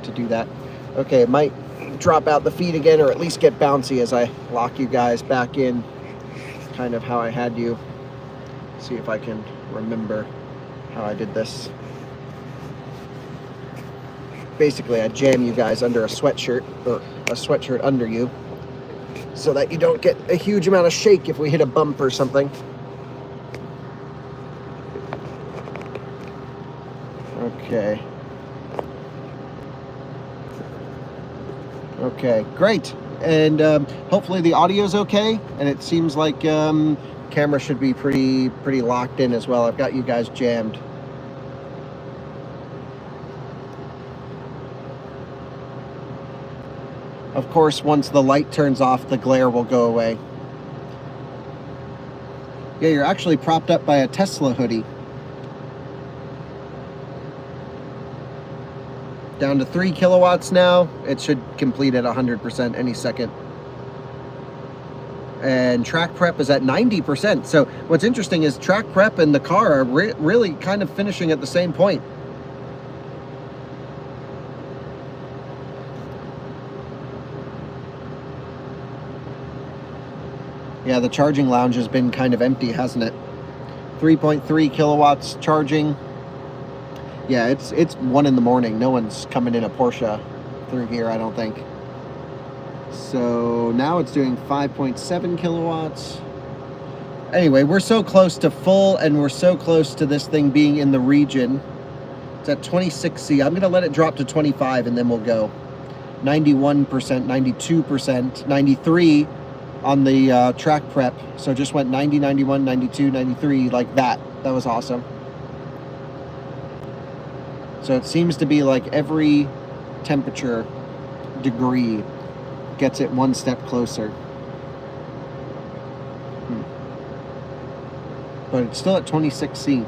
to do that. Okay, it might drop out the feed again, or at least get bouncy as I lock you guys back in, kind of how I had you. See if I can remember how I did this. Basically, I jam you guys under a sweatshirt, or a sweatshirt under you, so that you don't get a huge amount of shake if we hit a bump or something. Okay. Okay, great. And hopefully the audio's okay, and it seems like camera should be pretty locked in as well. I've got you guys jammed. Of course, once the light turns off, the glare will go away. Yeah, you're actually propped up by a Tesla hoodie. Down to 3 kilowatts now. It should complete at 100% any second. And track prep is at 90%. So what's interesting is track prep and the car are really kind of finishing at the same point. Yeah, the charging lounge has been kind of empty, hasn't it? 3.3 kilowatts charging. Yeah, it's 1 in the morning. No one's coming in a Porsche through here, I don't think. So now it's doing 5.7 kilowatts. Anyway, we're so close to full, and we're so close to this thing being in the region. It's at 26C. I'm going to let it drop to 25, and then we'll go. 91%, 92%, 93 on the track prep. So just went 90, 91, 92, 93, like that. That was awesome. So it seems to be like every temperature degree gets it one step closer. But it's still at 26C.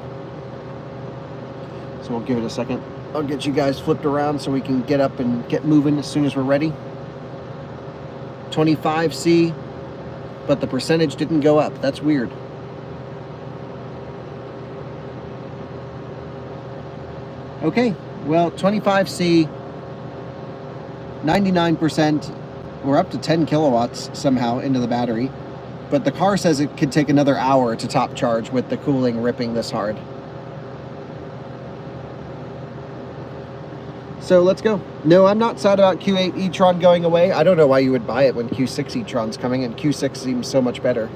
So we'll give it a second. I'll get you guys flipped around so we can get up and get moving as soon as we're ready. 25C, but the percentage didn't go up. That's weird. Okay, well, 25C, 99%. We're up to 10 kilowatts somehow into the battery. But the car says it could take another hour to top charge with the cooling ripping this hard. So let's go. No, I'm not sad about Q8 e-tron going away. I don't know why you would buy it when Q6 e-tron's coming, and Q6 seems so much better.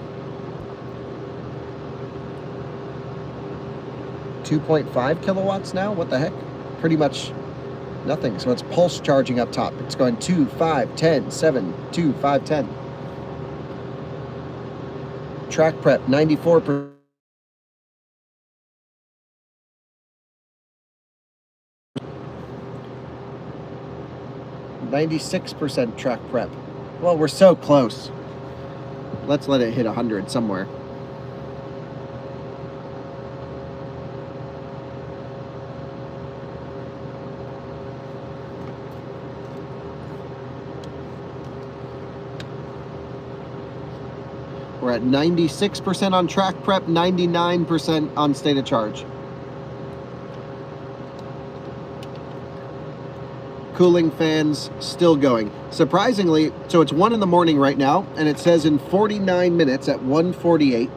2.5 kilowatts now? What the heck? Pretty much nothing. So it's pulse charging up top. It's going 2, 5, 10, 7, 2, 5, 10. Track prep, 94%. %, track prep. Well, we're so close. Let's let it hit 100 somewhere. We're at 96% on track prep, 99% on state of charge. Cooling fans still going. Surprisingly, so it's 1 in the morning right now, and it says in 49 minutes at 1:48,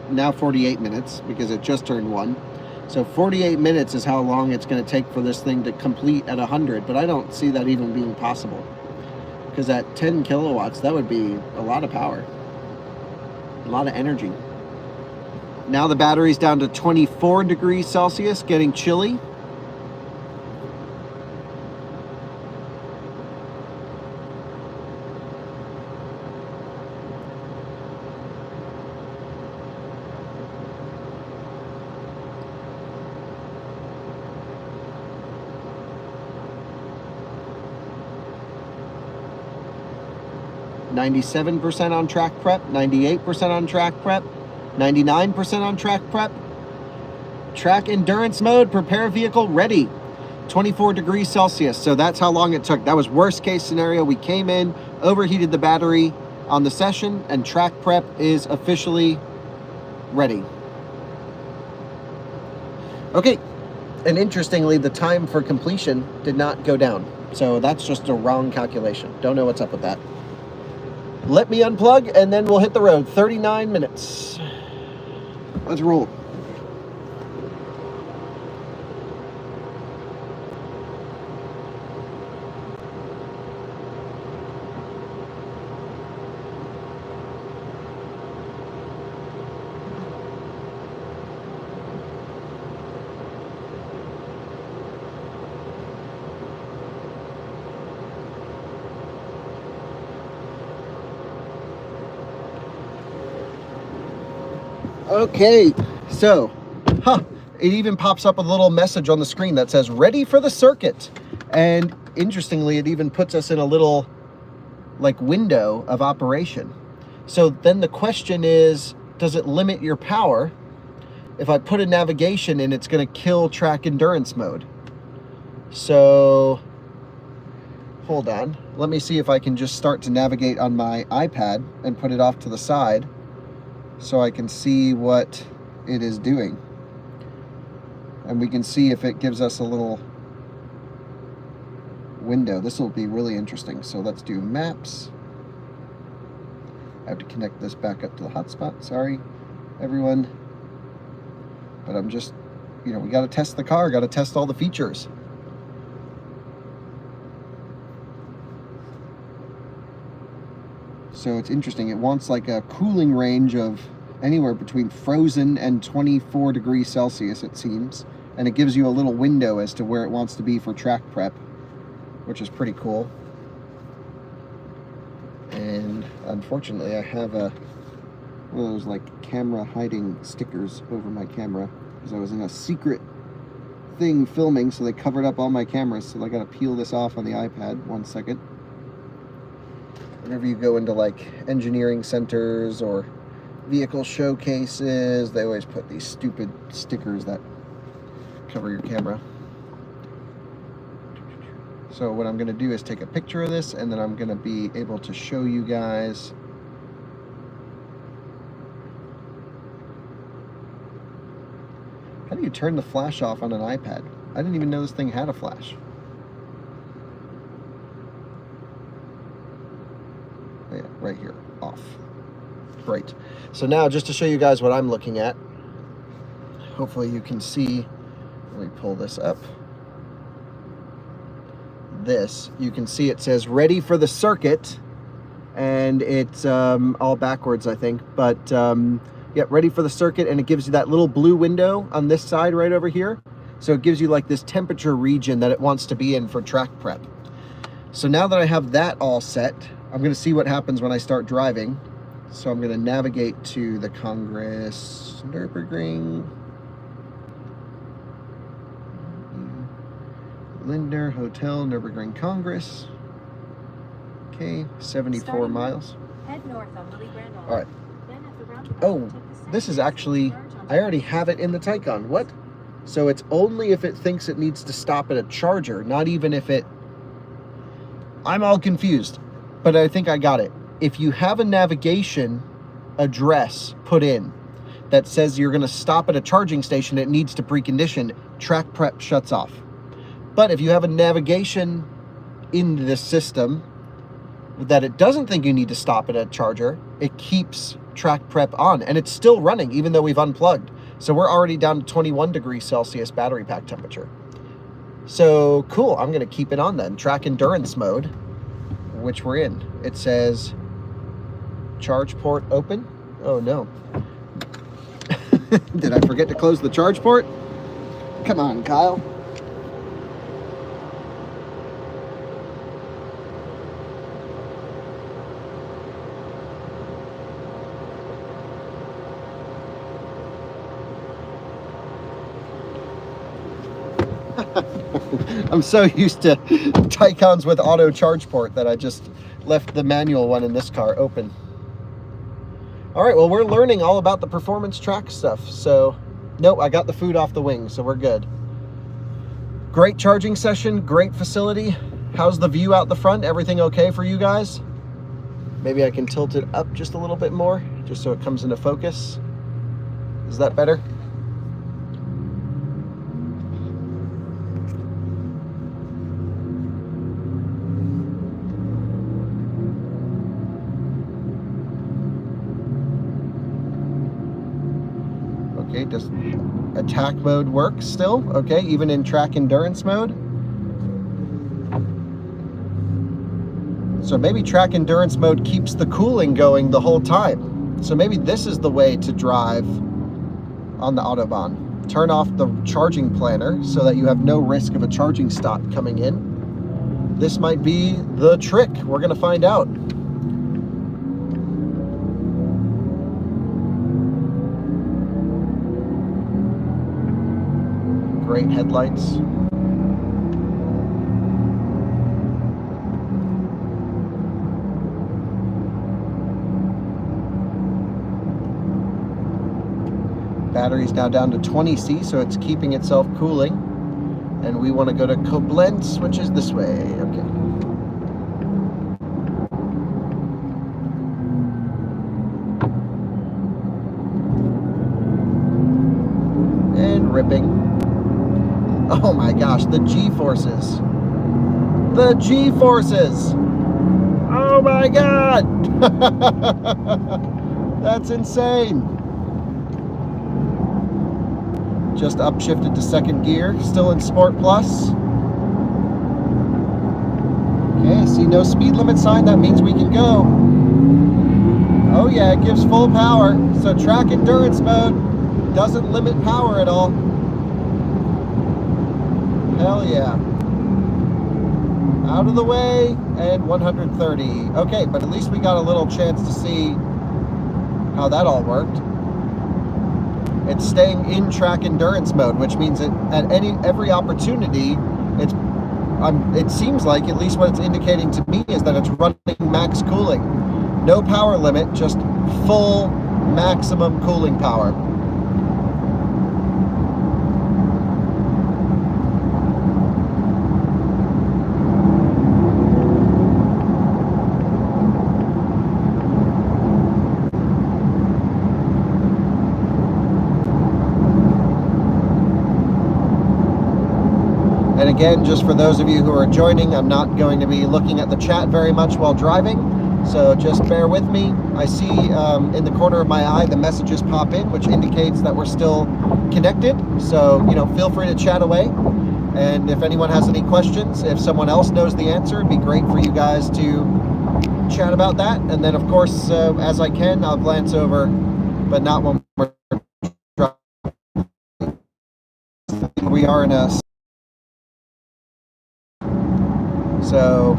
now 48 minutes because it just turned 1. So 48 minutes is how long it's going to take for this thing to complete at 100, but I don't see that even being possible. Because at 10 kilowatts, that would be a lot of power. A lot of energy. Now the battery's down to 24 degrees Celsius, getting chilly. %, on track prep, 98% on track prep, 99% on track prep, track endurance mode, prepare vehicle ready. 24 degrees Celsius. So that's how long it took. That was worst case scenario. We came in, overheated the battery on the session, and track prep is officially ready. Okay. And interestingly, the time for completion did not go down. So that's just a wrong calculation. Don't know what's up with that. Let me unplug and then we'll hit the road. 39 minutes. Let's roll. Okay, so, it even pops up a little message on the screen that says, ready for the circuit. And interestingly, it even puts us in a little, like, window of operation. So then the question is, does it limit your power? If I put a navigation in, it's going to kill track endurance mode. So, hold on. Let me see if I can just start to navigate on my iPad and put it off to the side, so I can see what it is doing. And we can see if it gives us a little window. This will be really interesting. So let's do maps. I have to connect this back up to the hotspot. Sorry, everyone. But I'm just, we got to test the car, got to test all the features. So it's interesting. It wants like a cooling range of anywhere between frozen and 24 degrees Celsius, it seems. And it gives you a little window as to where it wants to be for track prep, which is pretty cool. And unfortunately, I have one of those like camera hiding stickers over my camera because I was in a secret thing filming, so they covered up all my cameras. So I got to peel this off on the iPad. 1 second. Whenever you go into like engineering centers or vehicle showcases, they always put these stupid stickers that cover your camera. So what I'm going to do is take a picture of this, and then I'm going to be able to show you guys how do you turn the flash off on an iPad. I didn't even know this thing had a flash. Yeah, right here, off. Great. So now, just to show you guys what I'm looking at, hopefully you can see, let me pull this up. This, you can see it says ready for the circuit, and it's all backwards, I think, but yeah, ready for the circuit, and it gives you that little blue window on this side right over here. So it gives you like this temperature region that it wants to be in for track prep. So now that I have that all set, I'm going to see what happens when I start driving. So I'm going to navigate to the Congress, Nürburgring, Lindner Hotel, Nürburgring Congress. Okay, 74 miles. Head north on Lily Grand. All right. Oh, this is actually, I already have it in the Taycan. What? So it's only if it thinks it needs to stop at a charger, not even if it... I'm all confused, but I think I got it. If you have a navigation address put in that says you're going to stop at a charging station, it needs to precondition, track prep shuts off. But if you have a navigation in this system that it doesn't think you need to stop at a charger, it keeps track prep on, and it's still running even though we've unplugged. So we're already down to 21 degrees Celsius battery pack temperature. So cool, I'm going to keep it on then. Track endurance mode, which we're in. It says charge port open. Oh no. Did I forget to close the charge port? Come on, Kyle. I'm so used to Taycans with auto charge port that I just left the manual one in this car open. All right, well, we're learning all about the performance track stuff. So Nope, I got the food off the wing, so we're good. Great charging session, great facility. How's the view out the front? Everything okay for you guys? Maybe I can tilt it up just a little bit more, just so it comes into focus. Is that better? Okay, does attack mode work still? Okay, even in track endurance mode? So maybe track endurance mode keeps the cooling going the whole time. So maybe this is the way to drive on the Autobahn. Turn off the charging planner so that you have no risk of a charging stop coming in. This might be the trick. We're gonna find out. Great headlights. Battery's now down to 20C, so it's keeping itself cooling. And we want to go to Koblenz, which is this way. Okay. And ripping. Oh my gosh, the G-forces. The G-forces. Oh my God. That's insane. Just upshifted to second gear, still in Sport Plus. Okay, see no speed limit sign, that means we can go. Oh yeah, it gives full power. So track endurance mode doesn't limit power at all. Hell yeah. Out of the way, and 130. Okay, but at least we got a little chance to see how that all worked. It's staying in track endurance mode, which means that at every opportunity, it seems like, at least what it's indicating to me, is that it's running max cooling. No power limit, just full maximum cooling power. And again, just for those of you who are joining, I'm not going to be looking at the chat very much while driving, so just bear with me. I see in the corner of my eye the messages pop in, which indicates that we're still connected. So, feel free to chat away. And if anyone has any questions, if someone else knows the answer, it'd be great for you guys to chat about that. And then, of course, as I can, I'll glance over, but not when we're driving. We are in a... So,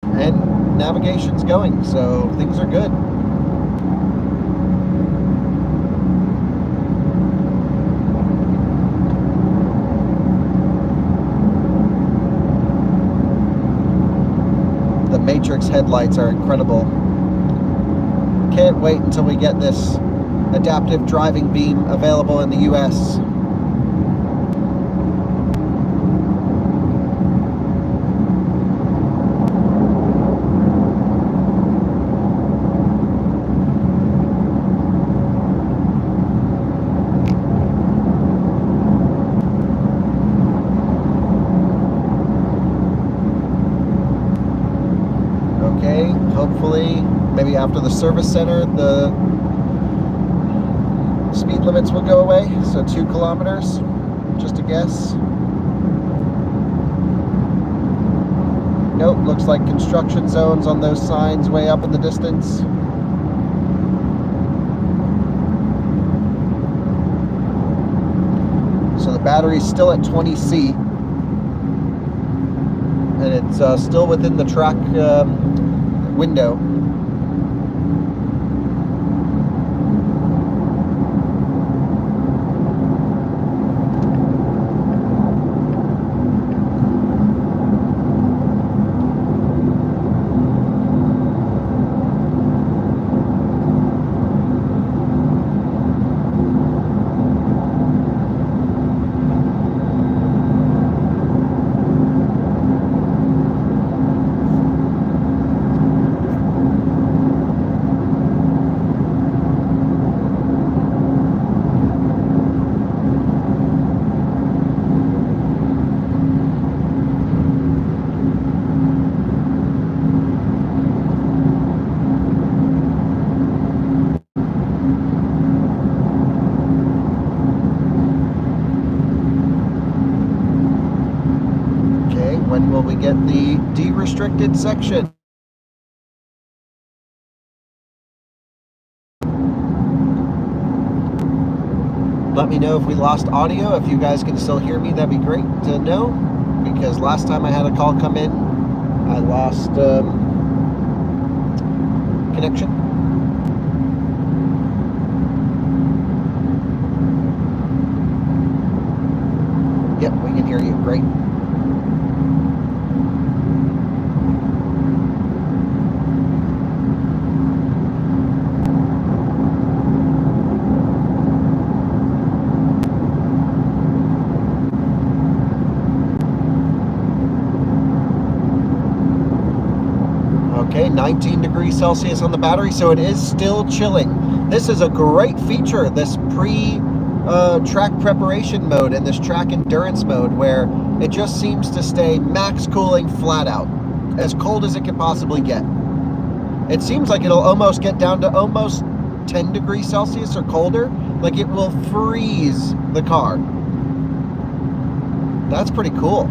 and navigation's going, so things are good. The Matrix headlights are incredible. Can't wait until we get this adaptive driving beam available in the US. Okay, hopefully, maybe after the service center, the speed limits will go away. So 2 kilometers, just a guess. Nope, looks like construction zones on those signs way up in the distance. So the battery's still at 20C, and it's still within the track window. will we get the de-restricted section. Let me know if we lost audio. If you guys can still hear me, that'd be great to know, because last time I had a call come in, I lost connection. Yep, we can hear you. Great. Okay, 19 degrees Celsius on the battery, so it is still chilling. This is a great feature, this track preparation mode and this track endurance mode, where it just seems to stay max cooling flat out, as cold as it can possibly get. It seems like it'll almost get down to almost 10 degrees Celsius or colder, like it will freeze the car. That's pretty cool.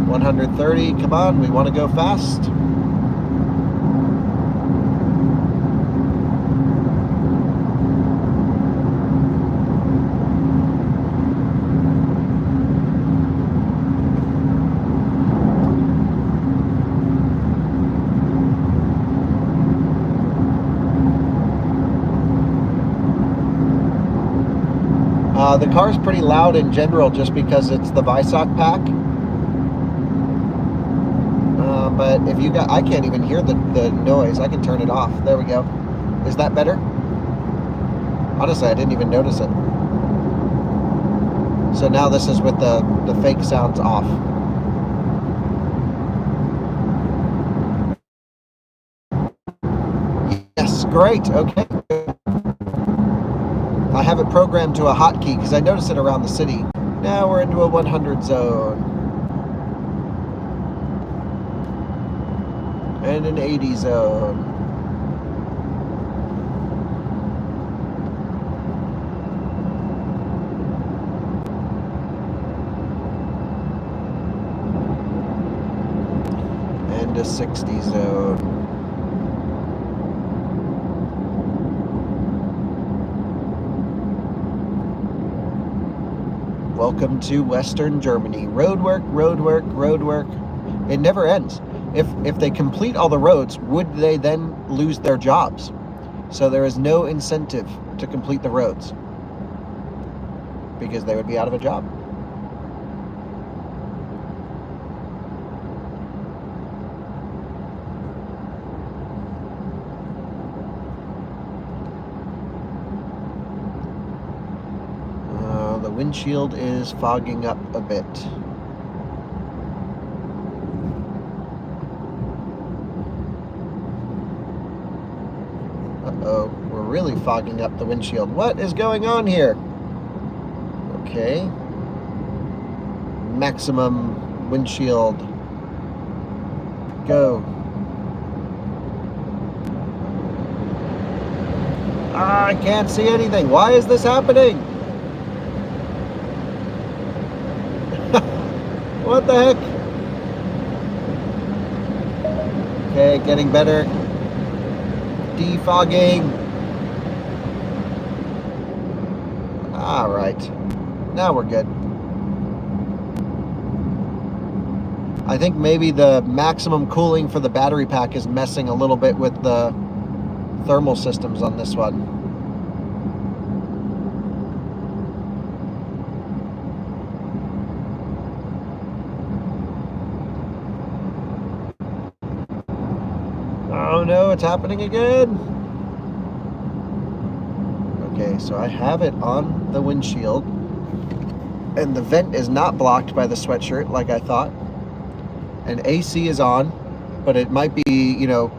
130, come on, we want to go fast. The car's pretty loud in general just because it's the Visoc pack. But if you got, I can't even hear the noise. I can turn it off. There we go. Is that better? Honestly, I didn't even notice it. So now this is with the fake sounds off. Yes, great. Okay. I have it programmed to a hotkey because I noticed it around the city. Now we're into a 100 zone. And an 80 zone. And a 60 zone. Welcome to Western Germany. Roadwork, roadwork, roadwork. It never ends. If they complete all the roads, would they then lose their jobs? So there is no incentive to complete the roads because they would be out of a job. The windshield is fogging up a bit. Uh-oh, we're really fogging up the windshield. What is going on here? Okay. Maximum windshield. Go. I can't see anything. Why is this happening? What the heck? Okay, getting better. Defogging. All right. Now we're good. I think maybe the maximum cooling for the battery pack is messing a little bit with the thermal systems on this one. Oh no, it's happening again. Okay, so I have it on the windshield and the vent is not blocked by the sweatshirt like I thought. And AC is on, but it might be, you know,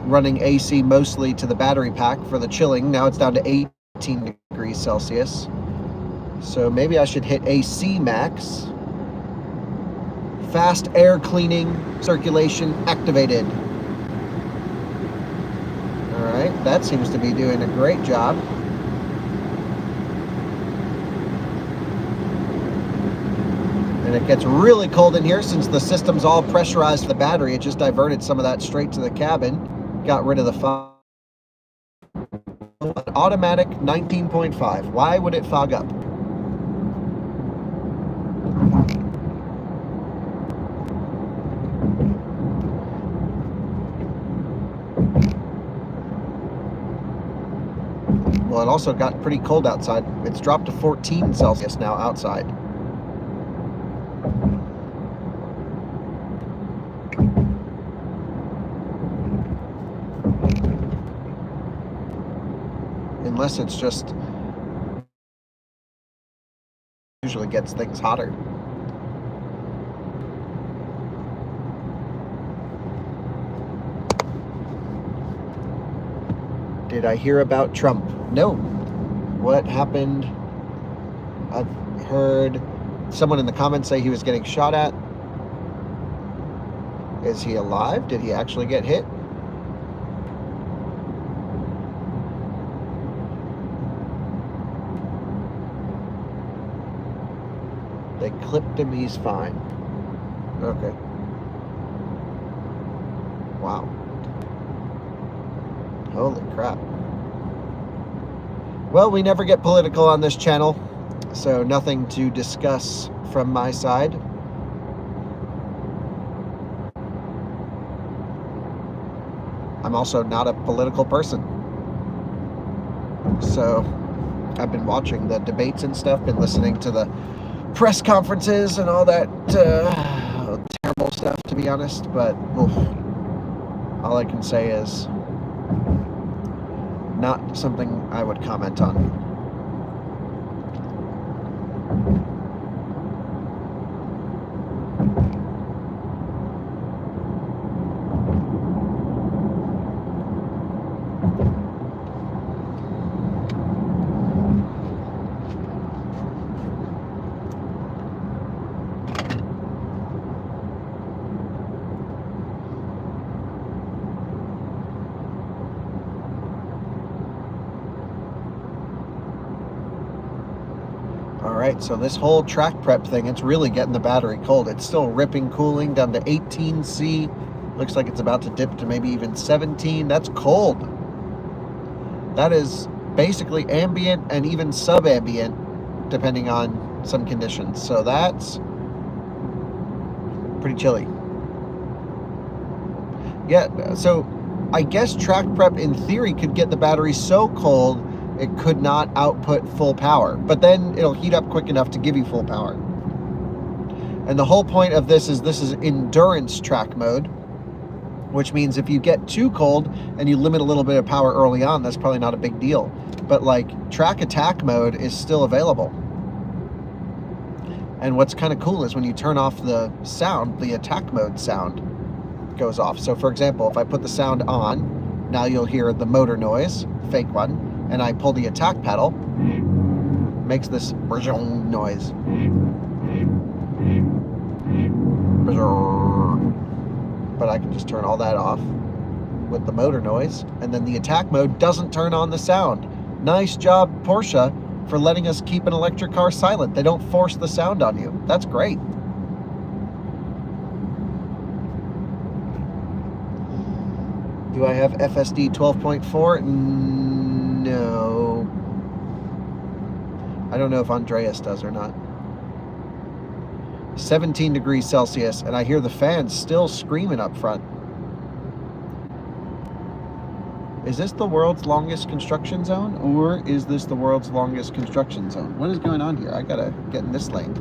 running AC mostly to the battery pack for the chilling. Now it's down to 18 degrees Celsius. So maybe I should hit AC max. Fast air cleaning circulation activated. All right, that seems to be doing a great job. And it gets really cold in here since the system's all pressurized the battery. It just diverted some of that straight to the cabin, got rid of the fog. An automatic 19.5. Why would it fog up? Well, it also got pretty cold outside. It's dropped to 14 Celsius now outside. Unless it's just usually gets things hotter. Did I hear about Trump? No. What happened? I've heard someone in the comments say he was getting shot at. Is he alive? Did he actually get hit? They clipped him, he's fine. Okay. Wow. Holy crap. Well, we never get political on this channel, so nothing to discuss from my side. I'm also not a political person. So I've been watching the debates and stuff, been listening to the press conferences and all that terrible stuff, to be honest, but all I can say is not something I would comment on. Alright, so this whole track prep thing, it's really getting the battery cold. It's still ripping cooling down to 18C. Looks like it's about to dip to maybe even 17. That's cold. That is basically ambient and even sub-ambient, depending on some conditions. So that's pretty chilly. Yeah, so I guess track prep in theory could get the battery so cold it could not output full power, but then it'll heat up quick enough to give you full power. And the whole point of this is endurance track mode, which means if you get too cold and you limit a little bit of power early on, that's probably not a big deal. But like track attack mode is still available. And what's kind of cool is when you turn off the sound, the attack mode sound goes off. So for example, if I put the sound on, now you'll hear the motor noise, fake one, and I pull the attack pedal, makes this noise. But I can just turn all that off with the motor noise, and then the attack mode doesn't turn on the sound. Nice job, Porsche, for letting us keep an electric car silent. They don't force the sound on you. That's great. Do I have FSD 12.4? No. I don't know if Andreas does or not. 17 degrees Celsius, and I hear the fans still screaming up front. Is this the world's longest construction zone, or is this the world's longest construction zone? What is going on here? I gotta get in this lane.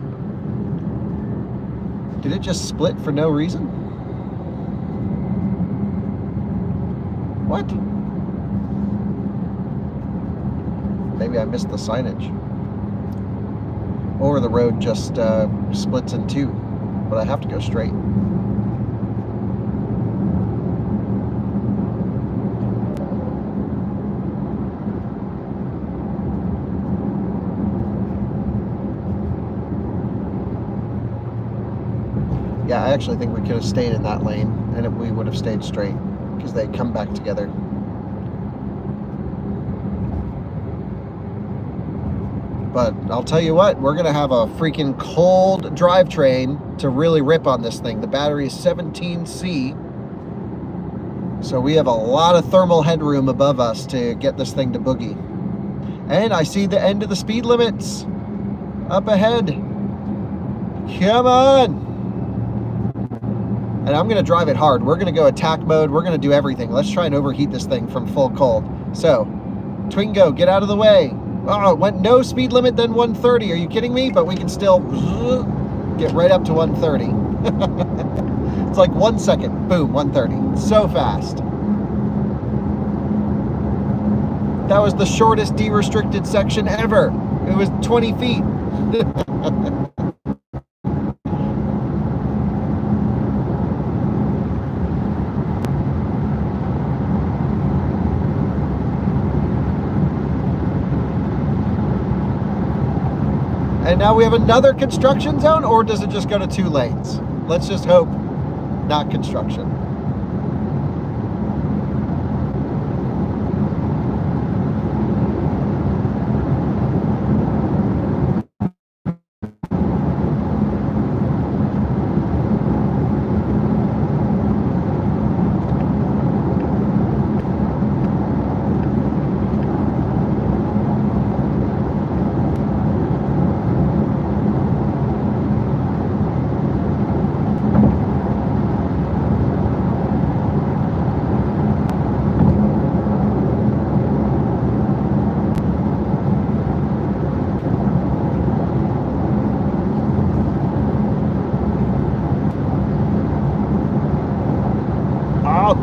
Did it just split for no reason? What? Maybe I missed the signage. Or the road just splits in two, but I have to go straight. Yeah, I actually think we could have stayed in that lane, and we would have stayed straight, because they come back together. But I'll tell you what, we're going to have a freaking cold drivetrain to really rip on this thing. The battery is 17C. So we have a lot of thermal headroom above us to get this thing to boogie. And I see the end of the speed limits up ahead. Come on. And I'm going to drive it hard. We're going to go attack mode. We're going to do everything. Let's try and overheat this thing from full cold. So, Twingo, get out of the way. Oh, it went no speed limit than 130. Are you kidding me? But we can still get right up to 130. It's like 1 second. Boom, 130. So fast. That was the shortest de-restricted section ever. It was 20 feet. And now we have another construction zone, or does it just go to 2 lanes? Let's just hope not construction.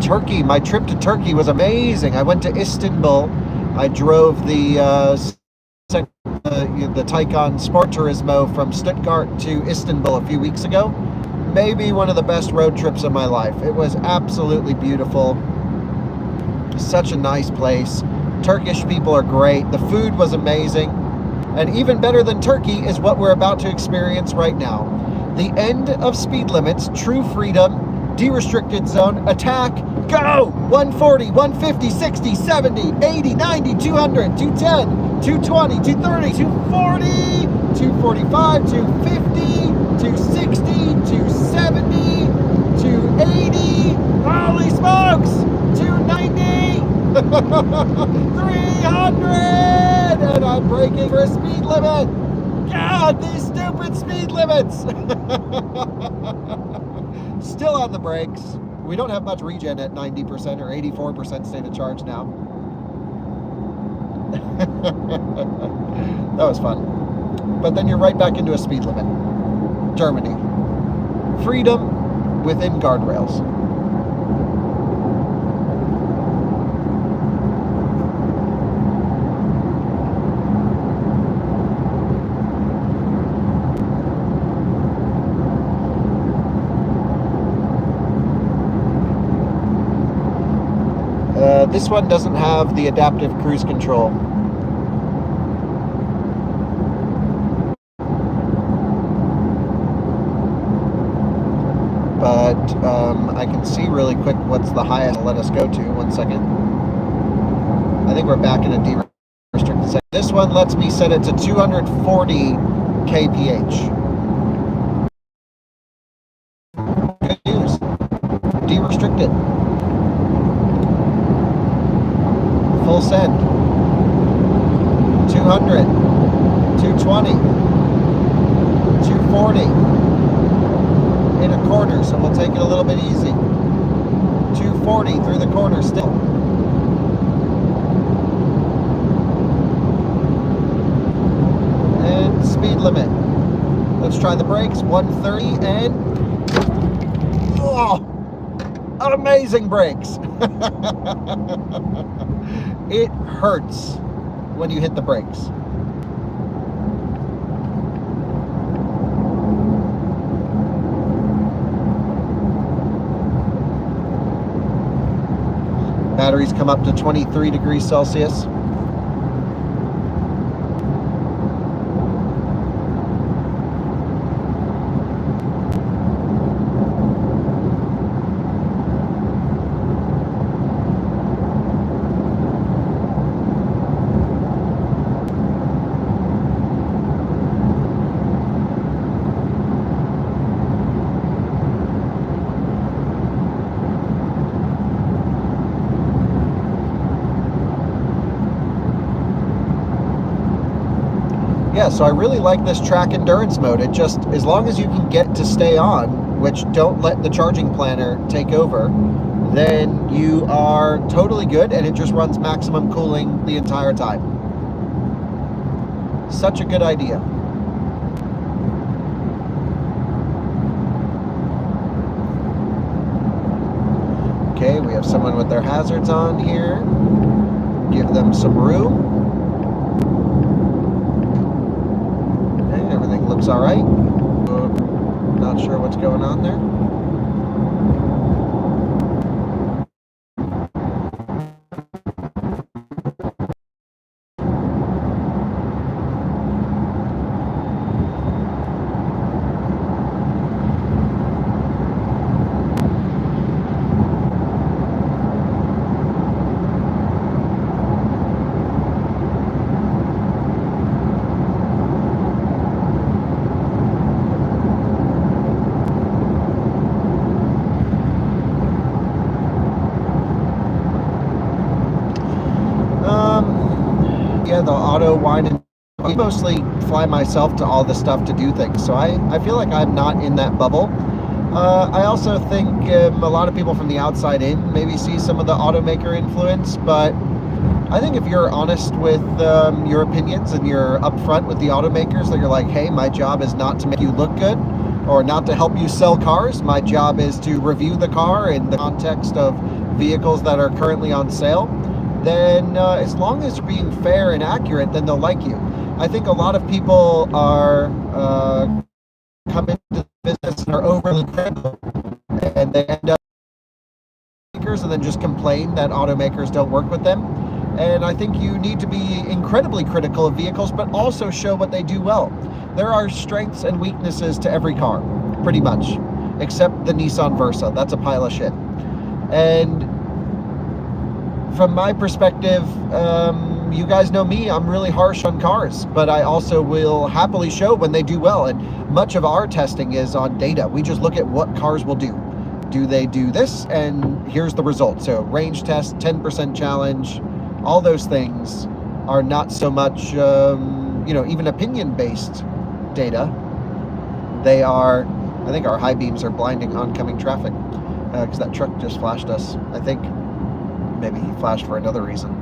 Turkey. My trip to Turkey was amazing. I went to Istanbul. I drove the Taycan Sport Turismo from Stuttgart to Istanbul a few weeks ago. Maybe one of the best road trips of my life. It was absolutely beautiful. Such a nice place. Turkish people are great. The food was amazing. And even better than Turkey is what we're about to experience right now. The end of speed limits, true freedom, de-restricted zone, attack, go! 140, 150, 60, 70, 80, 90, 200, 210, 220, 230, 240, 245, 250, 260, 270, 280, holy smokes! 290, 300, and I'm braking for a speed limit! God, these stupid speed limits! Still on the brakes. We don't have much regen at 90% or 84% state of charge now. That was fun. But then you're right back into a speed limit. Germany. Freedom within guardrails. This one doesn't have the adaptive cruise control. But I can see really quick what's the highest. Let us go to. 1 second. I think we're back in a de-restricted section. This one lets me set it to 240 kph. Good news. De-restricted. Full send. 200, 220, 240 in a corner, so we'll take it a little bit easy. 240 through the corner still. And speed limit. Let's try the brakes. 130 and oh, amazing brakes. It hurts when you hit the brakes. Batteries come up to 23 degrees Celsius. yeah, so I really like this track endurance mode. It just, as long as you can get to stay on, which don't let the charging planner take over, then you are totally good, and it just runs maximum cooling the entire time. Such a good idea. Okay, we have someone with their hazards on here. Give them some room. Okay, everything looks all right. Not sure what's going on there. Yeah, the auto wine and I mostly fly myself to all the stuff to do things, so I feel like I'm not in that bubble. I also think a lot of people from the outside in maybe see some of the automaker influence, but I think if you're honest with your opinions and you're upfront with the automakers, that you're like, hey, my job is not to make you look good or not to help you sell cars. My job is to review the car in the context of vehicles that are currently on sale. Then as long as you're being fair and accurate, then they'll like you. I think a lot of people are come into the business and are overly critical, and they end up and then just complain that automakers don't work with them. And I think you need to be incredibly critical of vehicles, but also show what they do well. There are strengths and weaknesses to every car, pretty much, except the Nissan Versa. That's a pile of shit. And from my perspective, you guys know me, I'm really harsh on cars, but I also will happily show when they do well. And much of our testing is on data. We just look at what cars will do. Do they do this? And here's the result. So range test, 10% challenge, all those things are not so much, even opinion-based data. They are, I think our high beams are blinding oncoming traffic because that truck just flashed us. I think maybe he flashed for another reason.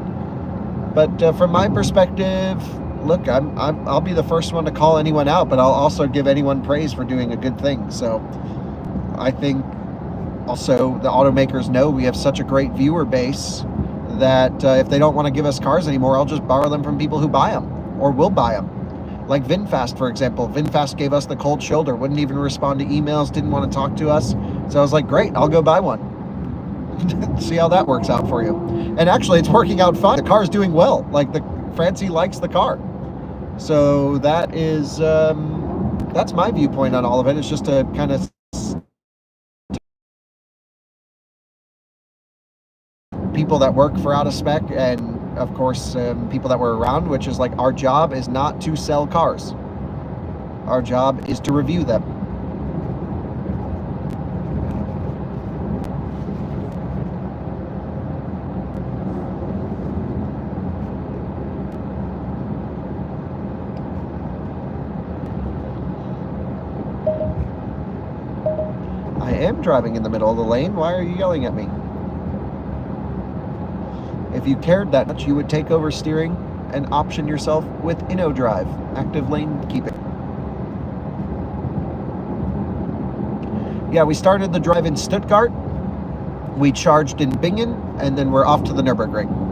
But from my perspective, look, I'll be the first one to call anyone out, but I'll also give anyone praise for doing a good thing. So I think also the automakers know we have such a great viewer base that if they don't want to give us cars anymore, I'll just borrow them from people who buy them or will buy them. Like VinFast, for example. VinFast gave us the cold shoulder, wouldn't even respond to emails, didn't want to talk to us. So I was like, great, I'll go buy one. See how that works out for you. And actually, it's working out fine. The car's doing well. Like, Francie likes the car. So that is, that's my viewpoint on all of it. It's just to kind of people that work for Out of Spec and, of course, people that were around, which is like, our job is not to sell cars. Our job is to review them. I am driving in the middle of the lane. Why are you yelling at me? If you cared that much, you would take over steering and option yourself with InnoDrive. Active lane keeping. Yeah, we started the drive in Stuttgart. We charged in Bingen, and then we're off to the Nürburgring.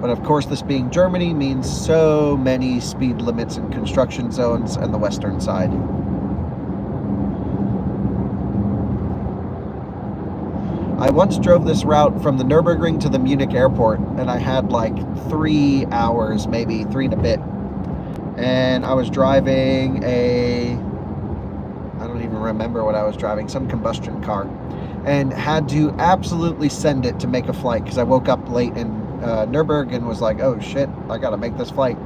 But of course, this being Germany means so many speed limits and construction zones on the western side. I once drove this route from the Nürburgring to the Munich airport, and I had like 3 hours, maybe 3 and a bit. And I was driving I don't even remember what I was driving, some combustion car, and had to absolutely send it to make a flight because I woke up late in Nürburgring and was like, oh shit, I gotta make this flight.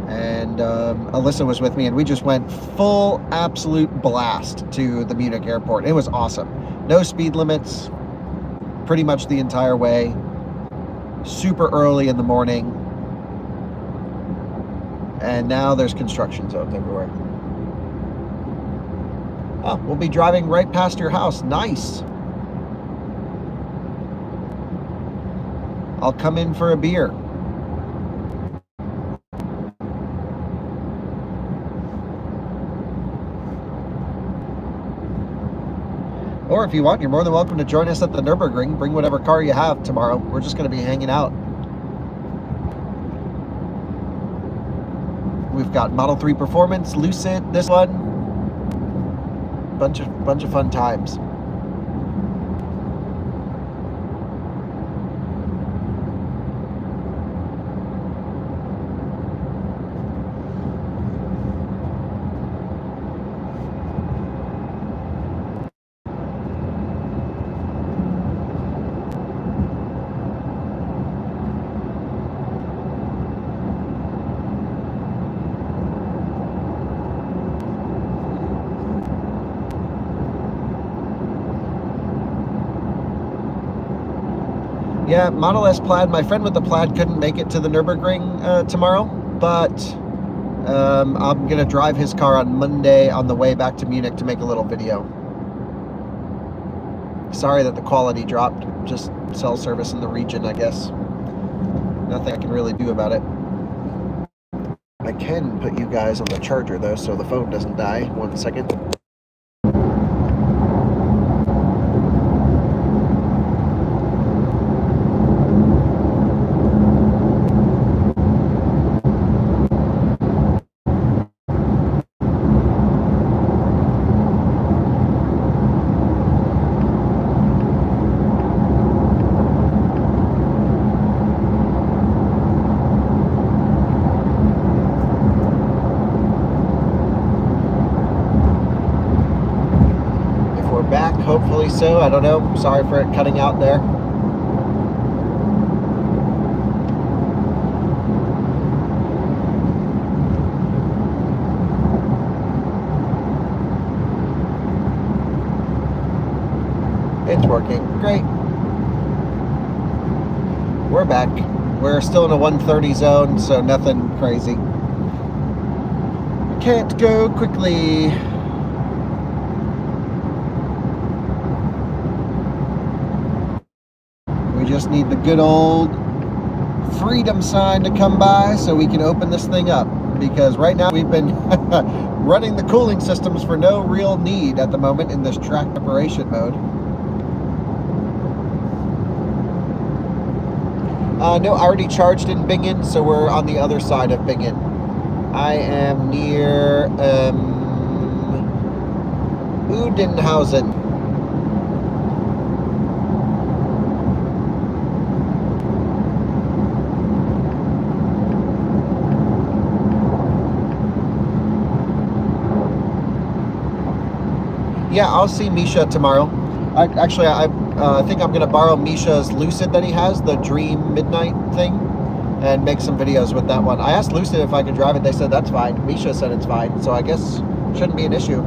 And Alyssa was with me, and we just went full absolute blast to the Munich airport. It was awesome. No speed limits pretty much the entire way. Super early in the morning. And now there's construction zones everywhere. Oh, we'll be driving right past your house. Nice. I'll come in for a beer. Or if you want, you're more than welcome to join us at the Nürburgring. Bring whatever car you have tomorrow. We're just going to be hanging out. We've got Model 3 Performance, Lucid, this one. Bunch of fun times. Yeah, Model S Plaid. My friend with the Plaid couldn't make it to the Nürburgring tomorrow, but I'm going to drive his car on Monday on the way back to Munich to make a little video. Sorry that the quality dropped. Just cell service in the region, I guess. Nothing I can really do about it. I can put you guys on the charger, though, so the phone doesn't die. 1 second. Back, hopefully so. I don't know. Sorry for it cutting out there. It's working. Great. We're back. We're still in a 130 zone, so nothing crazy. Can't go quickly. We just need the good old freedom sign to come by so we can open this thing up. Because right now we've been running the cooling systems for no real need at the moment in this track preparation mode. No, I already charged in Bingen, so we're on the other side of Bingen. I am near Udenhausen. Yeah, I'll see Misha tomorrow. I think I'm going to borrow Misha's Lucid that he has, the Dream Midnight thing, and make some videos with that one. I asked Lucid if I could drive it. They said that's fine. Misha said it's fine, so I guess shouldn't be an issue.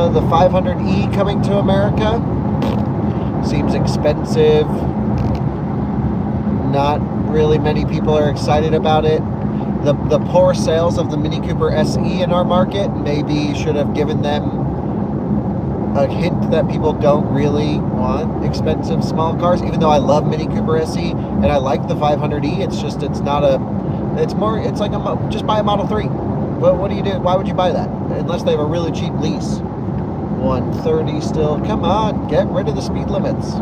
The 500e coming to America seems expensive. Not really many people are excited about it. The poor sales of the Mini Cooper SE in our market maybe should have given them a hint that people don't really want expensive small cars, even though I love Mini Cooper SE and I like the 500e. It's just, it's not a, it's more, it's like just buy a Model 3. Well, what do you do? Why would you buy that? Unless they have a really cheap lease. 130 still. Come on, get rid of the speed limits.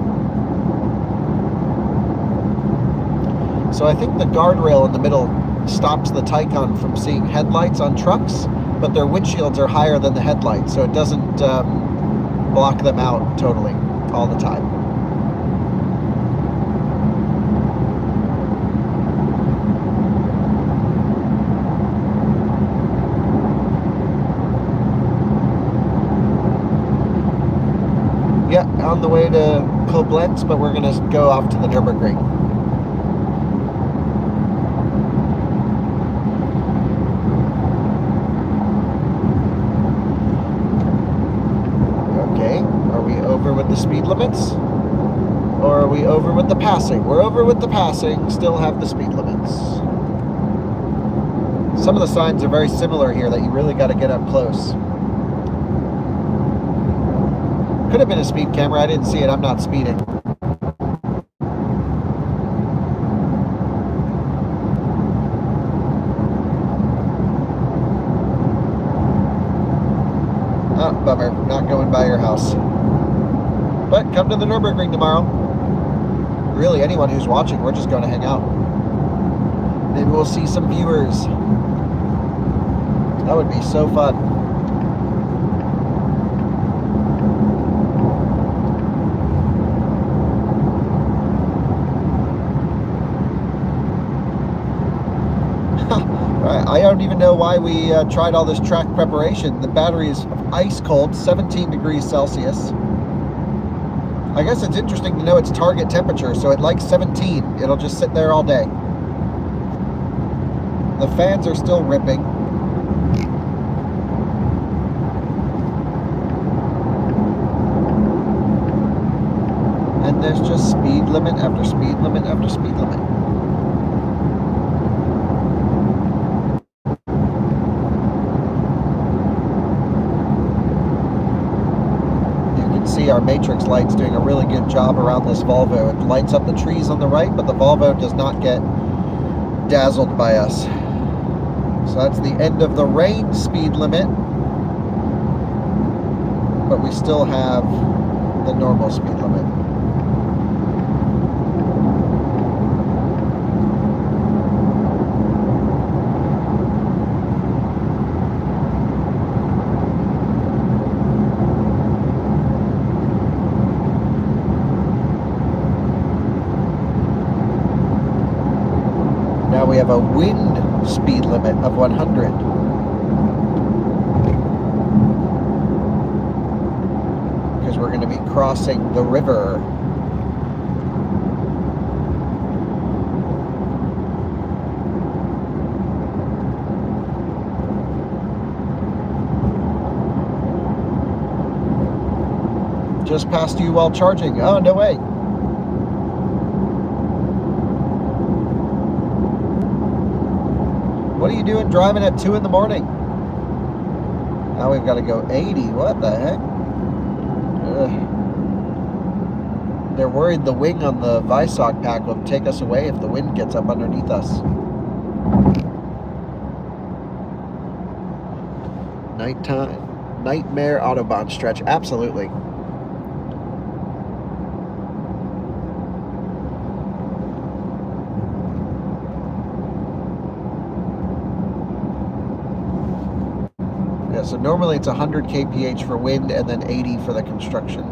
So I think the guardrail in the middle stops the Taycan from seeing headlights on trucks, but their windshields are higher than the headlights, so it doesn't block them out totally all the time. Yeah, on the way to Koblenz, but we're going to go off to the Nürburgring. Okay, are we over with the speed limits? Or are we over with the passing? We're over with the passing, still have the speed limits. Some of the signs are very similar here that you really got to get up close. Could have been a speed camera. I didn't see it. I'm not speeding. Oh, bummer. Not going by your house. But come to the Nürburgring tomorrow. Really, anyone who's watching, we're just going to hang out. Maybe we'll see some viewers. That would be so fun. I don't even know why we tried all this track preparation. The battery is ice cold, 17 degrees Celsius. I guess it's interesting to know its target temperature, so it likes 17. It'll just sit there all day. The fans are still ripping. And there's just speed limit after speed limit after speed limit. Our matrix light's doing a really good job around this Volvo. It lights up the trees on the right, but the Volvo does not get dazzled by us. So that's the end of the rain speed limit, but we still have the normal speed limit. We have a wind speed limit of 100. Because we're going to be crossing the river. Just passed you while charging. Oh, no way. What are you doing driving at 2 in the morning? Now we've got to go 80. What the heck? Ugh. They're worried the wing on the Weissach pack will take us away if the wind gets up underneath us. Nighttime. Nightmare Autobahn stretch. Absolutely. So normally it's 100 kph for wind and then 80 for the construction,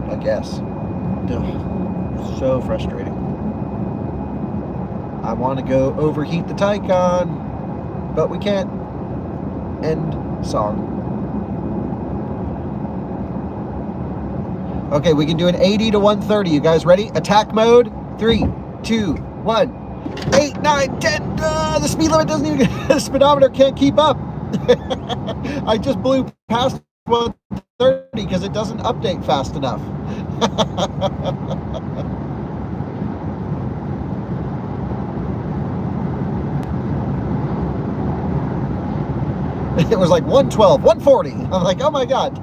I guess. Ugh, so frustrating. I want to go overheat the Taycan, but we can't. End song. Okay, we can do an 80 to 130. You guys ready? Attack mode. 3, 2, 1. 8, 9, 10. The speed limit doesn't even. The speedometer can't keep up. I just blew past 130 because it doesn't update fast enough. It was like 112, 140. I'm like, oh my God.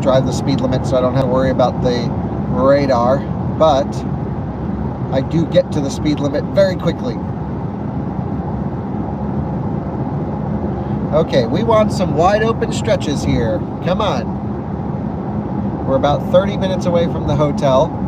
drive the speed limit so I don't have to worry about the radar, but I do get to the speed limit very quickly. Okay, we want some wide open stretches here. Come on. We're about 30 minutes away from the hotel.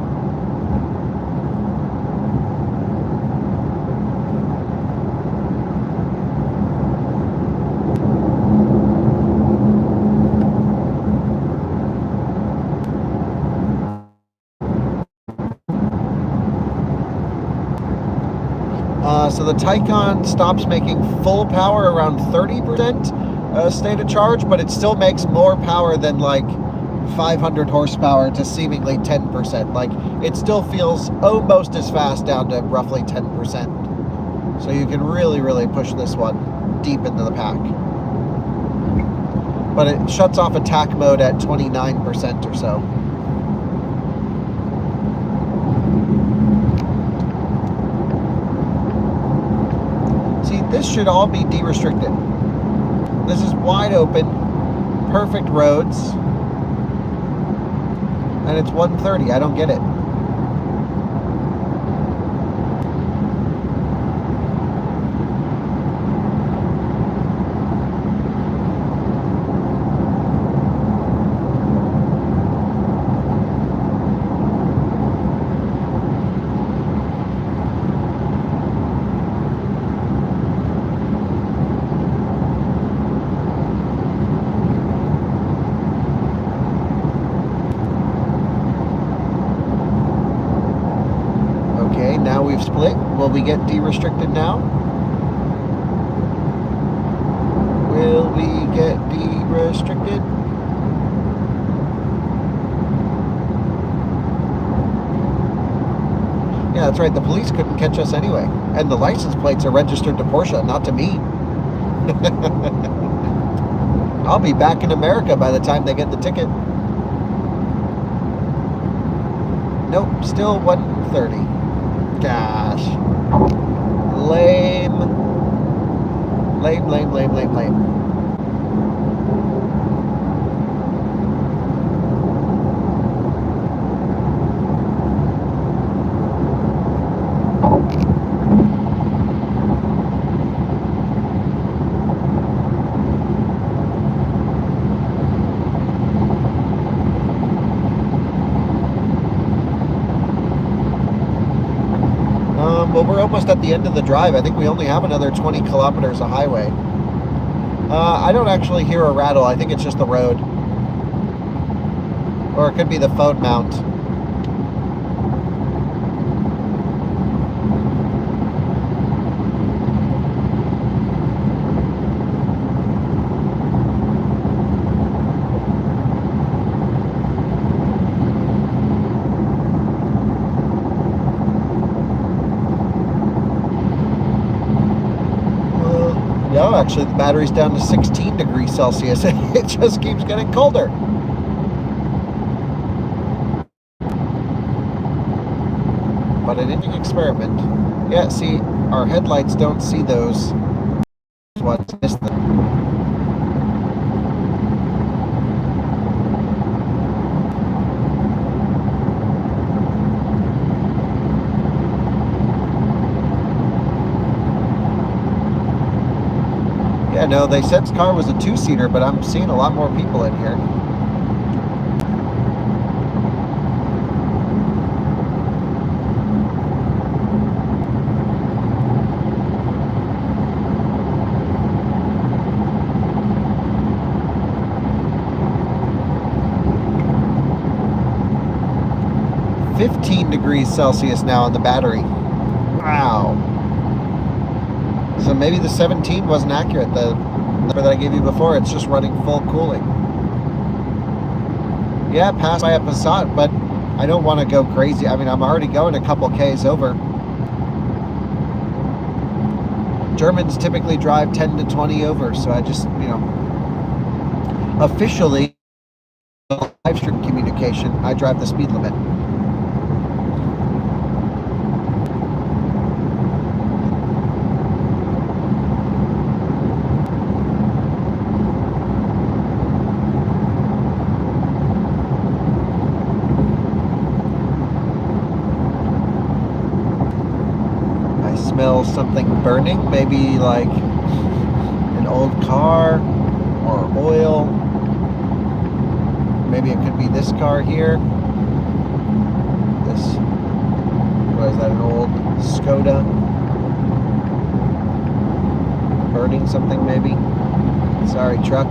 So the Taycan stops making full power around 30% state of charge, but it still makes more power than like 500 horsepower to seemingly 10%. Like, it still feels almost as fast down to roughly 10%. So you can really, really push this one deep into the pack. But it shuts off attack mode at 29% or so. This should all be de-restricted. This is wide open, perfect roads, and it's 1:30. I don't get it. Now we've split. Will we get de-restricted now? Will we get de-restricted? Yeah, that's right. The police couldn't catch us anyway. And the license plates are registered to Porsche, not to me. I'll be back in America by the time they get the ticket. Nope, still 1:30. Gosh. Lame. Lame, lame, lame, lame, lame. Well, we're almost at the end of the drive. I think we only have another 20 kilometers of highway. I don't actually hear a rattle. I think it's just the road. Or it could be the phone mount. No, actually, the battery's down to 16 degrees Celsius. It just keeps getting colder. But an interesting experiment. Yeah, see, our headlights don't see those ones. Miss them. Yeah, no, they said this car was a two-seater, but I'm seeing a lot more people in here. $15 degrees Celsius now on the battery. Wow. So maybe the 17 wasn't accurate. The number that I gave you before, it's just running full cooling. Yeah, passed by a Passat, but I don't want to go crazy. I mean, I'm already going a couple Ks over. Germans typically drive 10 to 20 over, so I just, officially, live stream communication, I drive the speed limit. smell something burning, maybe like an old car or oil. Maybe it could be this car here. This, what is that, an old Skoda? Burning something maybe. Sorry, truck.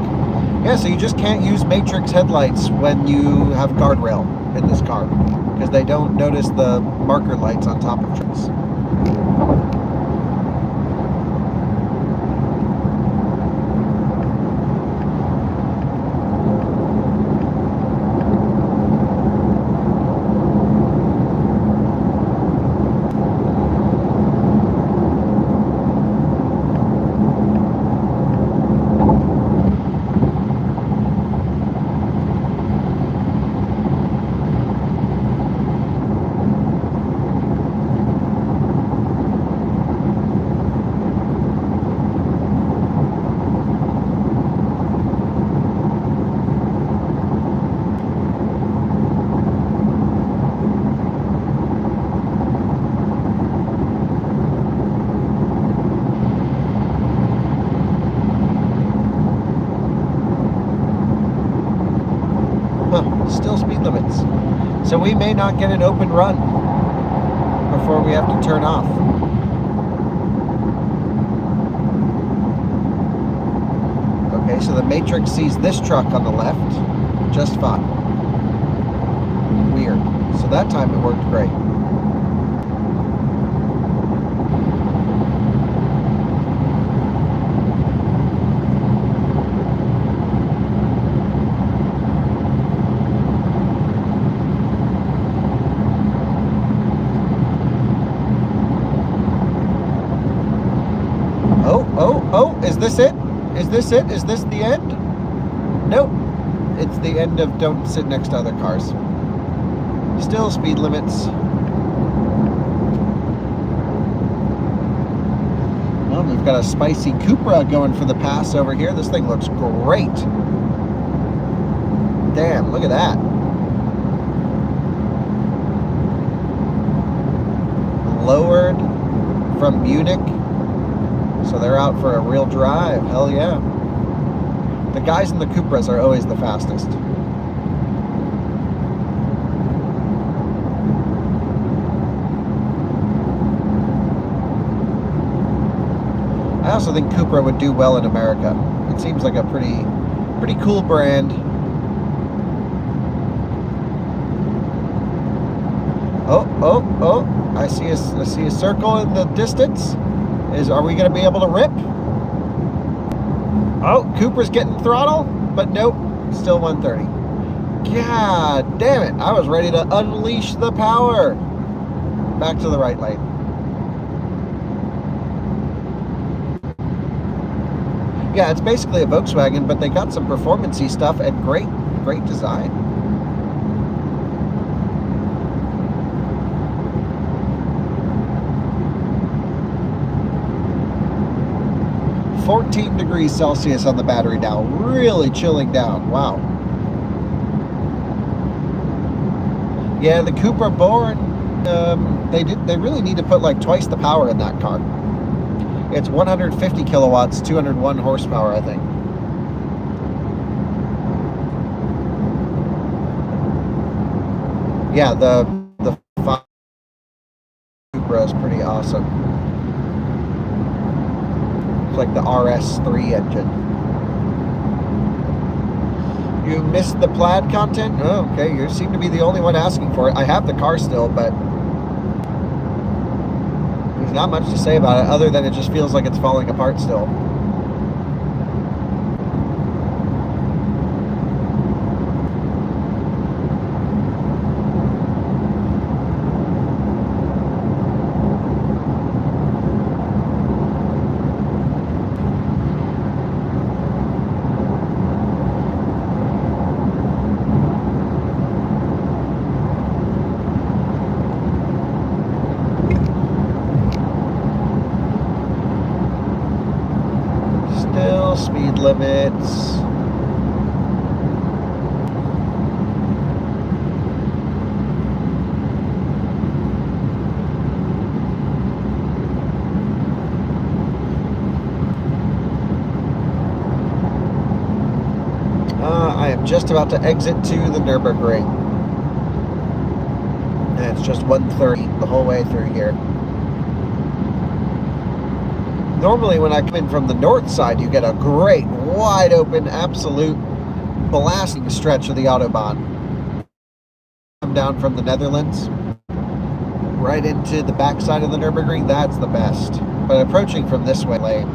Yeah, so you just can't use matrix headlights when you have guardrail in this car, because they don't notice the marker lights on top of trucks. Still speed limits. So we may not get an open run before we have to turn off. Okay, so the Matrix sees this truck on the left just fine. Weird. So that time it worked great. Oh, is this it? Is this it? Is this the end? Nope. It's the end of don't sit next to other cars. Still speed limits. Well, we've got a spicy Cupra going for the pass over here. This thing looks great. Damn, look at that. Lowered from Munich. So they're out for a real drive. Hell yeah. The guys in the Cupras are always the fastest. I also think Cupra would do well in America. It seems like a pretty cool brand. Oh, I see a circle in the distance. Are we going to be able to rip? Oh, Cooper's getting throttle, but nope, still 130. God damn it, I was ready to unleash the power. Back to the right lane. Yeah, it's basically a Volkswagen, but they got some performance-y stuff and great design. -14 degrees Celsius on the battery now, really chilling down. Wow. Yeah, the Cupra Born, they really need to put like twice the power in that car. It's 150 kilowatts, 201 horsepower, I think. Yeah, the Cupra is pretty awesome. Like the RS3 engine. You missed the plaid content? Oh, okay, you seem to be the only one asking for it. I have the car still, but there's not much to say about it other than it just feels like it's falling apart still. Speed limits. just about to exit to the Nürburgring. And it's just 1:30 the whole way through here. Normally when I come in from the north side, you get a great, wide open, absolute blasting stretch of the Autobahn. Come down from the Netherlands, right into the backside of the Nürburgring, that's the best. But approaching from this way lane,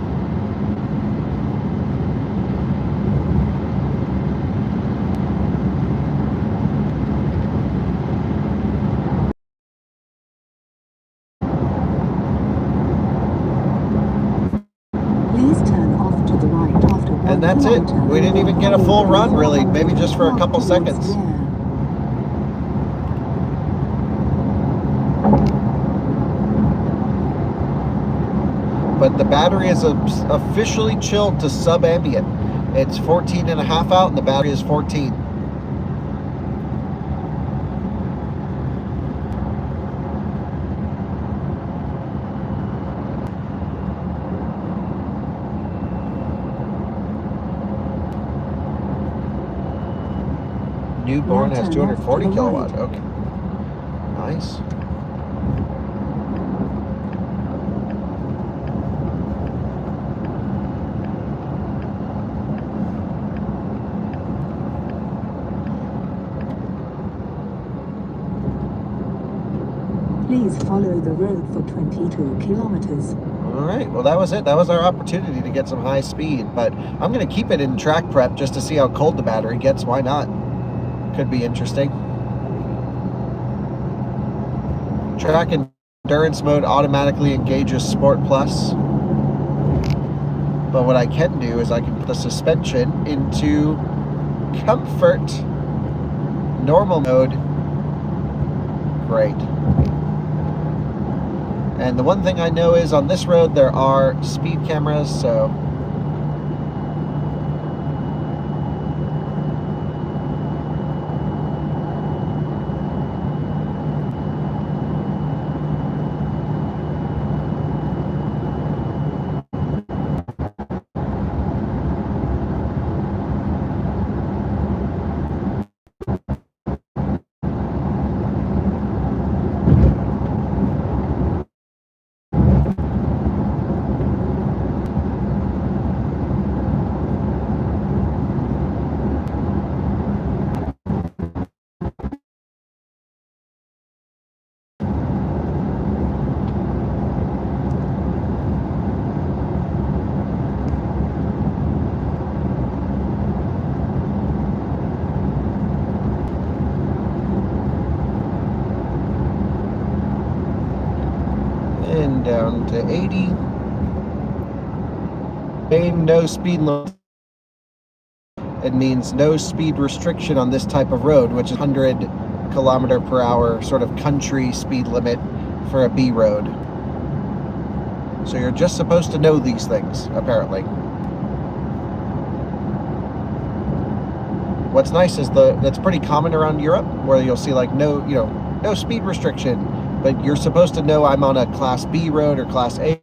Please turn off to the right after 1 and that's it. kilometer. We didn't even get a full run, really, maybe just for a couple seconds. But the battery is officially chilled to sub-ambient. It's 14.5 out and the battery is 14. Newborn has 240 kilowatt. Okay. Nice. Please follow the road for 22 kilometers. All right, well, that was it. That was our opportunity to get some high speed, but I'm going to keep it in track prep just to see how cold the battery gets. Why not? Could be interesting. Track endurance mode automatically engages Sport Plus. But what I can do is I can put the suspension into comfort normal mode. Great. And the one thing I know is on this road there are speed cameras, so and down to 80. Same no speed limit. It means no speed restriction on this type of road, which is 100 kilometer per hour sort of country speed limit for a B road. So you're just supposed to know these things, apparently. What's nice is that's pretty common around Europe, where you'll see like no speed restriction, but you're supposed to know I'm on a Class B road or Class A.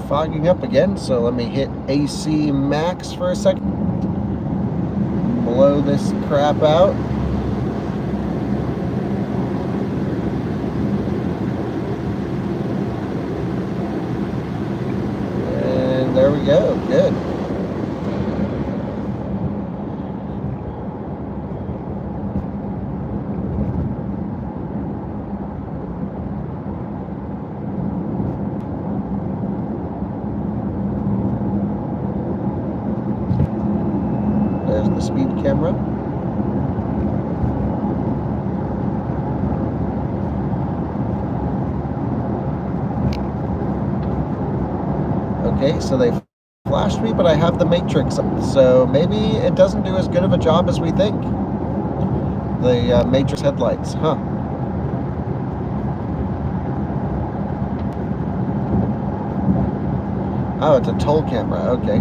fogging up again, so let me hit AC max for a second. Blow this crap out. And there we go. Good. There's the speed camera. Okay, so they flashed me, but I have the matrix up, so maybe it doesn't do as good of a job as we think. The matrix headlights, huh? Oh, it's a toll camera, okay.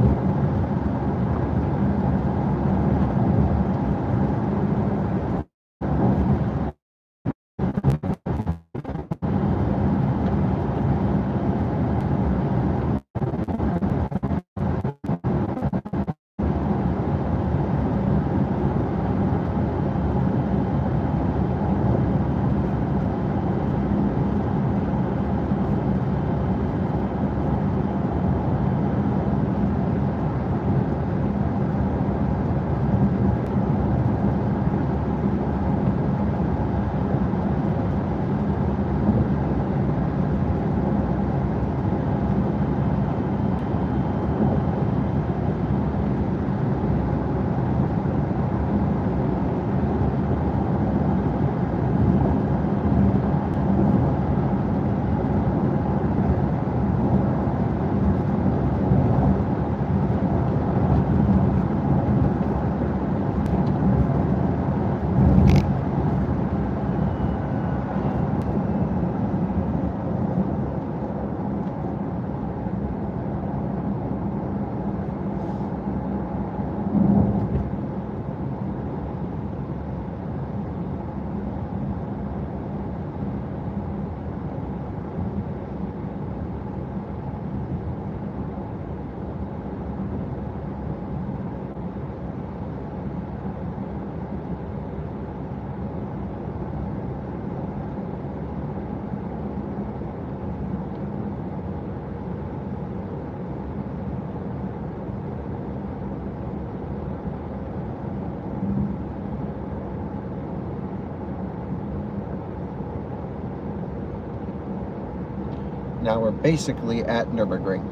Now we're basically at Nürburgring.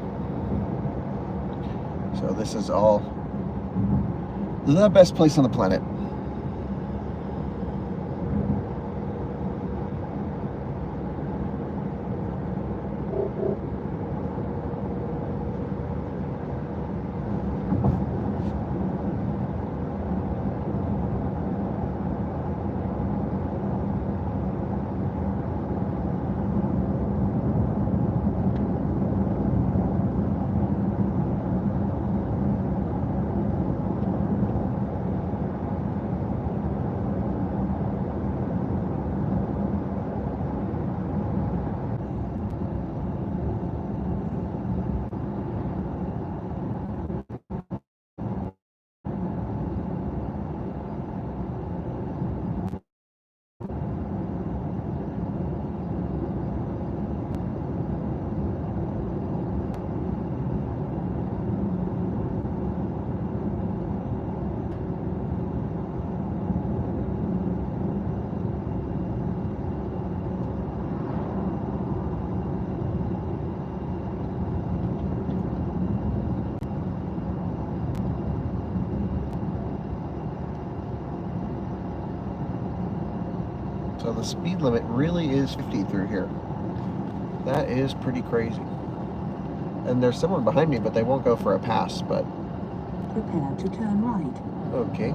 So this is all the best place on the planet. So the speed limit really is 50 through here. That is pretty crazy. And there's someone behind me, but they won't go for a pass, but... Prepare to turn right. Okay.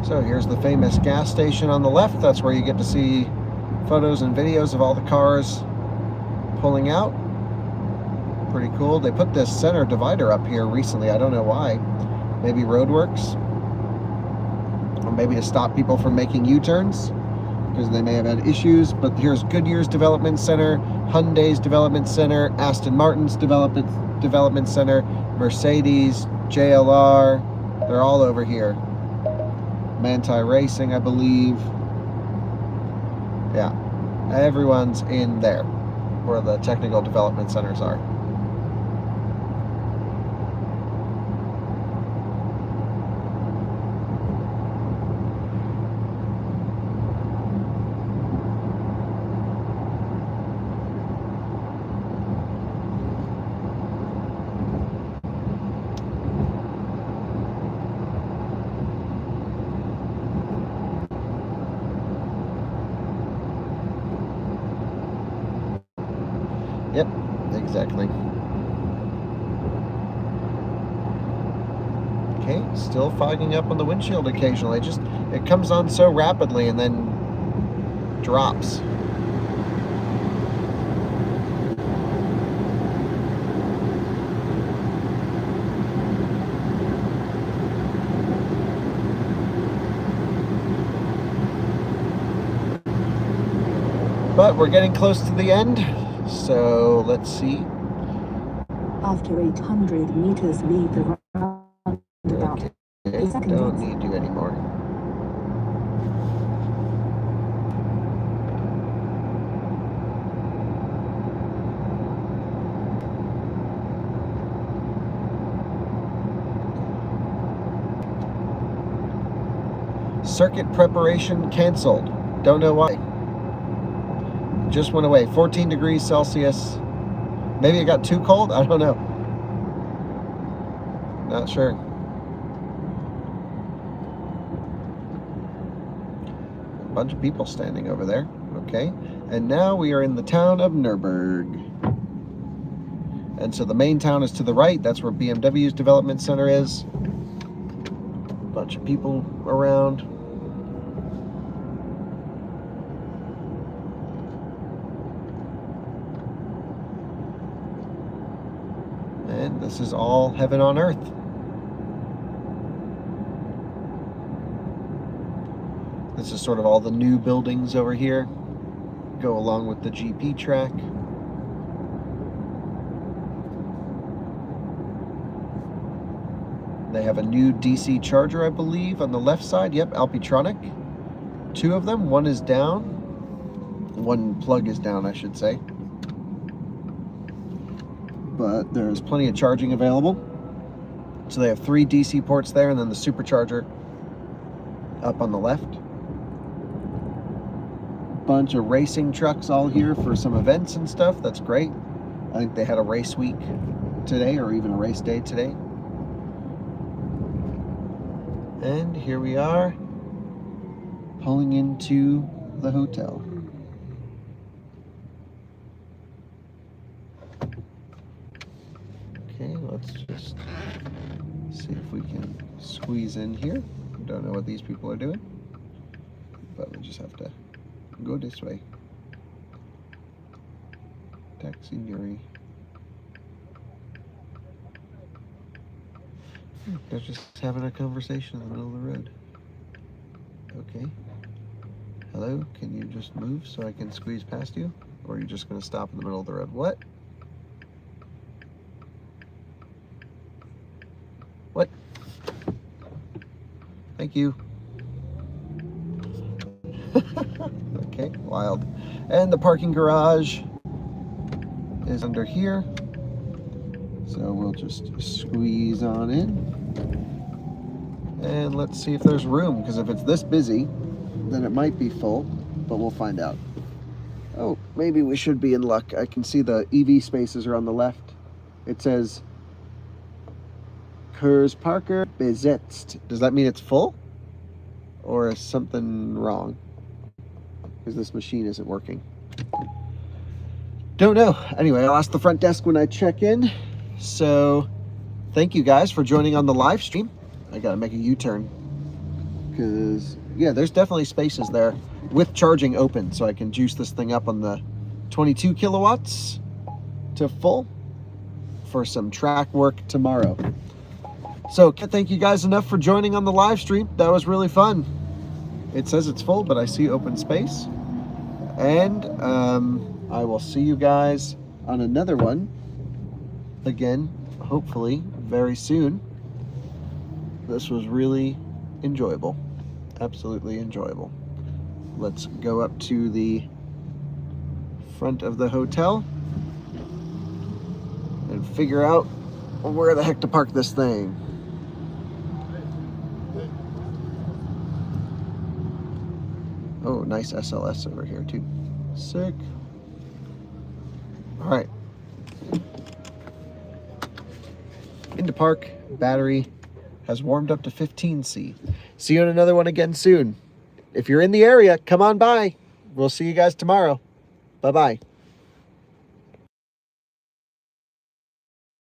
So here's the famous gas station on the left. That's where you get to see photos and videos of all the cars pulling out. Pretty cool. They put this center divider up here recently. I don't know why. Maybe roadworks. Or maybe to stop people from making U-turns, because they may have had issues. But here's Goodyear's Development Center, Hyundai's Development Center, Aston Martin's Development Center, Mercedes, JLR. They're all over here. Manti Racing, I believe. Yeah, everyone's in there where the technical development centers are. Yep, exactly. Okay, still fogging up on the windshield occasionally. It comes on so rapidly and then drops. But we're getting close to the end. So let's see. After 800 meters, leave the roundabout. Okay, don't need you anymore. Circuit preparation canceled. Don't know why. Just went away. 14 degrees Celsius. Maybe it got too cold? I don't know. Not sure. A bunch of people standing over there. Okay. And now we are in the town of Nürburgring. And so the main town is to the right. That's where BMW's development center is. A bunch of people around. And this is all heaven on earth. This is sort of all the new buildings over here. Go along with the GP track. They have a new DC charger, I believe, on the left side. Yep, Alpitronic. 2 of them. One is down. One plug is down, I should say. But there's plenty of charging available. So they have 3 DC ports there, and then the supercharger up on the left. Bunch of racing trucks all here for some events and stuff. That's great. I think they had a race week today, or even a race day today. And here we are, pulling into the hotel. Okay, let's just see if we can squeeze in here. Don't know what these people are doing, but we just have to go this way. Taxi Nuri. They're just having a conversation in the middle of the road. Okay. Hello, can you just move so I can squeeze past you? Or are you just going to stop in the middle of the road? What? What? Thank you. Okay, wild. And the parking garage is under here. So we'll just squeeze on in. And let's see if there's room, because if it's this busy, then it might be full, but we'll find out. Oh, maybe we should be in luck. I can see the EV spaces are on the left. It says Kurs Parker besetzt. Does that mean it's full? Or is something wrong? Because this machine isn't working. Don't know. Anyway, I'll ask the front desk when I check in. So, thank you guys for joining on the live stream. I gotta make a U-turn. because yeah, there's definitely spaces there with charging open, so I can juice this thing up on the 22 kilowatts to full for some track work tomorrow. So can't thank you guys enough for joining on the live stream. That was really fun. It says it's full, but I see open space. And I will see you guys on another one again, hopefully very soon. This was really enjoyable, absolutely enjoyable. Let's go up to the front of the hotel and figure out where the heck to park this thing. Oh, nice SLS over here too. Sick. All right. Into park. Battery has warmed up to 15C. See you on another one again soon. If you're in the area, come on by. We'll see you guys tomorrow. Bye-bye.